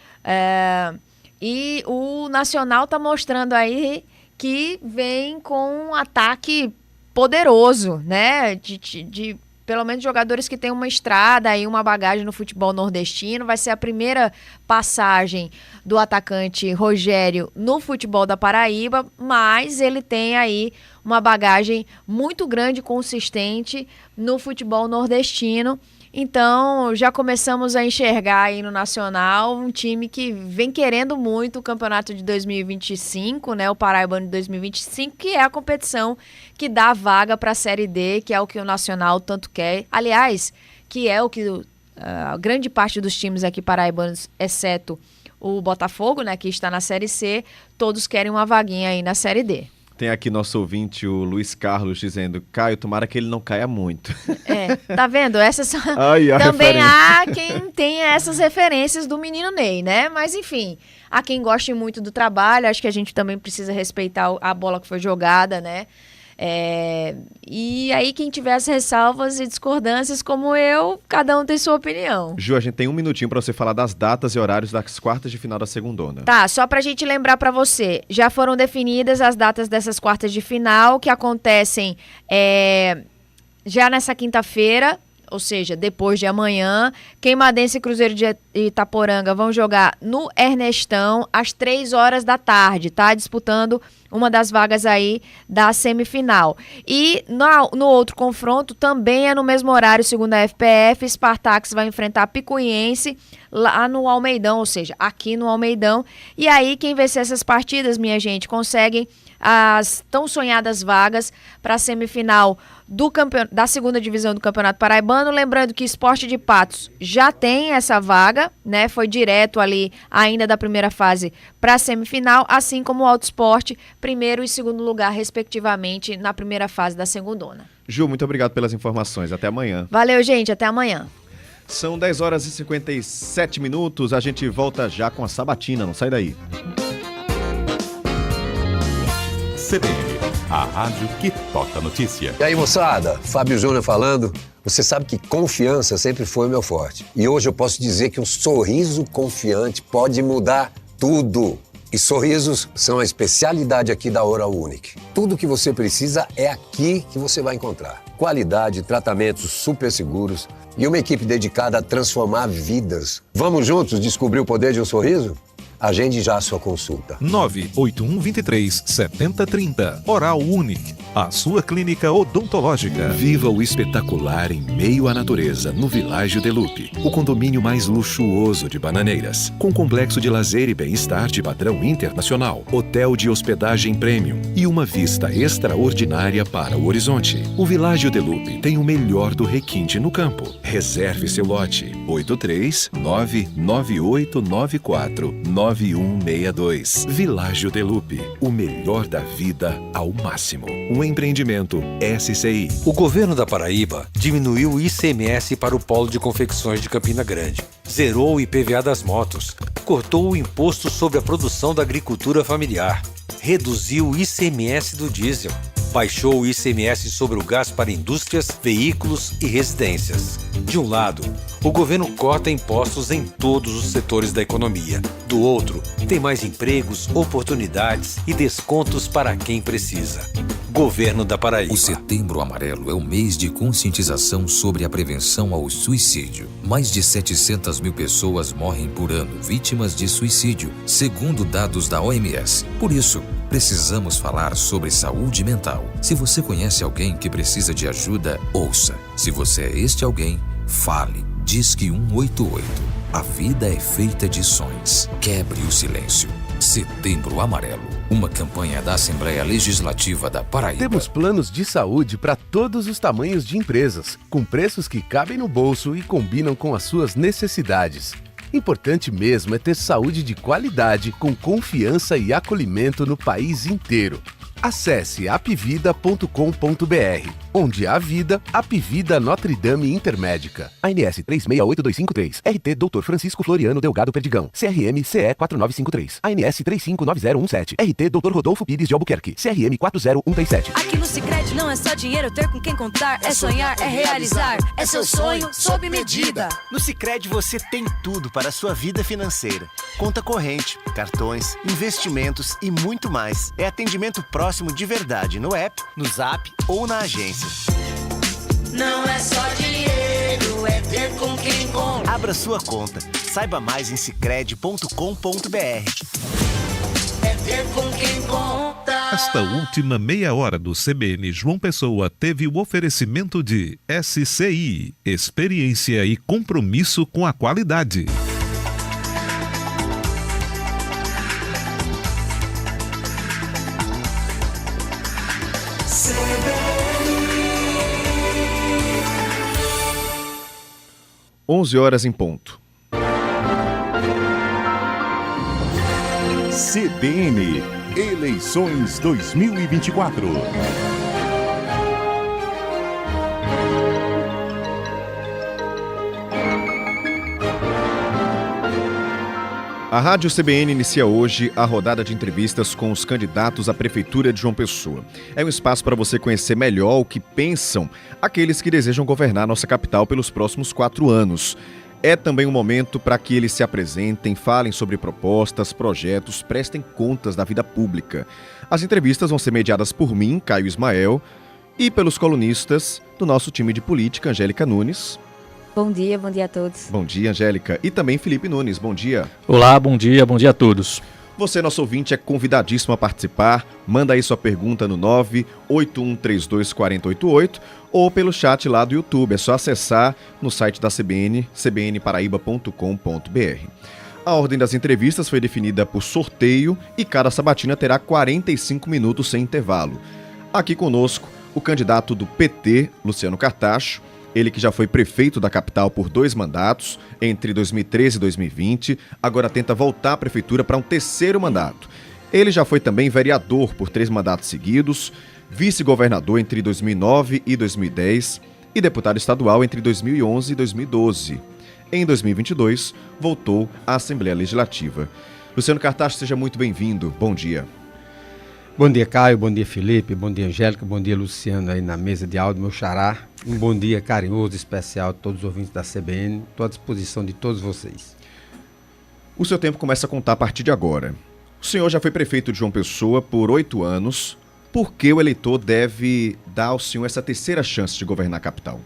E o Nacional está mostrando aí que vem com um ataque poderoso, né? De pelo menos jogadores que têm uma estrada e uma bagagem no futebol nordestino. Vai ser a primeira passagem do atacante Rogério no futebol da Paraíba, mas ele tem aí uma bagagem muito grande, consistente no futebol nordestino. Então, já começamos a enxergar aí no Nacional um time que vem querendo muito o campeonato de 2025, né? O Paraibano de 2025, que é a competição que dá vaga para a Série D, que é o que o Nacional tanto quer. Aliás, que é o que a grande parte dos times aqui paraibanos, exceto o Botafogo, né? Que está na Série C, todos querem uma vaguinha aí na Série D. Tem aqui nosso ouvinte, o Luiz Carlos, dizendo: Caio, tomara que ele não caia muito. Tá vendo? Essas também há quem tenha essas referências do menino Ney, né? Mas enfim, há quem goste muito do trabalho, acho que a gente também precisa respeitar a bola que foi jogada, né? E aí quem tiver as ressalvas e discordâncias como eu, cada um tem sua opinião. Ju, a gente tem um minutinho para você falar das datas e horários das quartas de final da segundona. Tá, só pra gente lembrar pra você, já foram definidas as datas dessas quartas de final, que acontecem já nessa quinta-feira, ou seja, depois de amanhã. Queimadense e Cruzeiro de Itaporanga vão jogar no Ernestão às 3 horas da tarde, tá? Disputando uma das vagas aí da semifinal. E no outro confronto, também é no mesmo horário, segundo a FPF, Spartax vai enfrentar Picuiense lá no Almeidão, ou seja, aqui no Almeidão. E aí, quem vencer essas partidas, minha gente, consegue as tão sonhadas vagas para a semifinal da segunda divisão do Campeonato Paraibano. Lembrando que Sport de Patos já tem essa vaga, né? Foi direto ali ainda da primeira fase para a semifinal, assim como o Alto Sport, primeiro e segundo lugar, respectivamente, na primeira fase da segundona. Ju, muito obrigado pelas informações. Até amanhã. Valeu, gente. Até amanhã. São 10 horas e 57 minutos. A gente volta já com a Sabatina. Não sai daí. CBN, a rádio que toca notícia. E aí, moçada, Fábio Júnior falando. Você sabe que confiança sempre foi o meu forte. E hoje eu posso dizer que um sorriso confiante pode mudar tudo. E sorrisos são a especialidade aqui da Oral Unique. Tudo que você precisa é aqui que você vai encontrar. Qualidade, tratamentos super seguros e uma equipe dedicada a transformar vidas. Vamos juntos descobrir o poder de um sorriso? Agende já a sua consulta. 98123-7030. Oral Unique, a sua clínica odontológica. Viva o espetacular em meio à natureza, no Világio de Lupe, o condomínio mais luxuoso de Bananeiras, com complexo de lazer e bem-estar de padrão internacional, hotel de hospedagem premium e uma vista extraordinária para o horizonte. O Világio de Lupe tem o melhor do requinte no campo. Reserve seu lote. 83998949162. Világio de Lupe, o melhor da vida ao máximo. Um empreendimento SCI. O governo da Paraíba diminuiu o ICMS para o polo de confecções de Campina Grande, zerou o IPVA das motos, cortou o imposto sobre a produção da agricultura familiar, reduziu o ICMS do diesel, baixou o ICMS sobre o gás para indústrias, veículos e residências. De um lado, o governo corta impostos em todos os setores da economia. Do outro, tem mais empregos, oportunidades e descontos para quem precisa. Governo da Paraíba. O Setembro Amarelo é o mês de conscientização sobre a prevenção ao suicídio. Mais de 700 mil pessoas morrem por ano vítimas de suicídio, segundo dados da OMS. Por isso, precisamos falar sobre saúde mental. Se você conhece alguém que precisa de ajuda, ouça. Se você é este alguém, fale. Disque 188. A vida é feita de sonhos. Quebre o silêncio. Setembro Amarelo. Uma campanha da Assembleia Legislativa da Paraíba. Temos planos de saúde para todos os tamanhos de empresas, com preços que cabem no bolso e combinam com as suas necessidades. Importante mesmo é ter saúde de qualidade, com confiança e acolhimento no país inteiro. Acesse apvida.com.br onde há vida, Apivida Notre Dame Intermédica. ANS 368253. RT Dr. Francisco Floriano Delgado Perdigão. CRM CE 4953. ANS 359017. RT Dr. Rodolfo Pires de Albuquerque. CRM 40137. Aqui no Sicredi não é só dinheiro, ter com quem contar, é sonhar, é realizar, é seu sonho sob medida. No Sicredi você tem tudo para a sua vida financeira. Conta corrente, cartões, investimentos e muito mais. É atendimento próximo de verdade no app, no Zap ou na agência. Não é só dinheiro, é ter com quem conta. Abra sua conta. Saiba mais em sicredi.com.br. É ter com quem conta. Esta última meia hora do CBN João Pessoa teve o oferecimento de SCI, experiência e compromisso com a qualidade. CBN. 11h em ponto. CBN, eleições 2024. A Rádio CBN inicia hoje a rodada de entrevistas com os candidatos à Prefeitura de João Pessoa. É um espaço para você conhecer melhor o que pensam aqueles que desejam governar nossa capital pelos próximos 4 anos. É também um momento para que eles se apresentem, falem sobre propostas, projetos, prestem contas da vida pública. As entrevistas vão ser mediadas por mim, Caio Ismael, e pelos colunistas do nosso time de política, Angélica Nunes. Bom dia a todos. Bom dia, Angélica. E também Felipe Nunes, bom dia. Olá, bom dia a todos. Você, nosso ouvinte, é convidadíssimo a participar. Manda aí sua pergunta no 981324088 ou pelo chat lá do YouTube. É só acessar no site da CBN, cbnparaíba.com.br. A ordem das entrevistas foi definida por sorteio e cada sabatina terá 45 minutos sem intervalo. Aqui conosco, o candidato do PT, Luciano Cartacho, ele que já foi prefeito da capital por 2 mandatos, entre 2013 e 2020, agora tenta voltar à prefeitura para um 3º mandato. Ele já foi também vereador por 3 mandatos seguidos, vice-governador entre 2009 e 2010 e deputado estadual entre 2011 e 2012. Em 2022, voltou à Assembleia Legislativa. Luciano Cartacho, seja muito bem-vindo. Bom dia. Bom dia, Caio. Bom dia, Felipe. Bom dia, Angélica. Bom dia, Luciano, aí na mesa de áudio, meu xará. Um bom dia carinhoso, especial a todos os ouvintes da CBN. Estou à disposição de todos vocês. O seu tempo começa a contar a partir de agora. O senhor já foi prefeito de João Pessoa por 8 anos. Por que o eleitor deve dar ao senhor essa 3ª chance de governar a capital?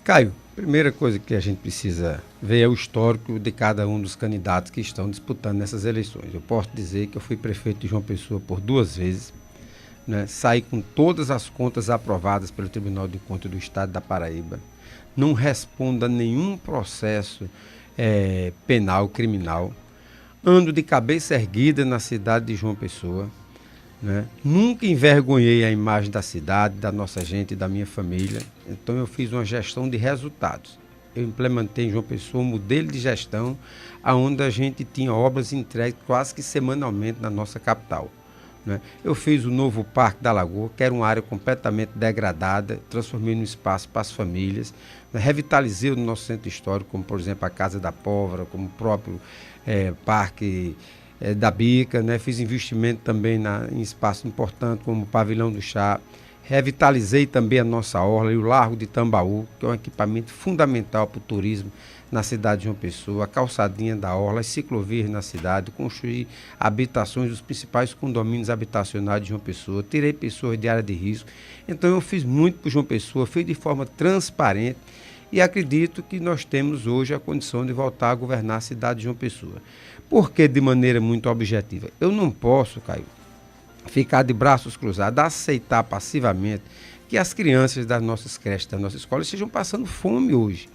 Caio, primeira coisa que a gente precisa ver é o histórico de cada um dos candidatos que estão disputando nessas eleições. Eu posso dizer que eu fui prefeito de João Pessoa por 2 vezes, né? Saí com todas as contas aprovadas pelo Tribunal de Contas do Estado da Paraíba. Não respondo a nenhum processo penal, criminal. Ando de cabeça erguida na cidade de João Pessoa, né? Nunca envergonhei a imagem da cidade, da nossa gente, da minha família. Então eu fiz uma gestão de resultados. Eu implementei em João Pessoa um modelo de gestão onde a gente tinha obras entregues quase que semanalmente na nossa capital, né? Eu fiz o novo Parque da Lagoa, que era uma área completamente degradada, transformei num espaço para as famílias, né? Revitalizei o nosso centro histórico, como por exemplo a Casa da Pólvora, como o próprio Parque da Bica, né? Fiz investimento também em espaços importantes como o Pavilhão do Chá. Revitalizei também a nossa orla e o Largo de Tambaú, que é um equipamento fundamental para o turismo na cidade de João Pessoa, a calçadinha da orla, as ciclovias na cidade, construí habitações dos principais condomínios habitacionais de João Pessoa, tirei pessoas de área de risco. Então eu fiz muito para João Pessoa, fiz de forma transparente e acredito que nós temos hoje a condição de voltar a governar a cidade de João Pessoa. Porque de maneira muito objetiva, eu não posso, Caio, ficar de braços cruzados, aceitar passivamente que as crianças das nossas creches, das nossas escolas, estejam passando fome hoje.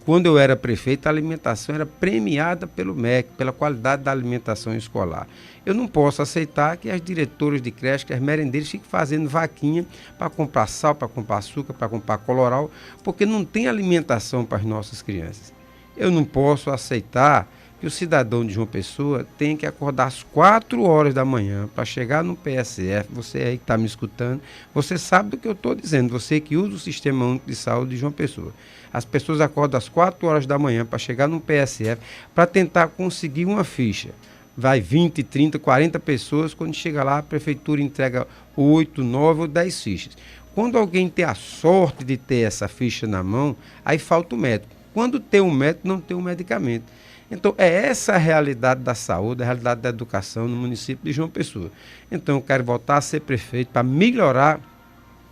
Quando eu era prefeito, a alimentação era premiada pelo MEC, pela qualidade da alimentação escolar. Eu não posso aceitar que as diretoras de creche, que as merendeiras fiquem fazendo vaquinha para comprar sal, para comprar açúcar, para comprar coloral, porque não tem alimentação para as nossas crianças. Eu não posso aceitar que o cidadão de João Pessoa tem que acordar às 4 horas da manhã para chegar no PSF. Você aí que está me escutando, você sabe do que eu estou dizendo, você que usa o Sistema Único de Saúde de João Pessoa. As pessoas acordam às 4 horas da manhã para chegar no PSF para tentar conseguir uma ficha. Vai 20, 30, 40 pessoas, quando chega lá a prefeitura entrega 8, 9 ou 10 fichas. Quando alguém tem a sorte de ter essa ficha na mão, aí falta o médico. Quando tem um médico, não tem um medicamento. Então, é essa a realidade da saúde, a realidade da educação no município de João Pessoa. Então, eu quero voltar a ser prefeito para melhorar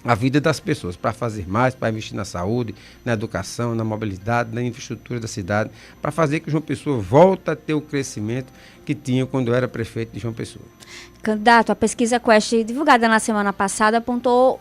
a vida das pessoas, para fazer mais, para investir na saúde, na educação, na mobilidade, na infraestrutura da cidade, para fazer que João Pessoa volte a ter o crescimento que tinha quando eu era prefeito de João Pessoa. Candidato, a pesquisa Quest, divulgada na semana passada, apontou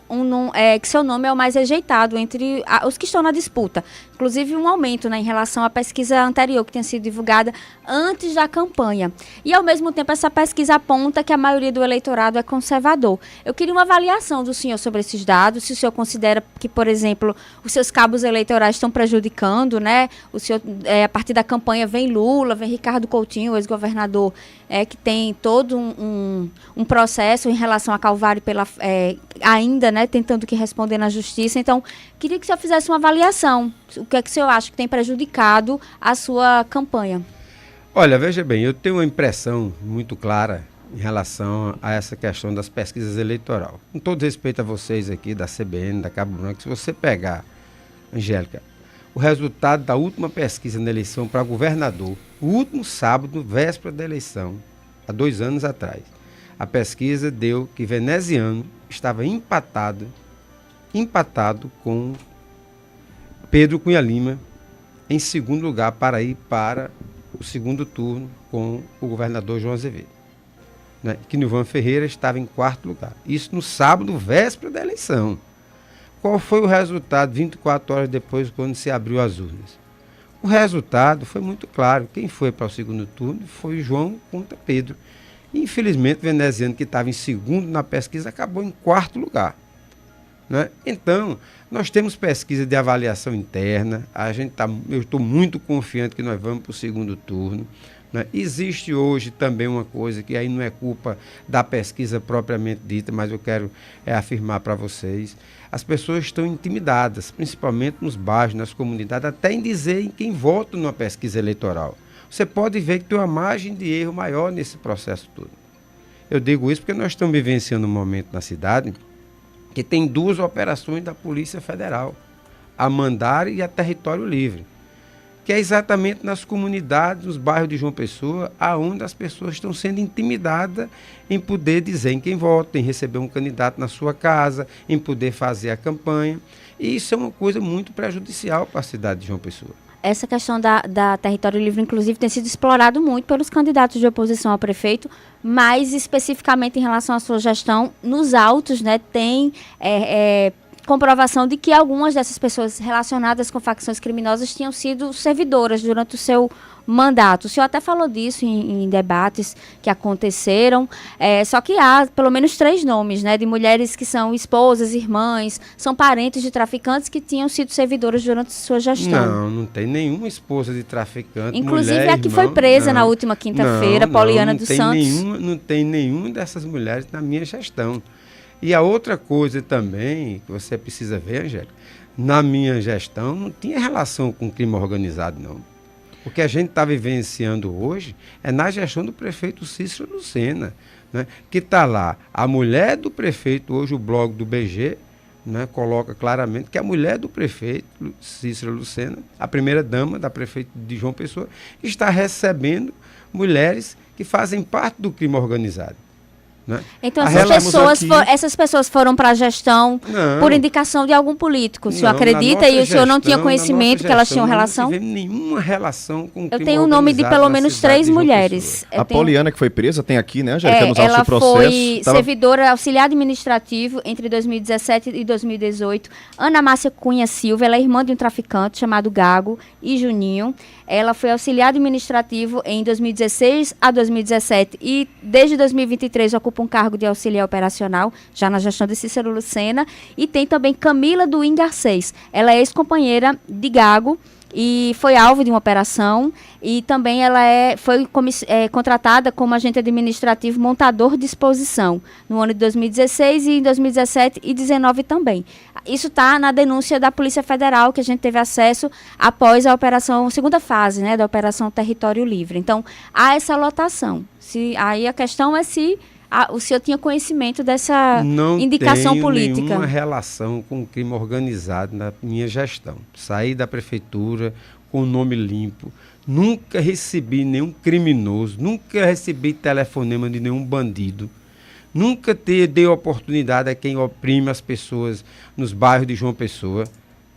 que seu nome é o mais rejeitado entre os que estão na disputa. Inclusive um aumento, em relação à pesquisa anterior, que tinha sido divulgada antes da campanha. E, ao mesmo tempo, essa pesquisa aponta que a maioria do eleitorado é conservador. Eu queria uma avaliação do senhor sobre esses dados, se o senhor considera que, por exemplo, os seus cabos eleitorais estão prejudicando, né? O senhor, a partir da campanha, vem Lula, vem Ricardo Coutinho, ex-governador, que tem todo um processo em relação a Calvário ainda, né, tentando que responder na justiça. Então, queria que o senhor fizesse uma avaliação. O que é que o senhor acha que tem prejudicado a sua campanha? Olha, veja bem, eu tenho uma impressão muito clara em relação a essa questão das pesquisas eleitorais. Com todo respeito a vocês aqui da CBN, da Cabo Branco, se você pegar, Angélica, o resultado da última pesquisa na eleição para governador, o último sábado, véspera da eleição, há 2 anos atrás, a pesquisa deu que Veneziano estava empatado com Pedro Cunha Lima em segundo lugar para ir para o segundo turno com o governador João Azevedo. Né? Que Nilvan Ferreira estava em 4º lugar. Isso no sábado, véspera da eleição. Qual foi o resultado 24 horas depois, quando se abriu as urnas? O resultado foi muito claro. Quem foi para o segundo turno foi João contra Pedro. Infelizmente, Veneziano, que estava em segundo na pesquisa, acabou em 4º lugar. Né? Então, nós temos pesquisa de avaliação interna, eu estou muito confiante que nós vamos para o segundo turno. Né? Existe hoje também uma coisa que aí não é culpa da pesquisa propriamente dita, mas eu quero afirmar para vocês. As pessoas estão intimidadas, principalmente nos bairros, nas comunidades, até em dizer em quem vota numa pesquisa eleitoral. Você pode ver que tem uma margem de erro maior nesse processo todo. Eu digo isso porque nós estamos vivenciando um momento na cidade que tem 2 operações da Polícia Federal, a Mandário e a Território Livre, que é exatamente nas comunidades, nos bairros de João Pessoa, aonde as pessoas estão sendo intimidadas em poder dizer em quem vota, em receber um candidato na sua casa, em poder fazer a campanha. E isso é uma coisa muito prejudicial para a cidade de João Pessoa. Essa questão da Território Livre, inclusive, tem sido explorado muito pelos candidatos de oposição ao prefeito, mas especificamente em relação à sua gestão, nos autos, né, tem comprovação de que algumas dessas pessoas relacionadas com facções criminosas tinham sido servidoras durante o seu mandato. O senhor até falou disso em debates que aconteceram, só que há pelo menos 3 nomes, né, de mulheres que são esposas, irmãs, são parentes de traficantes que tinham sido servidoras durante sua gestão. Não tem nenhuma esposa de traficante. Inclusive mulher, a que foi presa na última quinta-feira, Poliana dos Santos. Não tem nenhuma dessas mulheres na minha gestão. E a outra coisa também que você precisa ver, Angélica, na minha gestão não tinha relação com crime organizado, não. O que a gente está vivenciando hoje é na gestão do prefeito Cícero Lucena, né, que está lá. A mulher do prefeito, hoje o blog do BG, né, coloca claramente que a mulher do prefeito Cícero Lucena, a primeira-dama da prefeita de João Pessoa, está recebendo mulheres que fazem parte do crime organizado. Né? Então essas pessoas foram para a gestão por indicação de algum político. O senhor acredita e o senhor não tinha conhecimento que elas tinham relação? Não tivemos nenhuma relação com o crime. Eu tenho o nome de pelo menos 3 mulheres. A Poliana, que foi presa, tem aqui, né, Angélica? Ela foi servidora auxiliar administrativo entre 2017 e 2018. Ana Márcia Cunha Silva, ela é irmã de um traficante chamado Gago e Juninho. Ela foi auxiliar administrativo em 2016 a 2017 e desde 2023 ocupa um cargo de auxiliar operacional, já na gestão de Cícero Lucena. E tem também Camila Duim Garcês. Ela é ex-companheira de Gago e foi alvo de uma operação, e também ela foi contratada como agente administrativo montador de exposição no ano de 2016 e em 2017 e 2019 também. Isso está na denúncia da Polícia Federal, que a gente teve acesso após a operação, segunda fase, né, da Operação Território Livre. Então, há essa lotação. Aí a questão é se o senhor tinha conhecimento dessa indicação política. Não tenho nenhuma relação com o crime organizado na minha gestão. Saí da prefeitura com o nome limpo, nunca recebi nenhum criminoso, nunca recebi telefonema de nenhum bandido, nunca dei oportunidade a quem oprime as pessoas nos bairros de João Pessoa,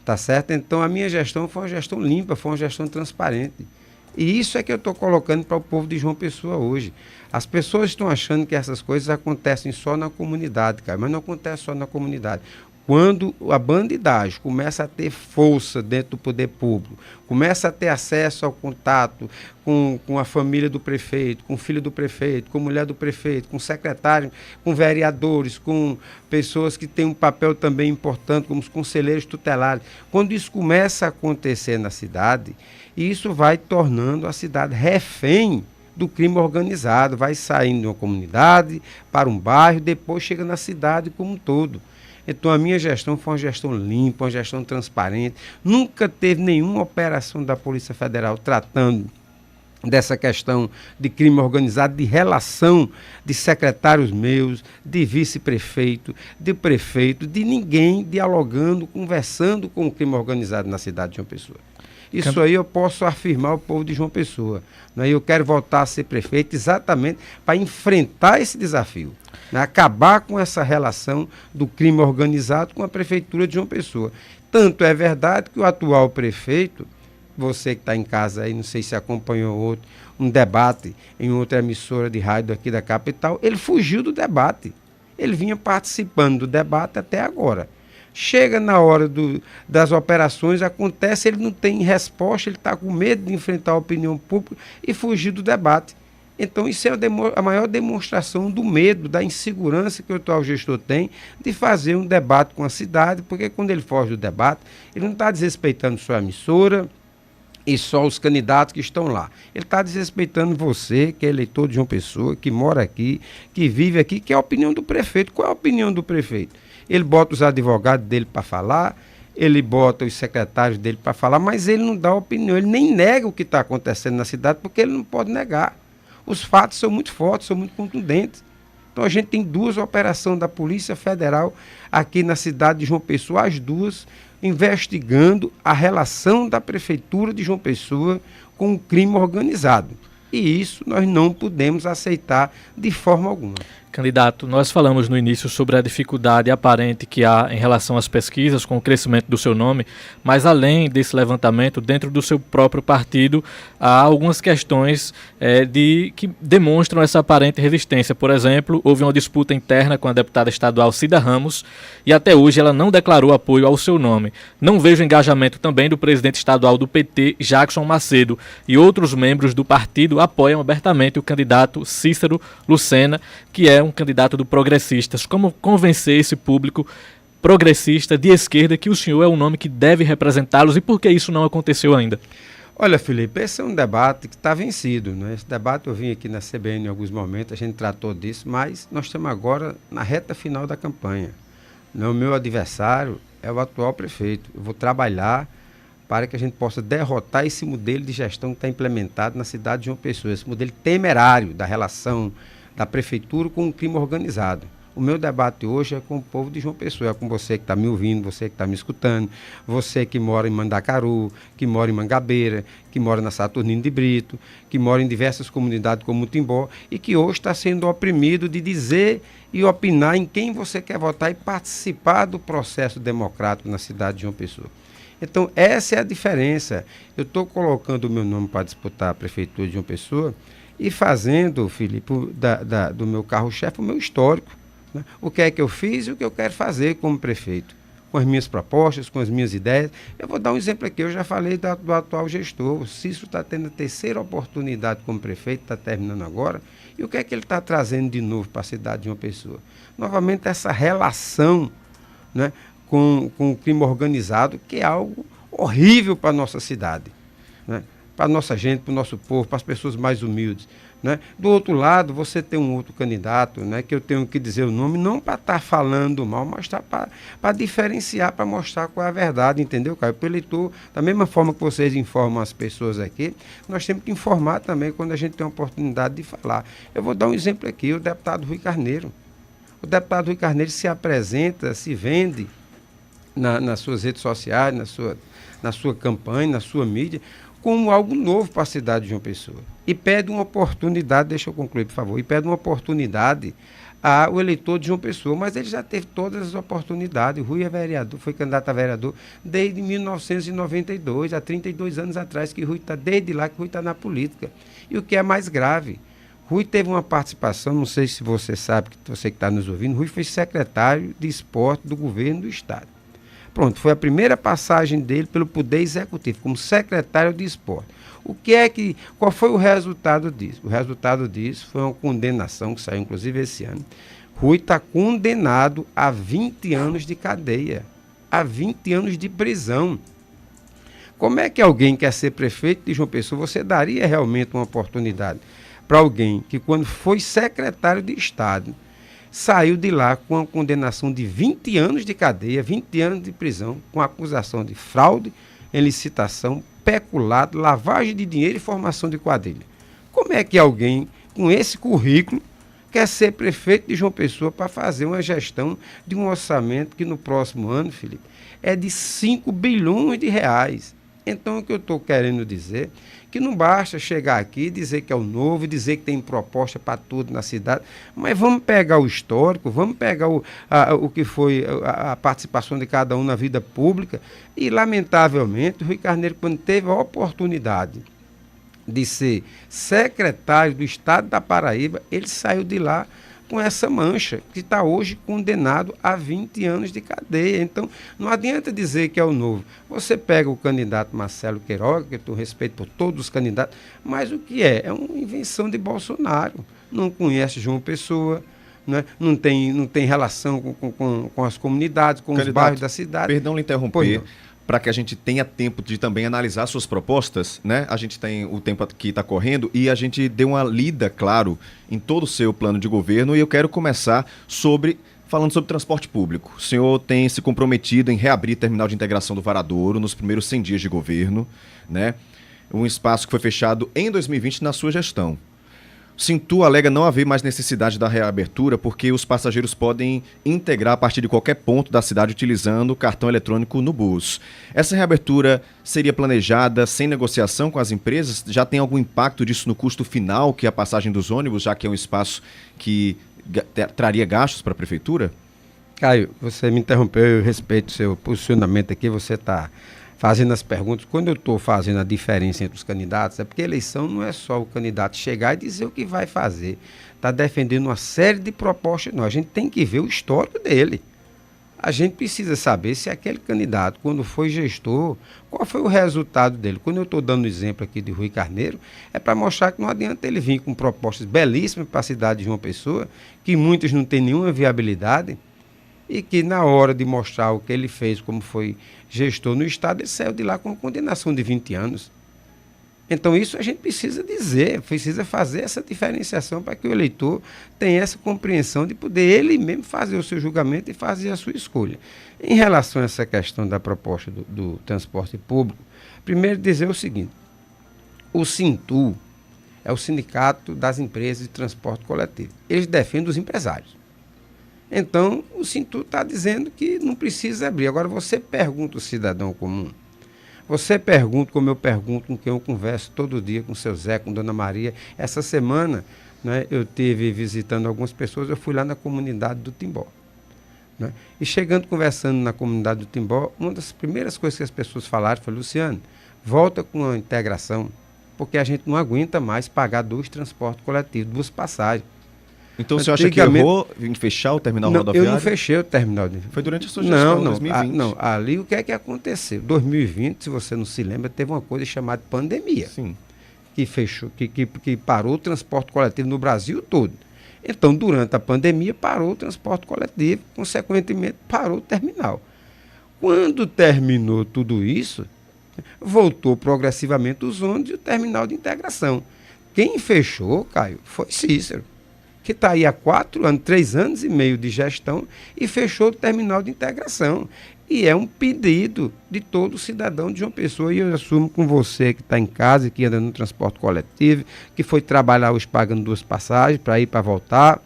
tá certo? Então a minha gestão foi uma gestão limpa, foi uma gestão transparente. E isso é que eu estou colocando para o povo de João Pessoa hoje. As pessoas estão achando que essas coisas acontecem só na comunidade, cara, mas não acontece só na comunidade. Quando a bandidagem começa a ter força dentro do poder público, começa a ter acesso ao contato com a família do prefeito, com o filho do prefeito, com a mulher do prefeito, com o secretário, com vereadores, com pessoas que têm um papel também importante, como os conselheiros tutelares. Quando isso começa a acontecer na cidade, isso vai tornando a cidade refém do crime organizado, vai saindo de uma comunidade para um bairro, depois chega na cidade como um todo. Então a minha gestão foi uma gestão limpa, uma gestão transparente, nunca teve nenhuma operação da Polícia Federal tratando dessa questão de crime organizado, de relação de secretários meus, de vice-prefeito, de prefeito, de ninguém dialogando, conversando com o crime organizado na cidade de João Pessoa. Isso aí eu posso afirmar ao povo de João Pessoa. Né? Eu quero voltar a ser prefeito exatamente para enfrentar esse desafio. Né? Acabar com essa relação do crime organizado com a prefeitura de João Pessoa. Tanto é verdade que o atual prefeito, você que está em casa aí, não sei se acompanhou um debate em outra emissora de rádio aqui da capital, ele fugiu do debate. Ele vinha participando do debate até agora. Chega na hora das operações, acontece, ele não tem resposta, ele está com medo de enfrentar a opinião pública e fugir do debate. Então isso é a maior demonstração do medo, da insegurança que o atual gestor tem de fazer um debate com a cidade, porque quando ele foge do debate, ele não está desrespeitando só a emissora e só os candidatos que estão lá. Ele está desrespeitando você, que é eleitor de João Pessoa, que mora aqui, que vive aqui, que é a opinião do prefeito. Qual é a opinião do prefeito? Ele bota os advogados dele para falar, ele bota os secretários dele para falar, mas ele não dá opinião, ele nem nega o que está acontecendo na cidade, porque ele não pode negar. Os fatos são muito fortes, são muito contundentes. Então a gente tem 2 operações da Polícia Federal aqui na cidade de João Pessoa, as 2 investigando a relação da Prefeitura de João Pessoa com o crime organizado. E isso nós não podemos aceitar de forma alguma. Candidato, nós falamos no início sobre a dificuldade aparente que há em relação às pesquisas com o crescimento do seu nome, mas além desse levantamento, dentro do seu próprio partido, há algumas questões que demonstram essa aparente resistência. Por exemplo, houve uma disputa interna com a deputada estadual Cida Ramos e até hoje ela não declarou apoio ao seu nome. Não vejo engajamento também do presidente estadual do PT, Jackson Macedo, e outros membros do partido apoiam abertamente o candidato Cícero Lucena, que é um candidato do Progressistas. Como convencer esse público progressista de esquerda que o senhor é o nome que deve representá-los e por que isso não aconteceu ainda? Olha, Felipe, esse é um debate que está vencido, né? Esse debate eu vim aqui na CBN em alguns momentos, a gente tratou disso, mas nós estamos agora na reta final da campanha. O meu adversário é o atual prefeito. Eu vou trabalhar para que a gente possa derrotar esse modelo de gestão que está implementado na cidade de João Pessoa, esse modelo temerário da relação da prefeitura com o crime organizado. O meu debate hoje é com o povo de João Pessoa, é com você que está me ouvindo, você que está me escutando, você que mora em Mandacaru, que mora em Mangabeira, que mora na Saturnino de Brito, que mora em diversas comunidades como Timbó e que hoje está sendo oprimido de dizer e opinar em quem você quer votar e participar do processo democrático na cidade de João Pessoa. Então, essa é a diferença. Eu estou colocando o meu nome para disputar a prefeitura de João Pessoa e fazendo, Felipe, do meu carro-chefe o meu histórico. Né? O que é que eu fiz e o que eu quero fazer como prefeito. Com as minhas propostas, com as minhas ideias. Eu vou dar um exemplo aqui, eu já falei do atual gestor. O Cícero está tendo a 3ª oportunidade como prefeito, está terminando agora. E o que é que ele está trazendo de novo para a cidade de João Pessoa? Novamente essa relação, né, com o crime organizado, que é algo horrível para a nossa cidade, né? Para a nossa gente, para o nosso povo, para as pessoas mais humildes, né? Do outro lado, você tem um outro candidato, né, que eu tenho que dizer o nome, não para estar falando mal, mas para diferenciar, para mostrar qual é a verdade, entendeu, Caio? Para o eleitor, da mesma forma que vocês informam as pessoas aqui, nós temos que informar também quando a gente tem a oportunidade de falar. Eu vou dar um exemplo aqui, o deputado Rui Carneiro. O deputado Rui Carneiro se apresenta, se vende nas suas redes sociais, na sua campanha, na sua mídia, como algo novo para a cidade de João Pessoa. E pede uma oportunidade, deixa eu concluir, por favor, e pede uma oportunidade ao eleitor de João Pessoa, mas ele já teve todas as oportunidades. O Rui é vereador, foi candidato a vereador desde 1992, há 32 anos atrás, que Rui está, desde lá que Rui está na política. E o que é mais grave, Rui teve uma participação, não sei se você sabe, você que está nos ouvindo, Rui foi secretário de esporte do governo do estado. Pronto, foi a primeira passagem dele pelo Poder Executivo, como secretário de esporte. Qual foi o resultado disso? O resultado disso foi uma condenação, que saiu inclusive esse ano. Rui está condenado a 20 anos de cadeia, a 20 anos de prisão. Como é que alguém quer ser prefeito de João Pessoa? Você daria realmente uma oportunidade para alguém que, quando foi secretário de Estado, saiu de lá com a condenação de 20 anos de cadeia, 20 anos de prisão, com acusação de fraude em licitação, peculado, lavagem de dinheiro e formação de quadrilha? Como é que alguém com esse currículo quer ser prefeito de João Pessoa para fazer uma gestão de um orçamento que no próximo ano, Felipe, é de 5 bilhões de reais? Então, o que eu estou querendo dizer que não basta chegar aqui e dizer que é o novo, dizer que tem proposta para tudo na cidade, mas vamos pegar o histórico, vamos pegar o que foi a participação de cada um na vida pública. E, lamentavelmente, o Rui Carneiro, quando teve a oportunidade de ser secretário do Estado da Paraíba, ele saiu de lá com essa mancha, que está hoje condenado a 20 anos de cadeia. Então, não adianta dizer que é o novo. Você pega o candidato Marcelo Queiroga, que eu tenho respeito por todos os candidatos, mas o que é? É uma invenção de Bolsonaro. Não conhece João Pessoa, né? Não tem relação com as comunidades, com os bairros da cidade. Perdão lhe interromper. Para que a gente tenha tempo de também analisar suas propostas, né? A gente tem o tempo que está correndo e a gente deu uma lida, claro, em todo o seu plano de governo, e eu quero começar falando sobre transporte público. O senhor tem se comprometido em reabrir o terminal de integração do Varadouro nos primeiros 100 dias de governo, né? Um espaço que foi fechado em 2020 na sua gestão. Sintu alega não haver mais necessidade da reabertura porque os passageiros podem integrar a partir de qualquer ponto da cidade utilizando o cartão eletrônico no bus. Essa reabertura seria planejada sem negociação com as empresas? Já tem algum impacto disso no custo final, que é a passagem dos ônibus, já que é um espaço que traria gastos para a prefeitura? Caio, você me interrompeu, eu respeito o seu posicionamento aqui, você está fazendo as perguntas. Quando eu estou fazendo a diferença entre os candidatos, é porque a eleição não é só o candidato chegar e dizer o que vai fazer. Está defendendo uma série de propostas. Não, a gente tem que ver o histórico dele. A gente precisa saber se aquele candidato, quando foi gestor, qual foi o resultado dele. Quando eu estou dando o exemplo aqui de Rui Carneiro, é para mostrar que não adianta ele vir com propostas belíssimas para a cidade de João Pessoa, que muitas não têm nenhuma viabilidade, e que na hora de mostrar o que ele fez, como foi gestor no Estado, ele saiu de lá com condenação de 20 anos. Então isso a gente precisa dizer, precisa fazer essa diferenciação para que o eleitor tenha essa compreensão de poder ele mesmo fazer o seu julgamento e fazer a sua escolha. Em relação a essa questão da proposta do transporte público, primeiro dizer o seguinte: o Sintu é o Sindicato das Empresas de Transporte Coletivo. Eles defendem os empresários. Então, o Sintu está dizendo que não precisa abrir. Agora, você pergunta ao cidadão comum, você pergunta como eu pergunto com quem eu converso todo dia, com o seu Zé, com Dona Maria. Essa semana, né, eu estive visitando algumas pessoas, eu fui lá na comunidade do Timbó. Né? E chegando, conversando na comunidade do Timbó, uma das primeiras coisas que as pessoas falaram foi: Luciano, volta com a integração, porque a gente não aguenta mais pagar 2 transportes coletivos, 2 passagens. Então você acha que errou em fechar o terminal rodoviário? Eu não fechei o terminal. Foi durante a sua gestão, em 2020. Não, ali o que é que aconteceu? 2020, se você não se lembra, teve uma coisa chamada pandemia. Sim. Que fechou, que parou o transporte coletivo no Brasil todo. Então, durante a pandemia, parou o transporte coletivo, consequentemente, parou o terminal. Quando terminou tudo isso, Voltou progressivamente os ônibus e o terminal de integração. Quem fechou, Caio, foi Cícero, que está aí há 4 anos, 3 anos e meio de gestão e fechou o terminal de integração. E é um pedido de todo cidadão de João Pessoa. E eu assumo com você que está em casa, que anda no transporte coletivo, que foi trabalhar hoje pagando 2 passagens para ir para voltar,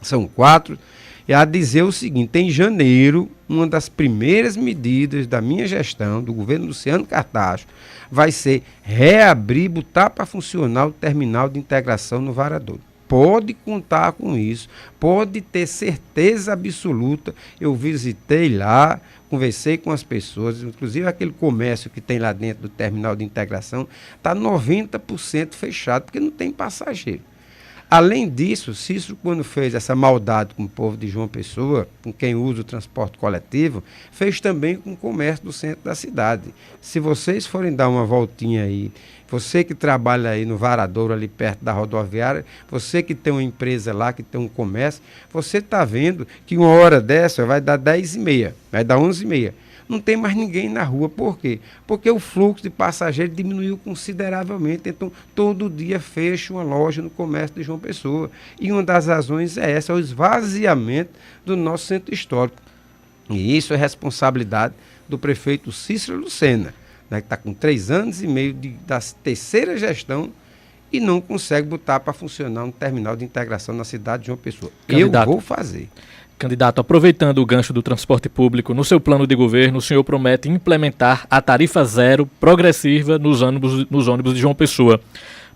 são 4. E a dizer o seguinte: em janeiro, uma das primeiras medidas da minha gestão, do governo Luciano Cartacho, vai ser reabrir, botar para funcionar o terminal de integração no Varadouro. Pode contar com isso, pode ter certeza absoluta. Eu visitei lá, conversei com as pessoas, inclusive aquele comércio que tem lá dentro do terminal de integração, está 90% fechado, porque não tem passageiro. Além disso, Cícero, quando fez essa maldade com o povo de João Pessoa, com quem usa o transporte coletivo, fez também com o comércio do centro da cidade. Se vocês forem dar uma voltinha aí, você que trabalha aí no Varadouro, ali perto da rodoviária, você que tem uma empresa lá, que tem um comércio, você está vendo que uma hora dessa vai dar 10h30, vai dar 11h30. Não tem mais ninguém na rua. Por quê? Porque o fluxo de passageiros diminuiu consideravelmente. Então, todo dia fecha uma loja no comércio de João Pessoa. E uma das razões é essa, é o esvaziamento do nosso centro histórico. E isso é responsabilidade do prefeito Cícero Lucena, né, que está com 3 anos e meio da terceira gestão e não consegue botar para funcionar um terminal de integração na cidade de João Pessoa. Candidato. Eu vou fazer. Candidato, aproveitando o gancho do transporte público, no seu plano de governo, o senhor promete implementar a tarifa zero progressiva nos ônibus de João Pessoa.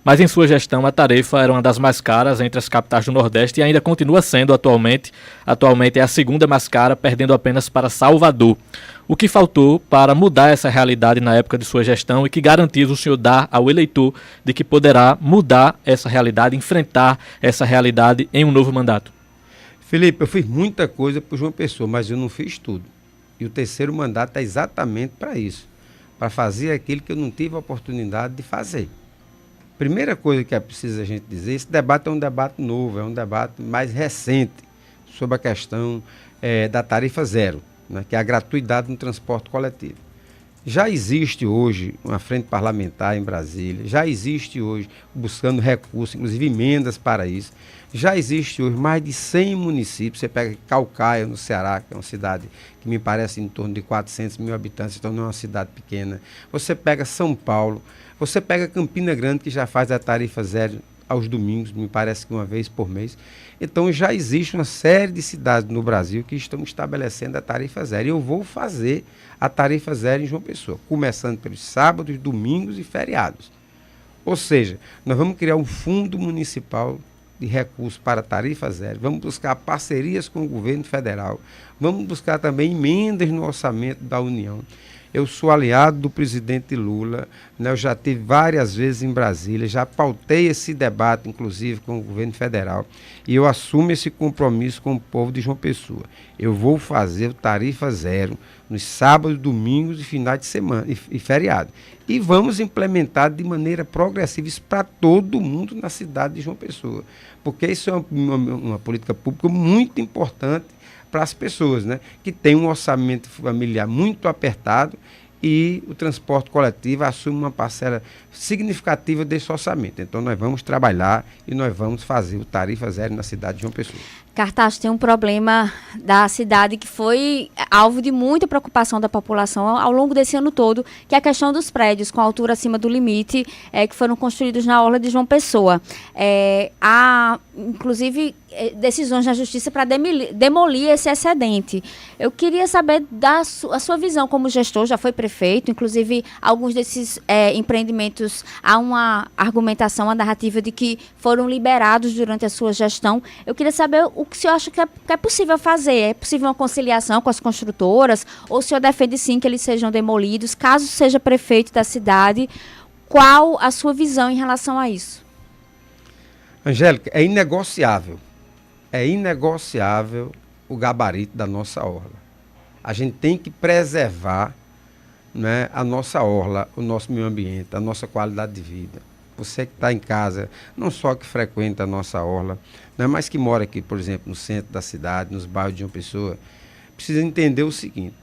Mas em sua gestão, a tarifa era uma das mais caras entre as capitais do Nordeste e ainda continua sendo atualmente. Atualmente é a segunda mais cara, perdendo apenas para Salvador. O que faltou para mudar essa realidade na época de sua gestão e que garantias o senhor dá ao eleitor de que poderá mudar essa realidade, enfrentar essa realidade em um novo mandato? Felipe, eu fiz muita coisa por João Pessoa, mas eu não fiz tudo. E o terceiro mandato é exatamente para isso, para fazer aquilo que eu não tive a oportunidade de fazer. Primeira coisa que é preciso a gente dizer, esse debate é um debate novo, é um debate mais recente sobre a questão da tarifa zero, né, que é a gratuidade no transporte coletivo. Já existe hoje uma frente parlamentar em Brasília, já existe hoje buscando recursos, inclusive emendas para isso. Já existe hoje mais de 100 municípios. Você pega Caucaia, no Ceará, que é uma cidade que me parece em torno de 400 mil habitantes, então não é uma cidade pequena. Você pega São Paulo, você pega Campina Grande, que já faz a tarifa zero aos domingos, me parece que uma vez por mês. Então já existe uma série de cidades no Brasil que estão estabelecendo a tarifa zero. E eu vou fazer a tarifa zero em João Pessoa, começando pelos sábados, domingos e feriados. Ou seja, nós vamos criar um fundo municipal de recursos para a tarifa zero, vamos buscar parcerias com o governo federal, vamos buscar também emendas no orçamento da União. Eu sou aliado do presidente Lula, né? Eu já estive várias vezes em Brasília, já pautei esse debate, inclusive, com o governo federal, e eu assumo esse compromisso com o povo de João Pessoa. Eu vou fazer tarifa zero nos sábados, domingos e finais de semana e feriado. E vamos implementar de maneira progressiva isso para todo mundo na cidade de João Pessoa, porque isso é uma política pública muito importante para as pessoas, né, que tem um orçamento familiar muito apertado e o transporte coletivo assume uma parcela significativa desse orçamento. Então nós vamos trabalhar e nós vamos fazer o tarifa zero na cidade de João Pessoa. Cartacho, tem um problema da cidade que foi alvo de muita preocupação da população ao longo desse ano todo, que é a questão dos prédios com altura acima do limite que foram construídos na orla de João Pessoa. Há, inclusive, decisões na justiça para demolir esse excedente. Eu queria saber a sua visão como gestor, já foi prefeito, inclusive alguns desses empreendimentos, há uma argumentação, uma narrativa de que foram liberados durante a sua gestão. Eu queria saber o que o senhor acha que é possível fazer. É possível uma conciliação com as construtoras? Ou o senhor defende sim que eles sejam demolidos? Caso seja prefeito da cidade, qual a sua visão em relação a isso? Angélica, é inegociável o gabarito da nossa orla. A gente tem que preservar, né, a nossa orla, o nosso meio ambiente, a nossa qualidade de vida. Você que está em casa, não só que frequenta a nossa orla, né, mas que mora aqui, por exemplo, no centro da cidade, nos bairros de João Pessoa, precisa entender o seguinte: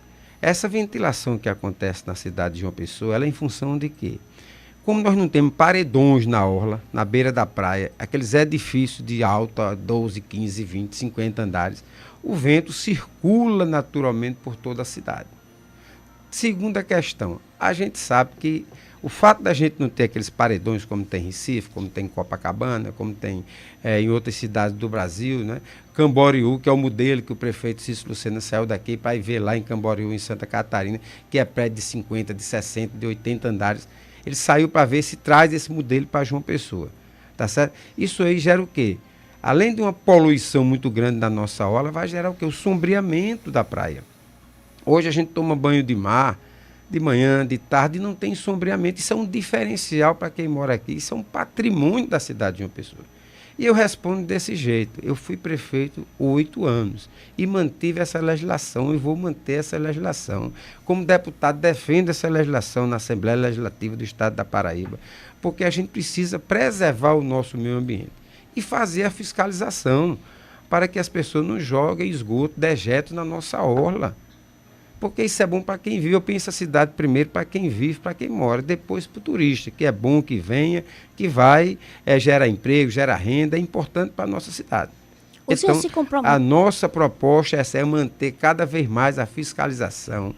Essa ventilação que acontece na cidade de João Pessoa, ela é em função de quê? Como nós não temos paredões na orla, na beira da praia, aqueles edifícios de alta 12, 15, 20, 50 andares, o vento circula naturalmente por toda a cidade. Segunda questão, a gente sabe que o fato da gente não ter aqueles paredões como tem em Recife, como tem em Copacabana, como tem em outras cidades do Brasil, né? Camboriú, que é o modelo que o prefeito Cícero Lucena saiu daqui para ir ver lá em Camboriú, em Santa Catarina, que é prédio de 50, de 60, de 80 andares. Ele saiu para ver se traz esse modelo para João Pessoa. Tá certo? Isso aí gera o quê? Além de uma poluição muito grande na nossa orla, vai gerar o quê? O sombreamento da praia. Hoje a gente toma banho de mar, de manhã, de tarde, e não tem sombreamento. Isso é um diferencial para quem mora aqui. Isso é um patrimônio da cidade de João Pessoa. E eu respondo desse jeito. Eu fui prefeito 8 anos e mantive essa legislação e vou manter essa legislação. Como deputado, defendo essa legislação na Assembleia Legislativa do Estado da Paraíba, porque a gente precisa preservar o nosso meio ambiente e fazer a fiscalização para que as pessoas não joguem esgoto, dejetos na nossa orla. Porque isso é bom para quem vive. Eu penso a cidade primeiro para quem vive, para quem mora, depois para o turista, que é bom que venha, que vai, gera emprego, gera renda, é importante para a nossa cidade. Então, a nossa proposta é manter cada vez mais a fiscalização,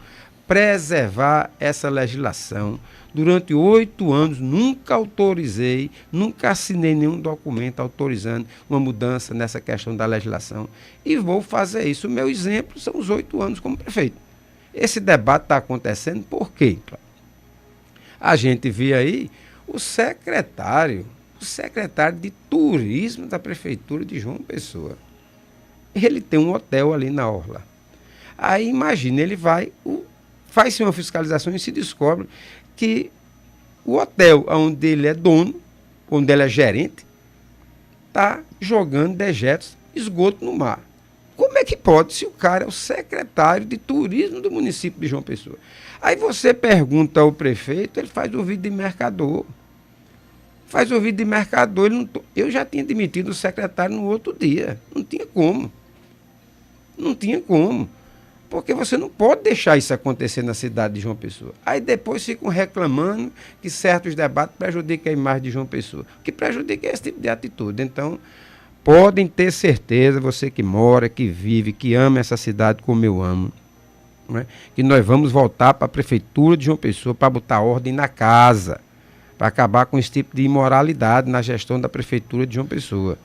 preservar essa legislação. Durante 8 anos, nunca autorizei, nunca assinei nenhum documento autorizando uma mudança nessa questão da legislação. E vou fazer isso. O meu exemplo são os 8 anos como prefeito. Esse debate está acontecendo por quê? A gente vê aí o secretário de turismo da prefeitura de João Pessoa. Ele tem um hotel ali na orla. Aí imagina, ele faz uma fiscalização e se descobre que o hotel onde ele é dono, onde ele é gerente, está jogando dejetos, esgoto no mar. Como é que pode, se o cara é o secretário de turismo do município de João Pessoa? Aí você pergunta ao prefeito, ele faz ouvido de mercador. Eu já tinha demitido o secretário no outro dia. Não tinha como. Porque você não pode deixar isso acontecer na cidade de João Pessoa. Aí depois ficam reclamando que certos debates prejudicam a imagem de João Pessoa. O que prejudica é esse tipo de atitude. Então, podem ter certeza, você que mora, que vive, que ama essa cidade como eu amo, né? Que nós vamos voltar para a prefeitura de João Pessoa para botar ordem na casa, para acabar com esse tipo de imoralidade na gestão da prefeitura de João Pessoa.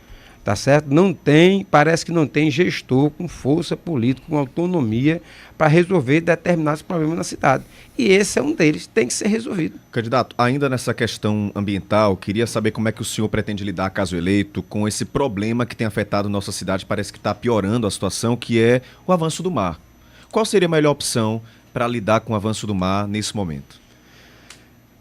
Tá certo? Parece que não tem gestor com força política, com autonomia para resolver determinados problemas na cidade. E esse é um deles, tem que ser resolvido. Candidato, ainda nessa questão ambiental, queria saber como é que o senhor pretende lidar, caso eleito, com esse problema que tem afetado nossa cidade, parece que está piorando a situação, que é o avanço do mar. Qual seria a melhor opção para lidar com o avanço do mar nesse momento?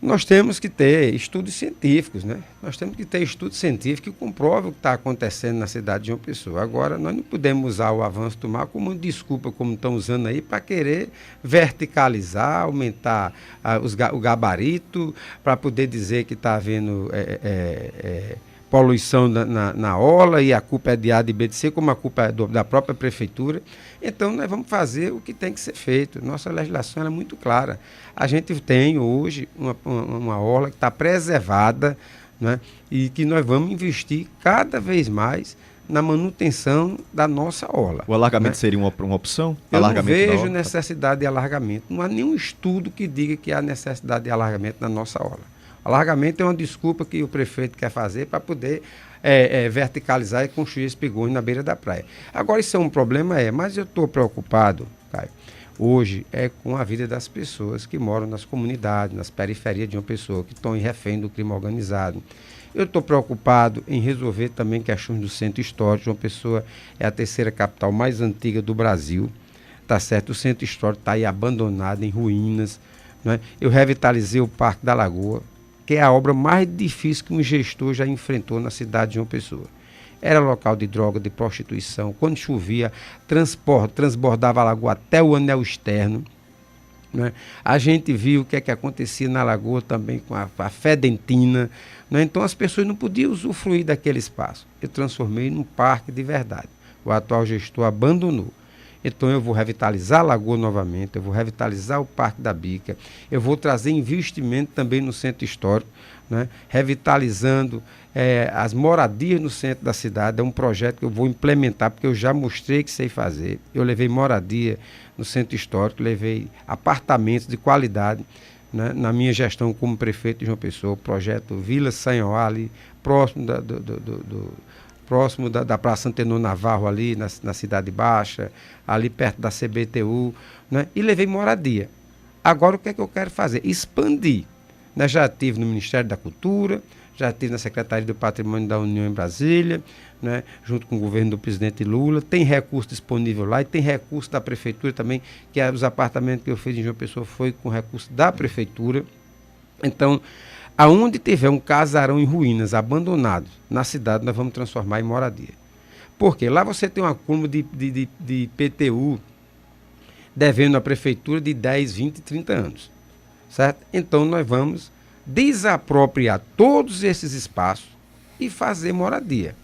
Nós temos que ter estudos científicos, né? Nós temos que ter estudos científicos que comprovem o que está acontecendo na cidade de João Pessoa. Agora, nós não podemos usar o avanço do mar como desculpa, como estão usando aí, para querer verticalizar, aumentar o gabarito, para poder dizer que está havendo poluição na orla e a culpa é de A, de B, de C, como a culpa é da própria prefeitura. Então, nós vamos fazer o que tem que ser feito. Nossa legislação é muito clara. A gente tem hoje uma orla que está preservada, né, e que nós vamos investir cada vez mais na manutenção da nossa orla. O alargamento, né, seria uma opção? Eu não vejo necessidade de alargamento. Não há nenhum estudo que diga que há necessidade de alargamento na nossa orla. Alargamento é uma desculpa que o prefeito quer fazer para poder verticalizar e construir espigões na beira da praia. Agora, isso é um problema, mas eu estou preocupado, Caio, hoje com a vida das pessoas que moram nas comunidades, nas periferias de João Pessoa, que estão refém do crime organizado. Eu estou preocupado em resolver também questões do centro histórico. João Pessoa é a terceira capital mais antiga do Brasil, tá certo? O centro histórico está aí abandonado, em ruínas, né? Eu revitalizei o Parque da Lagoa, que é a obra mais difícil que um gestor já enfrentou na cidade de João Pessoa. Era local de droga, de prostituição. Quando chovia, transbordava a lagoa até o anel externo, né? A gente viu o que é que acontecia na lagoa também com a fedentina, né? Então as pessoas não podiam usufruir daquele espaço. Eu transformei num parque de verdade. O atual gestor abandonou. Então eu vou revitalizar a Lagoa novamente, eu vou revitalizar o Parque da Bica, eu vou trazer investimento também no centro histórico, né? Revitalizando as moradias no centro da cidade. É um projeto que eu vou implementar, porque eu já mostrei que sei fazer. Eu levei moradia no centro histórico, levei apartamentos de qualidade, né? Na minha gestão como prefeito de João Pessoa, o projeto Vila Sanhoá, ali próximo da Praça Antenor Navarro, ali na Cidade Baixa, ali perto da CBTU, né? E levei moradia. Agora o que é que eu quero fazer? Expandir. Né? Já estive no Ministério da Cultura, já estive na Secretaria do Patrimônio da União em Brasília, né? Junto com o governo do presidente Lula. Tem recurso disponível lá e tem recurso da Prefeitura também, que os apartamentos que eu fiz em João Pessoa foi com recurso da Prefeitura. Então, aonde tiver um casarão em ruínas, abandonado, na cidade, nós vamos transformar em moradia. Porque lá você tem um acúmulo de IPTU devendo à prefeitura de 10, 20, 30 anos. Certo? Então nós vamos desapropriar todos esses espaços e fazer moradia.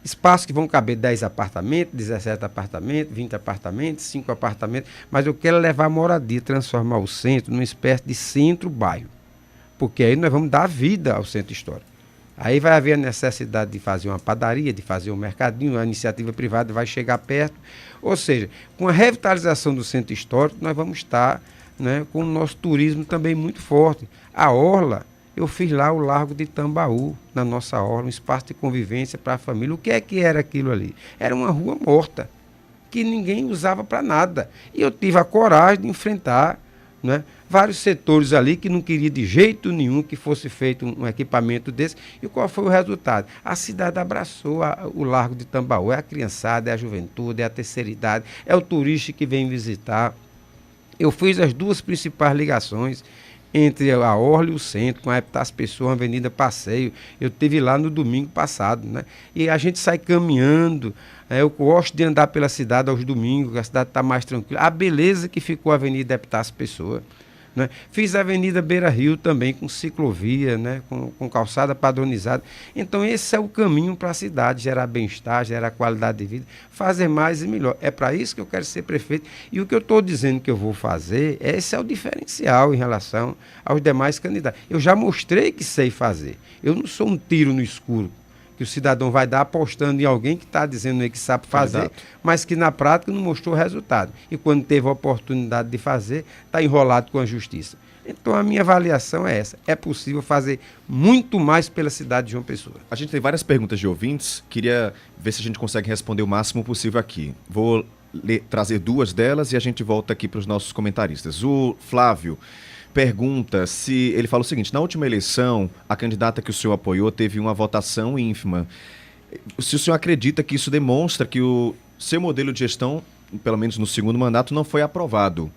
Espaços que vão caber 10 apartamentos, 17 apartamentos, 20 apartamentos, 5 apartamentos, mas eu quero levar a moradia, transformar o centro numa espécie de centro-bairro. Porque aí nós vamos dar vida ao centro histórico. Aí vai haver a necessidade de fazer uma padaria, de fazer um mercadinho, a iniciativa privada vai chegar perto. Ou seja, com a revitalização do centro histórico, nós vamos estar, né, com o nosso turismo também muito forte. A orla, eu fiz lá o Largo de Tambaú, na nossa orla, um espaço de convivência para a família. O que é que era aquilo ali? Era uma rua morta, que ninguém usava para nada. E eu tive a coragem de enfrentar, né, vários setores ali que não queriam de jeito nenhum que fosse feito um equipamento desse. E qual foi o resultado? A cidade abraçou o Largo de Tambaú. É a criançada, é a juventude, é a terceira idade, é o turista que vem visitar. Eu fiz as duas principais ligações entre a orla e o centro, com a Epitácio Pessoa, Avenida Passeio. Eu estive lá no domingo passado, né? E a gente sai caminhando. Eu gosto de andar pela cidade aos domingos, a cidade está mais tranquila. A beleza que ficou a Avenida Epitácio Pessoa. Né? Fiz a Avenida Beira Rio também, com ciclovia, né? com calçada padronizada. Então esse é o caminho para a cidade, gerar bem-estar, gerar qualidade de vida, fazer mais e melhor. É para isso que eu quero ser prefeito. E o que eu estou dizendo que eu vou fazer, esse é o diferencial em relação aos demais candidatos. Eu já mostrei que sei fazer. Eu não sou um tiro no escuro, que o cidadão vai dar apostando em alguém que está dizendo aí que sabe fazer, mas que na prática não mostrou resultado. E quando teve a oportunidade de fazer, está enrolado com a justiça. Então a minha avaliação é essa. É possível fazer muito mais pela cidade de João Pessoa. A gente tem várias perguntas de ouvintes. Queria ver se a gente consegue responder o máximo possível aqui. Vou trazer duas delas e a gente volta aqui para os nossos comentaristas. O Flávio pergunta se... Ele fala o seguinte: na última eleição, a candidata que o senhor apoiou teve uma votação ínfima. Se o senhor acredita que isso demonstra que o seu modelo de gestão, pelo menos no segundo mandato, não foi aprovado?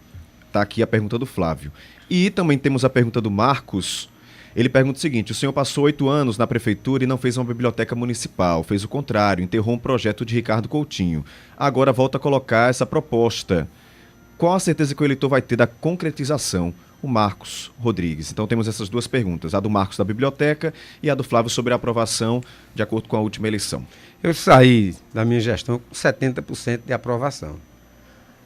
Está aqui a pergunta do Flávio. E também temos a pergunta do Marcos. Ele pergunta o seguinte: o senhor passou 8 anos na prefeitura e não fez uma biblioteca municipal, fez o contrário, enterrou um projeto de Ricardo Coutinho. Agora volta a colocar essa proposta. Qual a certeza que o eleitor vai ter da concretização? O Marcos Rodrigues. Então temos essas duas perguntas, a do Marcos da biblioteca e a do Flávio sobre a aprovação de acordo com a última eleição. Eu saí da minha gestão com 70% de aprovação.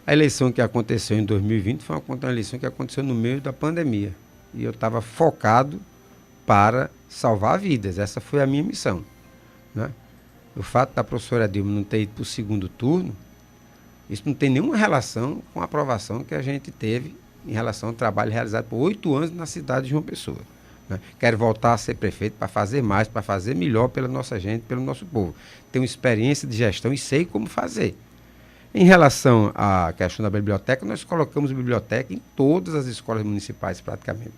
A eleição que aconteceu em 2020 foi uma eleição que aconteceu no meio da pandemia. E eu estava focado para salvar vidas. Essa foi a minha missão. Né? O fato da professora Dilma não ter ido para o segundo turno, isso não tem nenhuma relação com a aprovação que a gente teve em relação ao trabalho realizado por 8 anos na cidade de João Pessoa. Né? Quero voltar a ser prefeito para fazer mais, para fazer melhor pela nossa gente, pelo nosso povo. Tenho experiência de gestão e sei como fazer. Em relação à questão da biblioteca, nós colocamos biblioteca em todas as escolas municipais praticamente.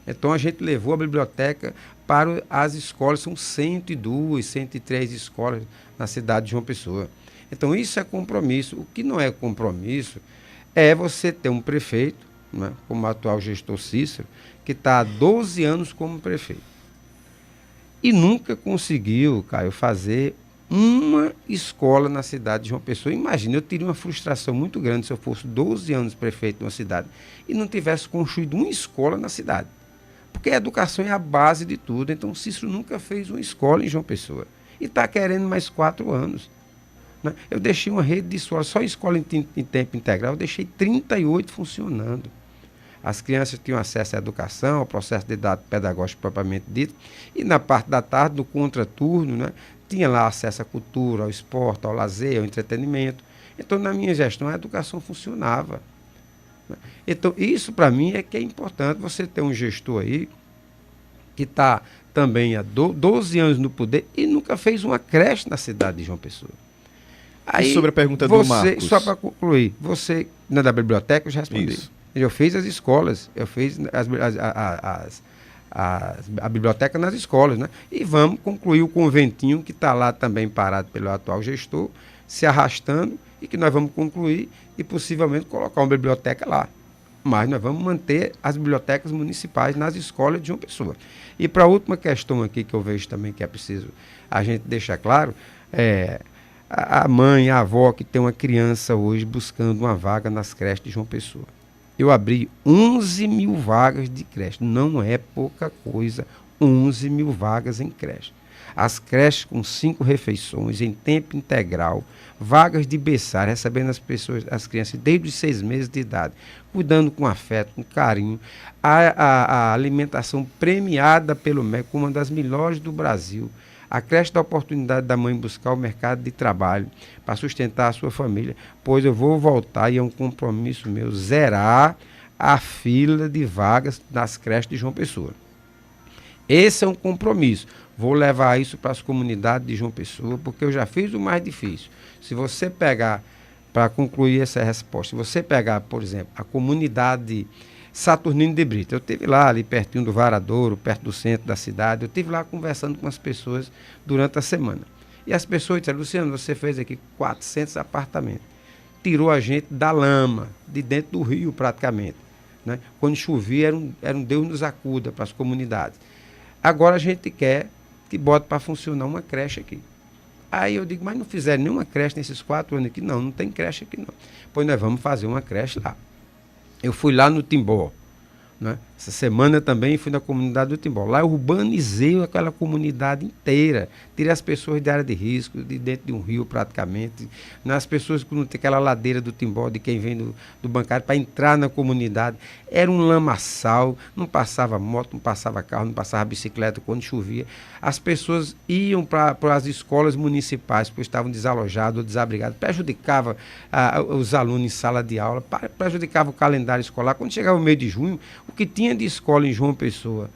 Então a gente levou a biblioteca para as escolas, são 102, 103 escolas na cidade de João Pessoa. Então isso é compromisso. O que não é compromisso é você ter um prefeito, né, como o atual gestor Cícero, que está há 12 anos como prefeito. E nunca conseguiu, Caio, fazer uma escola na cidade de João Pessoa. Imagina, eu teria uma frustração muito grande se eu fosse 12 anos prefeito de uma cidade e não tivesse construído uma escola na cidade. Porque a educação é a base de tudo. Então, Cícero nunca fez uma escola em João Pessoa. E está querendo mais 4 anos. né? Eu deixei uma rede de escola, só escola em tempo integral, eu deixei 38 funcionando. As crianças tinham acesso à educação, ao processo de pedagógico propriamente dito, e na parte da tarde, no contraturno, né, tinha lá acesso à cultura, ao esporte, ao lazer, ao entretenimento. Então, na minha gestão, a educação funcionava. Então, isso para mim é que é importante, você ter um gestor aí que está também há 12 anos no poder e nunca fez uma creche na cidade de João Pessoa. Aí, e sobre a pergunta do Marcos? Só para concluir, você, na da biblioteca, eu já respondi. Isso. Eu fiz as escolas, eu fiz a biblioteca nas escolas, né? E vamos concluir o conventinho que está lá também parado pelo atual gestor, se arrastando, e que nós vamos concluir e possivelmente colocar uma biblioteca lá. Mas nós vamos manter as bibliotecas municipais nas escolas de João Pessoa. E para a última questão aqui que eu vejo também que é preciso a gente deixar claro, a mãe, a avó que tem uma criança hoje buscando uma vaga nas creches de João Pessoa. Eu abri 11 mil vagas de creche. Não é pouca coisa, 11 mil vagas em creche. As creches com 5 refeições, em tempo integral, vagas de berçário, recebendo as crianças desde os 6 meses de idade, cuidando com afeto, com carinho. A alimentação premiada pelo MEC, uma das melhores do Brasil. A creche dá a oportunidade da mãe buscar o mercado de trabalho para sustentar a sua família, pois eu vou voltar, e é um compromisso meu, zerar a fila de vagas nas creches de João Pessoa. Esse é um compromisso. Vou levar isso para as comunidades de João Pessoa, porque eu já fiz o mais difícil. Se você pegar, para concluir essa resposta, se você pegar, por exemplo, a comunidade Saturnino de Brito, eu estive lá, ali pertinho do Varadouro, perto do centro da cidade, eu estive lá conversando com as pessoas durante a semana. E as pessoas disseram: Luciano, você fez aqui 400 apartamentos. Tirou a gente da lama, de dentro do rio praticamente, né? Quando chovia, era um Deus nos acuda para as comunidades. Agora a gente quer que bote para funcionar uma creche aqui. Aí eu digo: mas não fizeram nenhuma creche nesses 4 anos aqui? Não, não tem creche aqui não. Pois nós vamos fazer uma creche lá. Eu fui lá no Timbó, né? Essa semana também fui na comunidade do Timbó. Lá eu urbanizei aquela comunidade inteira. Tirei as pessoas de área de risco, de dentro de um rio praticamente. As pessoas que não tem aquela ladeira do Timbó, de quem vem do bancário, para entrar na comunidade. Era um lamaçal, não passava moto, não passava carro, não passava bicicleta quando chovia. As pessoas iam para as escolas municipais, pois estavam desalojados ou desabrigados. Prejudicava os alunos em sala de aula, prejudicava o calendário escolar. Quando chegava o mês de junho, o que tinha de escola em João Pessoa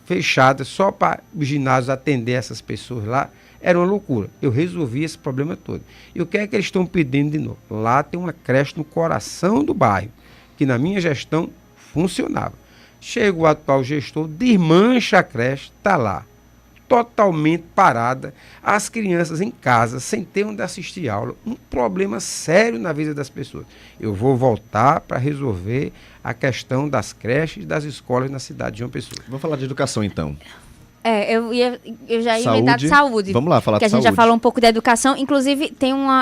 fechada só para os ginásios atender essas pessoas lá, era uma loucura. Eu resolvi esse problema todo. E o que é que eles estão pedindo de novo? Lá tem uma creche no coração do bairro, que na minha gestão funcionava. Chega o atual gestor, desmancha a creche, está lá, totalmente parada, as crianças em casa, sem ter onde assistir aula, um problema sério na vida das pessoas. Eu vou voltar para resolver a questão das creches e das escolas na cidade de João Pessoa. Vamos falar de educação, então. Eu já ia emendar de saúde. Vamos lá, falar de saúde. Que a gente já falou um pouco da educação. Inclusive,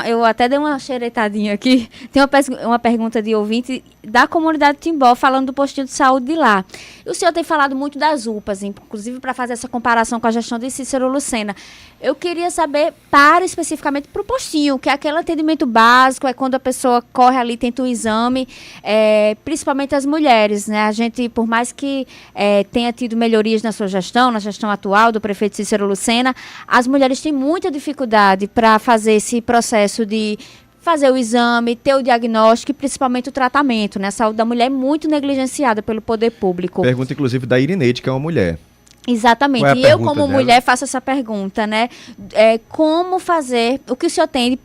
eu até dei uma xeretadinha aqui. Tem uma pergunta de ouvinte da comunidade Timbó, falando do postinho de saúde de lá. E o senhor tem falado muito das UPAs, inclusive para fazer essa comparação com a gestão de Cícero Lucena. Eu queria saber, especificamente para o postinho, que é aquele atendimento básico, é quando a pessoa corre ali, tenta o exame, principalmente as mulheres, né? A gente, por mais que tenha tido melhorias na sua gestão, na gestão atual do prefeito Cícero Lucena, as mulheres têm muita dificuldade para fazer esse processo de fazer o exame, ter o diagnóstico e principalmente o tratamento, né? A saúde da mulher é muito negligenciada pelo poder público. Pergunta, inclusive, da Irineide, que é uma mulher. Exatamente. E eu, como mulher, faço essa pergunta, né? Como fazer, o que o senhor tem de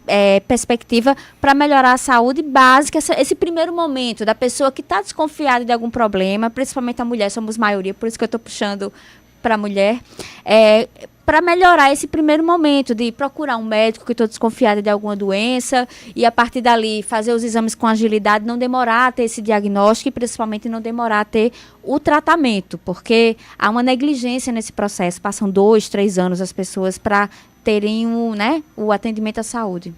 perspectiva para melhorar a saúde básica, esse primeiro momento da pessoa que está desconfiada de algum problema, principalmente a mulher, somos maioria, por isso que eu estou puxando para a mulher, para melhorar esse primeiro momento de procurar um médico que estou desconfiada de alguma doença e a partir dali fazer os exames com agilidade, não demorar a ter esse diagnóstico e principalmente não demorar a ter o tratamento, porque há uma negligência nesse processo, passam 2, 3 anos as pessoas para terem o atendimento à saúde.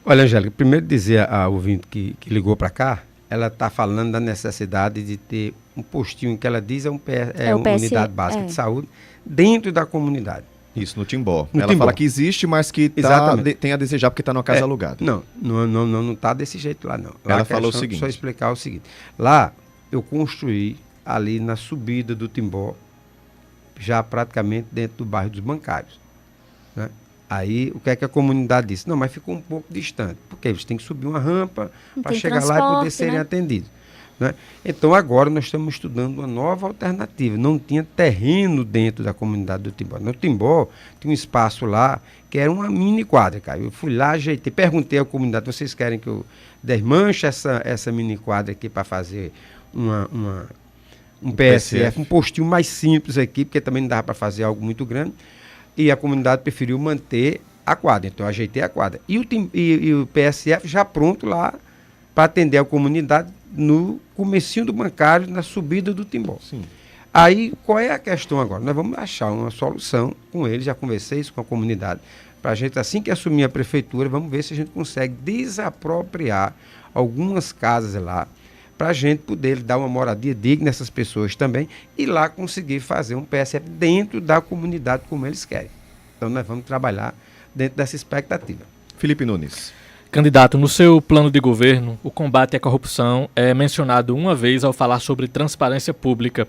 Olha, Angélica, primeiro dizer a ouvinte que ligou para cá, ela está falando da necessidade de ter um postinho que ela diz uma unidade básica de saúde dentro da comunidade. Isso, no Timbó. No Ela Timbó. fala que existe, mas que tem a desejar porque está numa casa alugada. Não está desse jeito lá, não. Ela falou o seguinte. Só explicar o seguinte. Lá, eu construí ali na subida do Timbó, já praticamente dentro do bairro dos Bancários. Né? Aí, o que é que a comunidade disse? Não, mas ficou um pouco distante, porque eles têm que subir uma rampa para chegar lá e poder serem atendidos. Né? Então, agora nós estamos estudando uma nova alternativa. Não tinha terreno dentro da comunidade do Timbó. No Timbó, tinha um espaço lá que era uma mini quadra, cara. Eu fui lá, ajeitei, perguntei à comunidade, vocês querem que eu desmanche essa mini quadra aqui para fazer um PSF, um postinho mais simples aqui, porque também não dava para fazer algo muito grande. E a comunidade preferiu manter a quadra. Então, eu ajeitei a quadra. E o PSF já pronto lá para atender a comunidade no comecinho do Bancário, na subida do Timbó. Sim. Aí, qual é a questão agora? Nós vamos achar uma solução com eles, já conversei isso com a comunidade, para a gente, assim que assumir a prefeitura, vamos ver se a gente consegue desapropriar algumas casas lá, para a gente poder dar uma moradia digna a essas pessoas também e lá conseguir fazer um PSF dentro da comunidade como eles querem. Então nós vamos trabalhar dentro dessa expectativa. Felipe Nunes. Candidato, no seu plano de governo, o combate à corrupção é mencionado uma vez ao falar sobre transparência pública.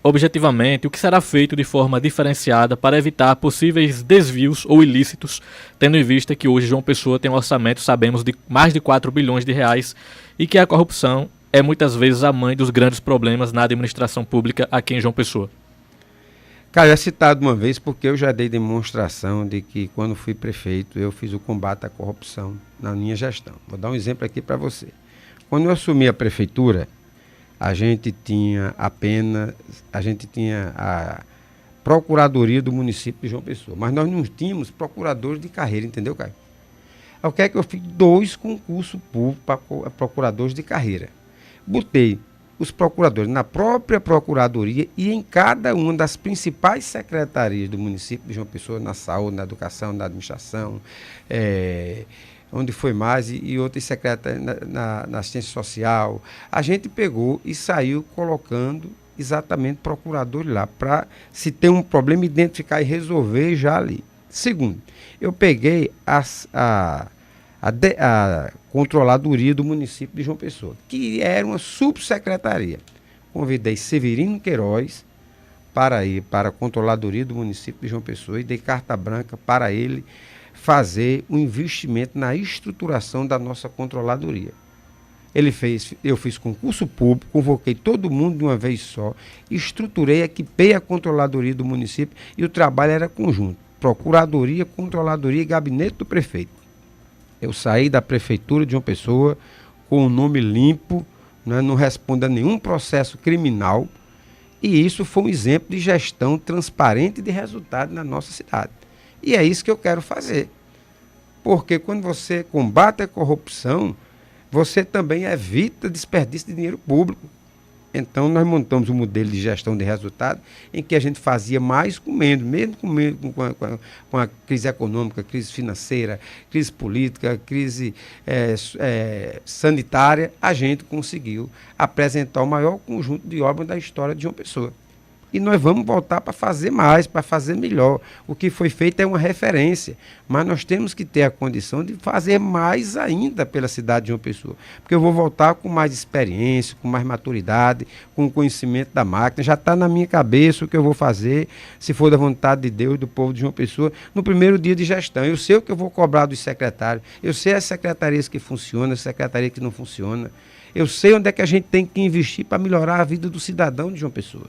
Objetivamente, o que será feito de forma diferenciada para evitar possíveis desvios ou ilícitos, tendo em vista que hoje João Pessoa tem um orçamento, sabemos, de mais de 4 bilhões de reais e que a corrupção é muitas vezes a mãe dos grandes problemas na administração pública aqui em João Pessoa? Cara, é citado uma vez porque eu já dei demonstração de que quando fui prefeito eu fiz o combate à corrupção na minha gestão. Vou dar um exemplo aqui para você. Quando eu assumi a prefeitura, a gente tinha a Procuradoria do município de João Pessoa, mas nós não tínhamos procuradores de carreira, entendeu, Caio? O que é que eu fiz? 2 concursos públicos para procuradores de carreira. Botei os procuradores na própria procuradoria e em cada uma das principais secretarias do município de João Pessoa, na saúde, na educação, na administração, onde foi mais, e outras secretarias na assistência social. A gente pegou e saiu colocando exatamente procuradores lá, para se tem um problema, identificar e resolver já ali. Segundo, eu peguei a controladoria do município de João Pessoa, que era uma subsecretaria. Convidei Severino Queiroz para ir para a controladoria do município de João Pessoa e dei carta branca para ele fazer um investimento na estruturação da nossa controladoria. Eu fiz concurso público, convoquei todo mundo de uma vez só, estruturei, equipei a controladoria do município e o trabalho era conjunto. Procuradoria, controladoria e gabinete do prefeito. Eu saí da prefeitura de João Pessoa com o nome limpo, né, não respondo a nenhum processo criminal, e isso foi um exemplo de gestão transparente e de resultado na nossa cidade. E é isso que eu quero fazer. Porque quando você combate a corrupção, você também evita desperdício de dinheiro público. Então, nós montamos um modelo de gestão de resultado em que a gente fazia mais com menos, mesmo com a crise econômica, crise financeira, crise política, crise sanitária, a gente conseguiu apresentar o maior conjunto de obras da história de João Pessoa. E nós vamos voltar para fazer mais, para fazer melhor. O que foi feito é uma referência, mas nós temos que ter a condição de fazer mais ainda pela cidade de João Pessoa. Porque eu vou voltar com mais experiência, com mais maturidade, com conhecimento da máquina. Já está na minha cabeça o que eu vou fazer, se for da vontade de Deus e do povo de João Pessoa, no primeiro dia de gestão. Eu sei o que eu vou cobrar dos secretários, eu sei as secretarias que funcionam, as secretarias que não funcionam. Eu sei onde é que a gente tem que investir para melhorar a vida do cidadão de João Pessoa.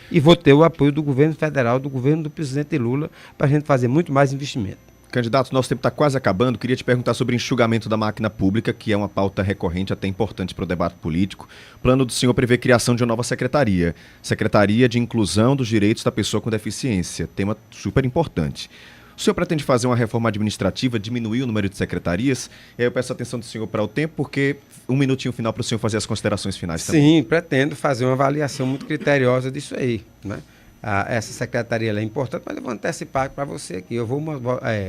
E vou ter o apoio do governo federal, do governo do presidente Lula, para a gente fazer muito mais investimento. Candidato, nosso tempo está quase acabando. Queria te perguntar sobre o enxugamento da máquina pública, que é uma pauta recorrente, até importante para o debate político. O plano do senhor prevê a criação de uma nova secretaria. Secretaria de Inclusão dos Direitos da Pessoa com Deficiência. Tema super importante. O senhor pretende fazer uma reforma administrativa, diminuir o número de secretarias? E aí eu peço a atenção do senhor para o tempo, porque um minutinho final para o senhor fazer as considerações finais também. Sim, pretendo fazer uma avaliação muito criteriosa disso aí, né? Essa secretaria é importante, mas eu vou antecipar para você aqui.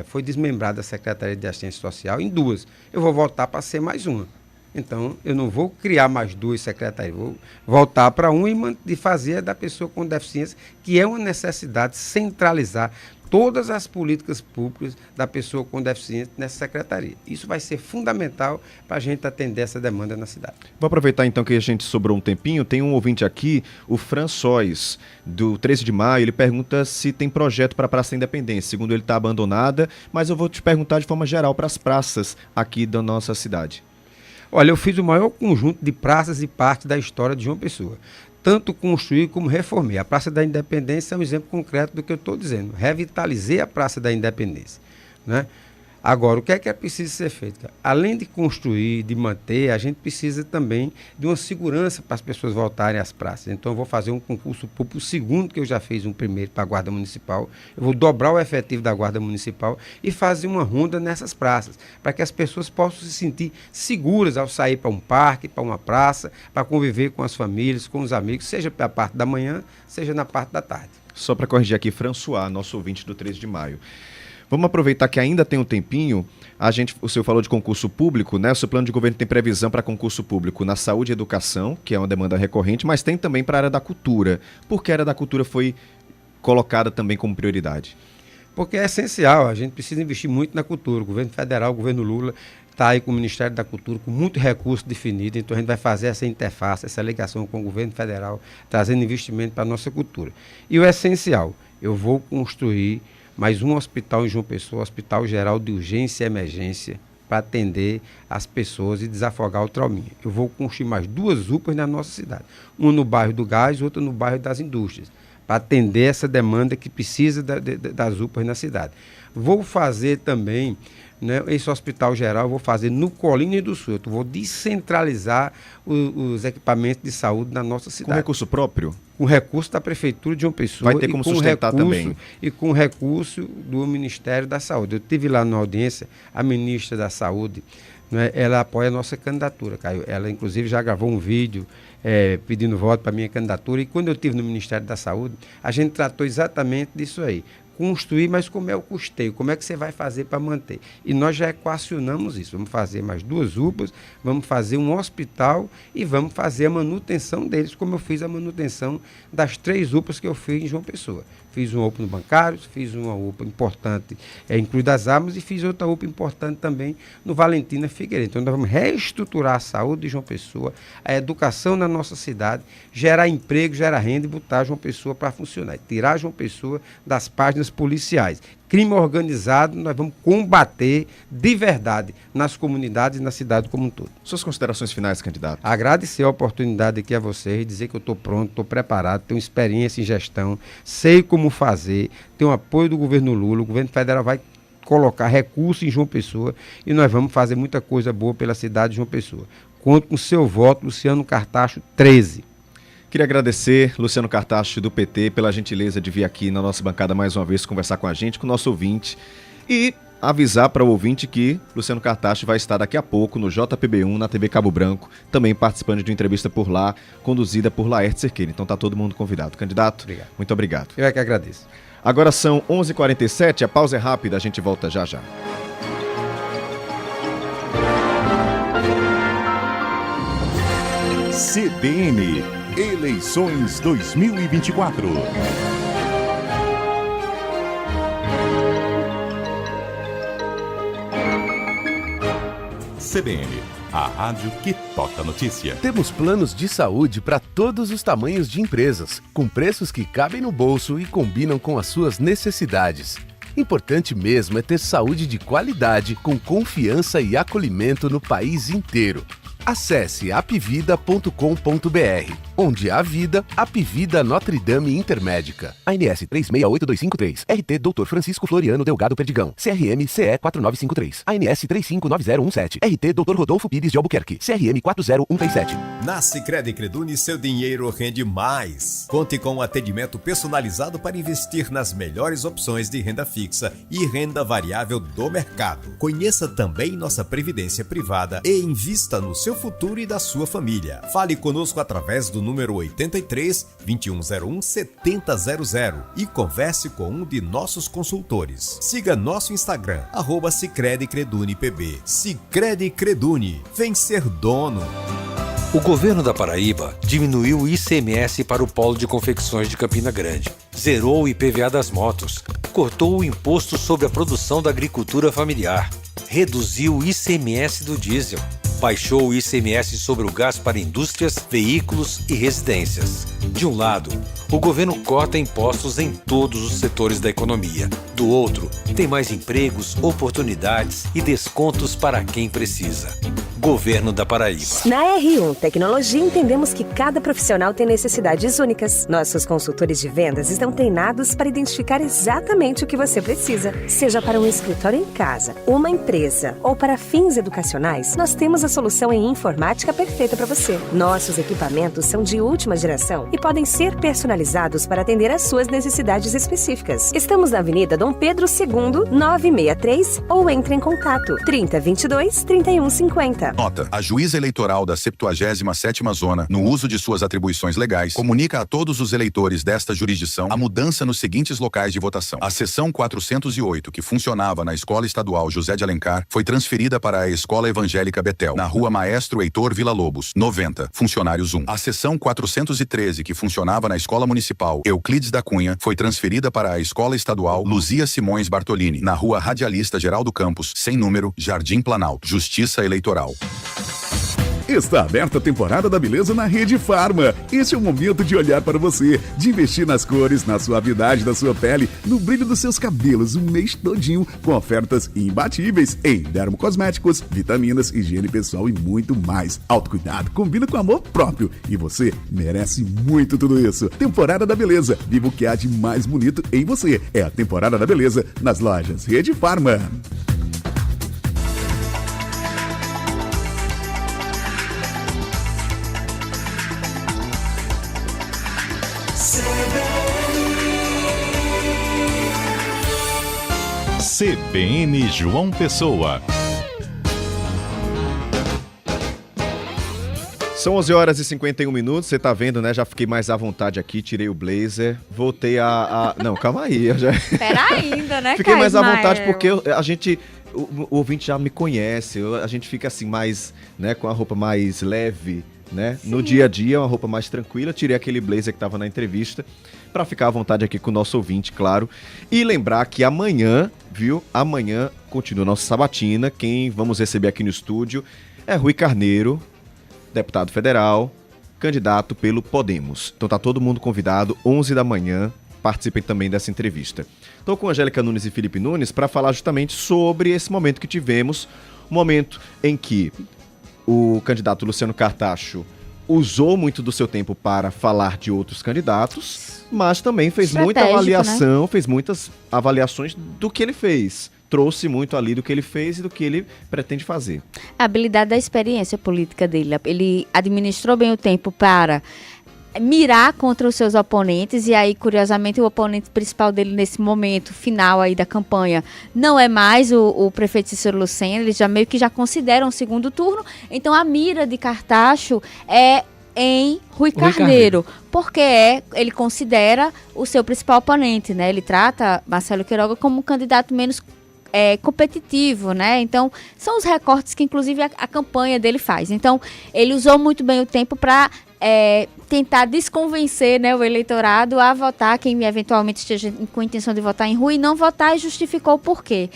Foi desmembrada a Secretaria de Assistência Social em 2. Eu vou voltar para ser mais uma. Então, eu não vou criar mais 2 secretarias, vou voltar para um e fazer da pessoa com deficiência, que é uma necessidade centralizar todas as políticas públicas da pessoa com deficiência nessa secretaria. Isso vai ser fundamental para a gente atender essa demanda na cidade. Vou aproveitar então que a gente sobrou um tempinho, tem um ouvinte aqui, o François, do 13 de maio, ele pergunta se tem projeto para a Praça da Independência. Segundo ele, está abandonada, mas eu vou te perguntar de forma geral para as praças aqui da nossa cidade. Olha, eu fiz o maior conjunto de praças e parques da história de João Pessoa. Tanto construí como reformei. A Praça da Independência é um exemplo concreto do que eu estou dizendo. Revitalizei a Praça da Independência, né? Agora, o que é preciso ser feito? Cara? Além de construir, de manter, a gente precisa também de uma segurança para as pessoas voltarem às praças. Então, eu vou fazer um concurso público, o segundo que eu já fiz, um primeiro para a Guarda Municipal. Eu vou dobrar o efetivo da Guarda Municipal e fazer uma ronda nessas praças, para que as pessoas possam se sentir seguras ao sair para um parque, para uma praça, para conviver com as famílias, com os amigos, seja na parte da manhã, seja na parte da tarde. Só para corrigir aqui, François, nosso ouvinte do 13 de maio. Vamos aproveitar que ainda tem um tempinho, o senhor falou de concurso público, né? O seu plano de governo tem previsão para concurso público na saúde e educação, que é uma demanda recorrente, mas tem também para a área da cultura. Por que a área da cultura foi colocada também como prioridade? Porque é essencial, a gente precisa investir muito na cultura. O governo federal, o governo Lula, está aí com o Ministério da Cultura, com muito recurso definido, então a gente vai fazer essa interface, essa ligação com o governo federal, trazendo investimento para a nossa cultura. E o essencial, eu vou construir mais um hospital em João Pessoa, Hospital Geral de Urgência e Emergência, para atender as pessoas e desafogar o trauminha. Eu vou construir mais 2 UPAs na nossa cidade, uma no bairro do Gás e outra no bairro das Indústrias, para atender essa demanda que precisa das UPAs na cidade. Vou fazer também, né, esse hospital geral, eu vou fazer no Colina do Sul, eu vou descentralizar os equipamentos de saúde na nossa cidade. Com recurso próprio? Com recurso da Prefeitura de João Pessoa. Vai ter como sustentar também. E com recurso do Ministério da Saúde. Eu estive lá na audiência, a ministra da Saúde, né, ela apoia a nossa candidatura, Caio. Ela, inclusive, já gravou um vídeo pedindo voto para a minha candidatura. E quando eu estive no Ministério da Saúde, a gente tratou exatamente disso aí. Construir, mas como é o custeio? Como é que você vai fazer para manter? E nós já equacionamos isso. Vamos fazer mais 2 UPAs, vamos fazer um hospital e vamos fazer a manutenção deles, como eu fiz a manutenção das 3 UPAs que eu fiz em João Pessoa. Fiz uma UPA no Bancários, fiz uma UPA importante em Cruz das Armas e fiz outra UPA importante também no Valentina Figueiredo. Então, nós vamos reestruturar a saúde de João Pessoa, a educação na nossa cidade, gerar emprego, gerar renda e botar João Pessoa para funcionar. E tirar João Pessoa das páginas policiais. Crime organizado, nós vamos combater de verdade nas comunidades e na cidade como um todo. Suas considerações finais, candidato? Agradecer a oportunidade aqui a vocês, dizer que eu estou pronto, estou preparado, tenho experiência em gestão, sei como fazer, tenho apoio do governo Lula, o governo federal vai colocar recursos em João Pessoa e nós vamos fazer muita coisa boa pela cidade de João Pessoa. Conto com o seu voto, Luciano Cartacho, 13. Queria agradecer Luciano Cartacho do PT pela gentileza de vir aqui na nossa bancada mais uma vez conversar com a gente, com o nosso ouvinte e avisar para o ouvinte que Luciano Cartacho vai estar daqui a pouco no JPB1, na TV Cabo Branco, também participando de uma entrevista por lá, conduzida por Laerte Cerqueira. Então tá todo mundo convidado. Candidato, obrigado. Muito obrigado. Eu é que agradeço. Agora são 11h47, a pausa é rápida, a gente volta já já. CBN Eleições 2024. CBN, a rádio que toca notícia. Temos planos de saúde para todos os tamanhos de empresas, com preços que cabem no bolso e combinam com as suas necessidades. Importante mesmo é ter saúde de qualidade, com confiança e acolhimento no país inteiro. Acesse apvida.com.br. Onde há vida, Apvida Notre Dame Intermédica. ANS 368253. RT Dr. Francisco Floriano Delgado Perdigão. CRM CE 4953. ANS 359017. RT Dr. Rodolfo Pires de Albuquerque. CRM 40137. Na Sicredi Creduni, seu dinheiro rende mais. Conte com um atendimento personalizado para investir nas melhores opções de renda fixa e renda variável do mercado. Conheça também nossa previdência privada e invista no seu futuro e da sua família. Fale conosco através do número 83 2101 7000 e converse com um de nossos consultores. Siga nosso Instagram, @SicrediCreduniPB. Sicredi Creduni, vem ser dono. O governo da Paraíba diminuiu o ICMS para o polo de confecções de Campina Grande, zerou o IPVA das motos, cortou o imposto sobre a produção da agricultura familiar, reduziu o ICMS do diesel, baixou o ICMS sobre o gás para indústrias, veículos e residências. De um lado, o governo corta impostos em todos os setores da economia. Do outro, tem mais empregos, oportunidades e descontos para quem precisa. Governo da Paraíba. Na R1 Tecnologia, entendemos que cada profissional tem necessidades únicas. Nossos consultores de vendas estão treinados para identificar exatamente o que você precisa. Seja para um escritório em casa, uma empresa ou para fins educacionais, nós temos a solução em informática perfeita para você. Nossos equipamentos são de última geração e podem ser personalizados para atender às suas necessidades específicas. Estamos na Avenida Dom Pedro II, 963 ou entre em contato 3022 3150. Nota: a juíza eleitoral da 77ª Zona, no uso de suas atribuições legais, comunica a todos os eleitores desta jurisdição a mudança nos seguintes locais de votação. A seção 408, que funcionava na Escola Estadual José de Alencar, foi transferida para a Escola Evangélica Betel, na Rua Maestro Heitor Villa-Lobos, 90, funcionários 1. A seção 413, que funcionava na Escola Municipal Euclides da Cunha, foi transferida para a Escola Estadual Luzia Simões Bartolini, na Rua Radialista Geraldo Campos, sem número, Jardim Planalto. Justiça Eleitoral. Está aberta a temporada da beleza na Rede Farma. Este é o momento de olhar para você, de investir nas cores, na suavidade da sua pele, no brilho dos seus cabelos, o mês todinho, com ofertas imbatíveis em dermocosméticos, vitaminas, higiene pessoal e muito mais. Autocuidado combina com amor próprio e você merece muito tudo isso. Temporada da beleza. Viva o que há de mais bonito em você. É a temporada da beleza nas lojas Rede Farma. CBN João Pessoa. São 11 horas e 51 minutos, você tá vendo, né? Já fiquei mais à vontade aqui, tirei o blazer, voltei Não, calma aí. Eu já... Pera ainda, né, Fiquei mais à Ismael? vontade porque a gente... O ouvinte já me conhece, a gente fica assim mais, né, com a roupa mais leve, né? Sim. No dia a dia, uma roupa mais tranquila. Tirei aquele blazer que tava na entrevista para ficar à vontade aqui com o nosso ouvinte, claro. E lembrar que amanhã, viu? Amanhã continua a nossa sabatina. Quem vamos receber aqui no estúdio é Rui Carneiro, deputado federal, candidato pelo Podemos. Então tá todo mundo convidado, 11 da manhã. Participem também dessa entrevista. Estou com Angélica Nunes e Felipe Nunes para falar justamente sobre esse momento que tivemos, um momento em que o candidato Luciano Cartacho usou muito do seu tempo para falar de outros candidatos, mas também fez muita avaliação, né? Fez muitas avaliações do que ele fez. Trouxe muito ali do que ele fez e do que ele pretende fazer. A habilidade da experiência política dele. Ele administrou bem o tempo para mirar contra os seus oponentes, e aí, curiosamente, o oponente principal dele nesse momento final aí da campanha não é mais o prefeito Cícero Lucena. Eles já meio que já consideram o segundo turno, então a mira de Cartacho é em Rui Carneiro, porque ele considera o seu principal oponente, né? Ele trata Marcelo Queiroga como um candidato menos competitivo, né? Então, são os recortes que, inclusive, a campanha dele faz. Então, ele usou muito bem o tempo para tentar desconvencer, né, o eleitorado a votar, quem eventualmente esteja com a intenção de votar em Rui, e não votar, e justificou o porquê.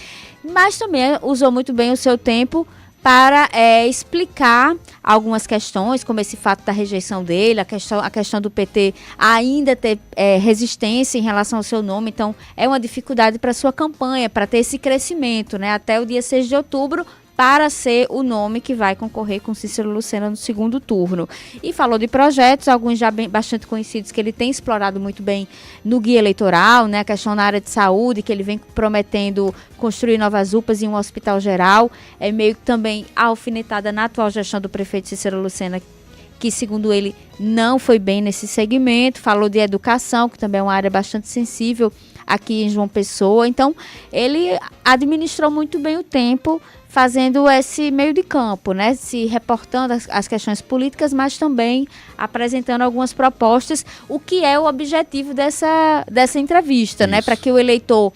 Mas também usou muito bem o seu tempo para explicar algumas questões, como esse fato da rejeição dele, a questão do PT ainda ter resistência em relação ao seu nome. Então, é uma dificuldade para a sua campanha, para ter esse crescimento, né, até o dia 6 de outubro, para ser o nome que vai concorrer com Cícero Lucena no segundo turno. E falou de projetos, alguns já bastante conhecidos, que ele tem explorado muito bem no guia eleitoral, né? A questão na área de saúde, que ele vem prometendo construir novas UPAs e um hospital geral. É meio que também alfinetada na atual gestão do prefeito Cícero Lucena, que, segundo ele, não foi bem nesse segmento. Falou de educação, que também é uma área bastante sensível aqui em João Pessoa. Então, ele administrou muito bem o tempo, fazendo esse meio de campo, né? Se reportando as questões políticas, mas também apresentando algumas propostas, o que é o objetivo dessa entrevista, né? Para que o eleitor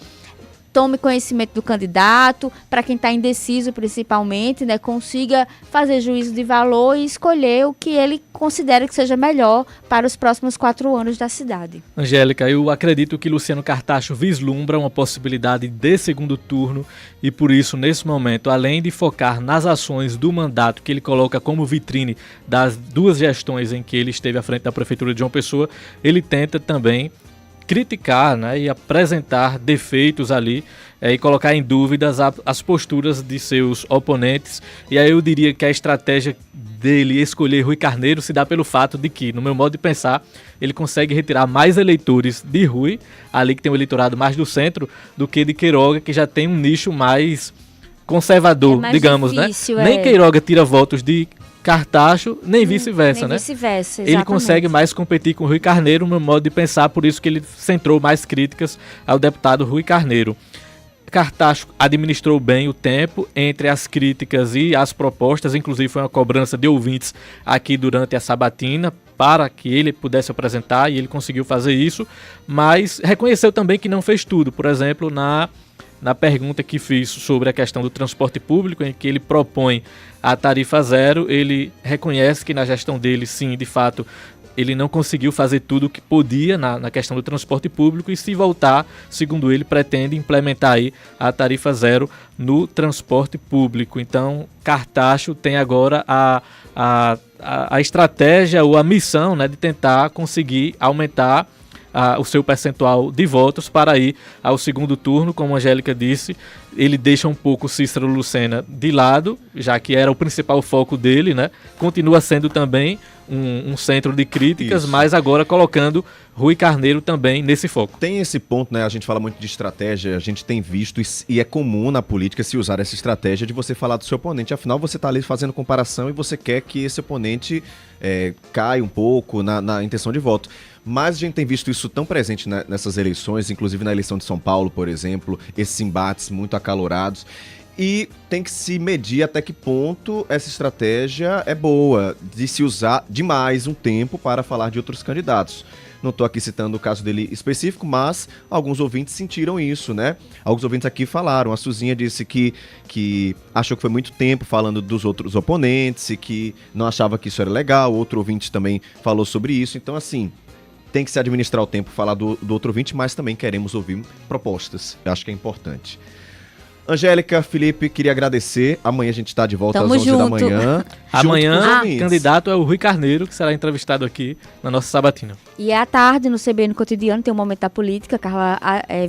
tome conhecimento do candidato, para quem está indeciso principalmente, né, consiga fazer juízo de valor e escolher o que ele considera que seja melhor para os próximos 4 anos da cidade. Angélica, eu acredito que Luciano Cartacho vislumbra uma possibilidade de segundo turno e por isso, nesse momento, além de focar nas ações do mandato que ele coloca como vitrine das 2 gestões em que ele esteve à frente da Prefeitura de João Pessoa, ele tenta também criticar, né, e apresentar defeitos ali e colocar em dúvidas as posturas de seus oponentes. E aí eu diria que a estratégia dele escolher Rui Carneiro se dá pelo fato de que, no meu modo de pensar, ele consegue retirar mais eleitores de Rui, ali que tem um eleitorado mais do centro, do que de Queiroga, que já tem um nicho mais conservador, digamos, difícil, né? Nem Queiroga tira votos de Cartacho, nem vice-versa, né? Vice-versa, ele consegue mais competir com o Rui Carneiro, no meu modo de pensar, por isso que ele centrou mais críticas ao deputado Rui Carneiro. Cartacho administrou bem o tempo entre as críticas e as propostas, inclusive foi uma cobrança de ouvintes aqui durante a sabatina para que ele pudesse apresentar e ele conseguiu fazer isso, mas reconheceu também que não fez tudo. Por exemplo, na pergunta que fiz sobre a questão do transporte público, em que ele propõe a tarifa zero, ele reconhece que na gestão dele, sim, de fato, ele não conseguiu fazer tudo o que podia na questão do transporte público e, se voltar, segundo ele, pretende implementar aí a tarifa zero no transporte público. Então, Cartacho tem agora a estratégia ou a missão, né, de tentar conseguir aumentar o seu percentual de votos para ir ao segundo turno. Como a Angélica disse, ele deixa um pouco Cícero Lucena de lado, já que era o principal foco dele, né? Continua sendo também um centro de críticas, isso, mas agora colocando Rui Carneiro também nesse foco. Tem esse ponto, né? A gente fala muito de estratégia, a gente tem visto e é comum na política se usar essa estratégia de você falar do seu oponente. Afinal, você está ali fazendo comparação e você quer que esse oponente caia um pouco na intenção de voto. Mas a gente tem visto isso tão presente nessas eleições, inclusive na eleição de São Paulo, por exemplo, esses embates muito acalorados. E tem que se medir até que ponto essa estratégia é boa, de se usar demais um tempo para falar de outros candidatos. Não estou aqui citando o caso dele específico, mas alguns ouvintes sentiram isso, né? Alguns ouvintes aqui falaram. A Suzinha disse que achou que foi muito tempo falando dos outros oponentes e que não achava que isso era legal. Outro ouvinte também falou sobre isso. Então, assim, tem que se administrar o tempo, falar do outro ouvinte, mas também queremos ouvir propostas. Eu acho que é importante. Angélica, Felipe, queria agradecer. Amanhã a gente está de volta às 11 da manhã. Amanhã, o candidato é o Rui Carneiro, que será entrevistado aqui na nossa sabatina. E à tarde, no CBN Cotidiano, tem um Momento da Política, Carla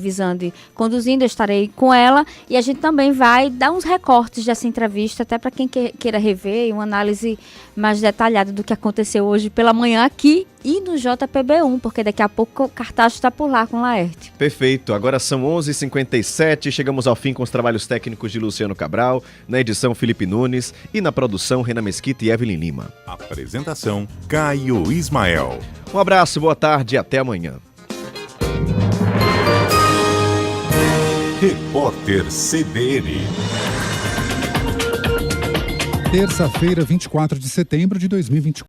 Visandi conduzindo, eu estarei com ela. E a gente também vai dar uns recortes dessa entrevista, até para quem queira rever, uma análise mais detalhada do que aconteceu hoje pela manhã aqui e no JPB1, porque daqui a pouco o Cartacho está por lá com o Laerte. Perfeito, agora são 11h57, chegamos ao fim com os trabalhos técnicos de Luciano Cabral, na edição Felipe Nunes e na produção Renan Mesquita e Evelyn Lima. Apresentação Caio Ismael. Um abraço, boa tarde e até amanhã. Repórter CBN. Terça-feira, 24 de setembro de 2024.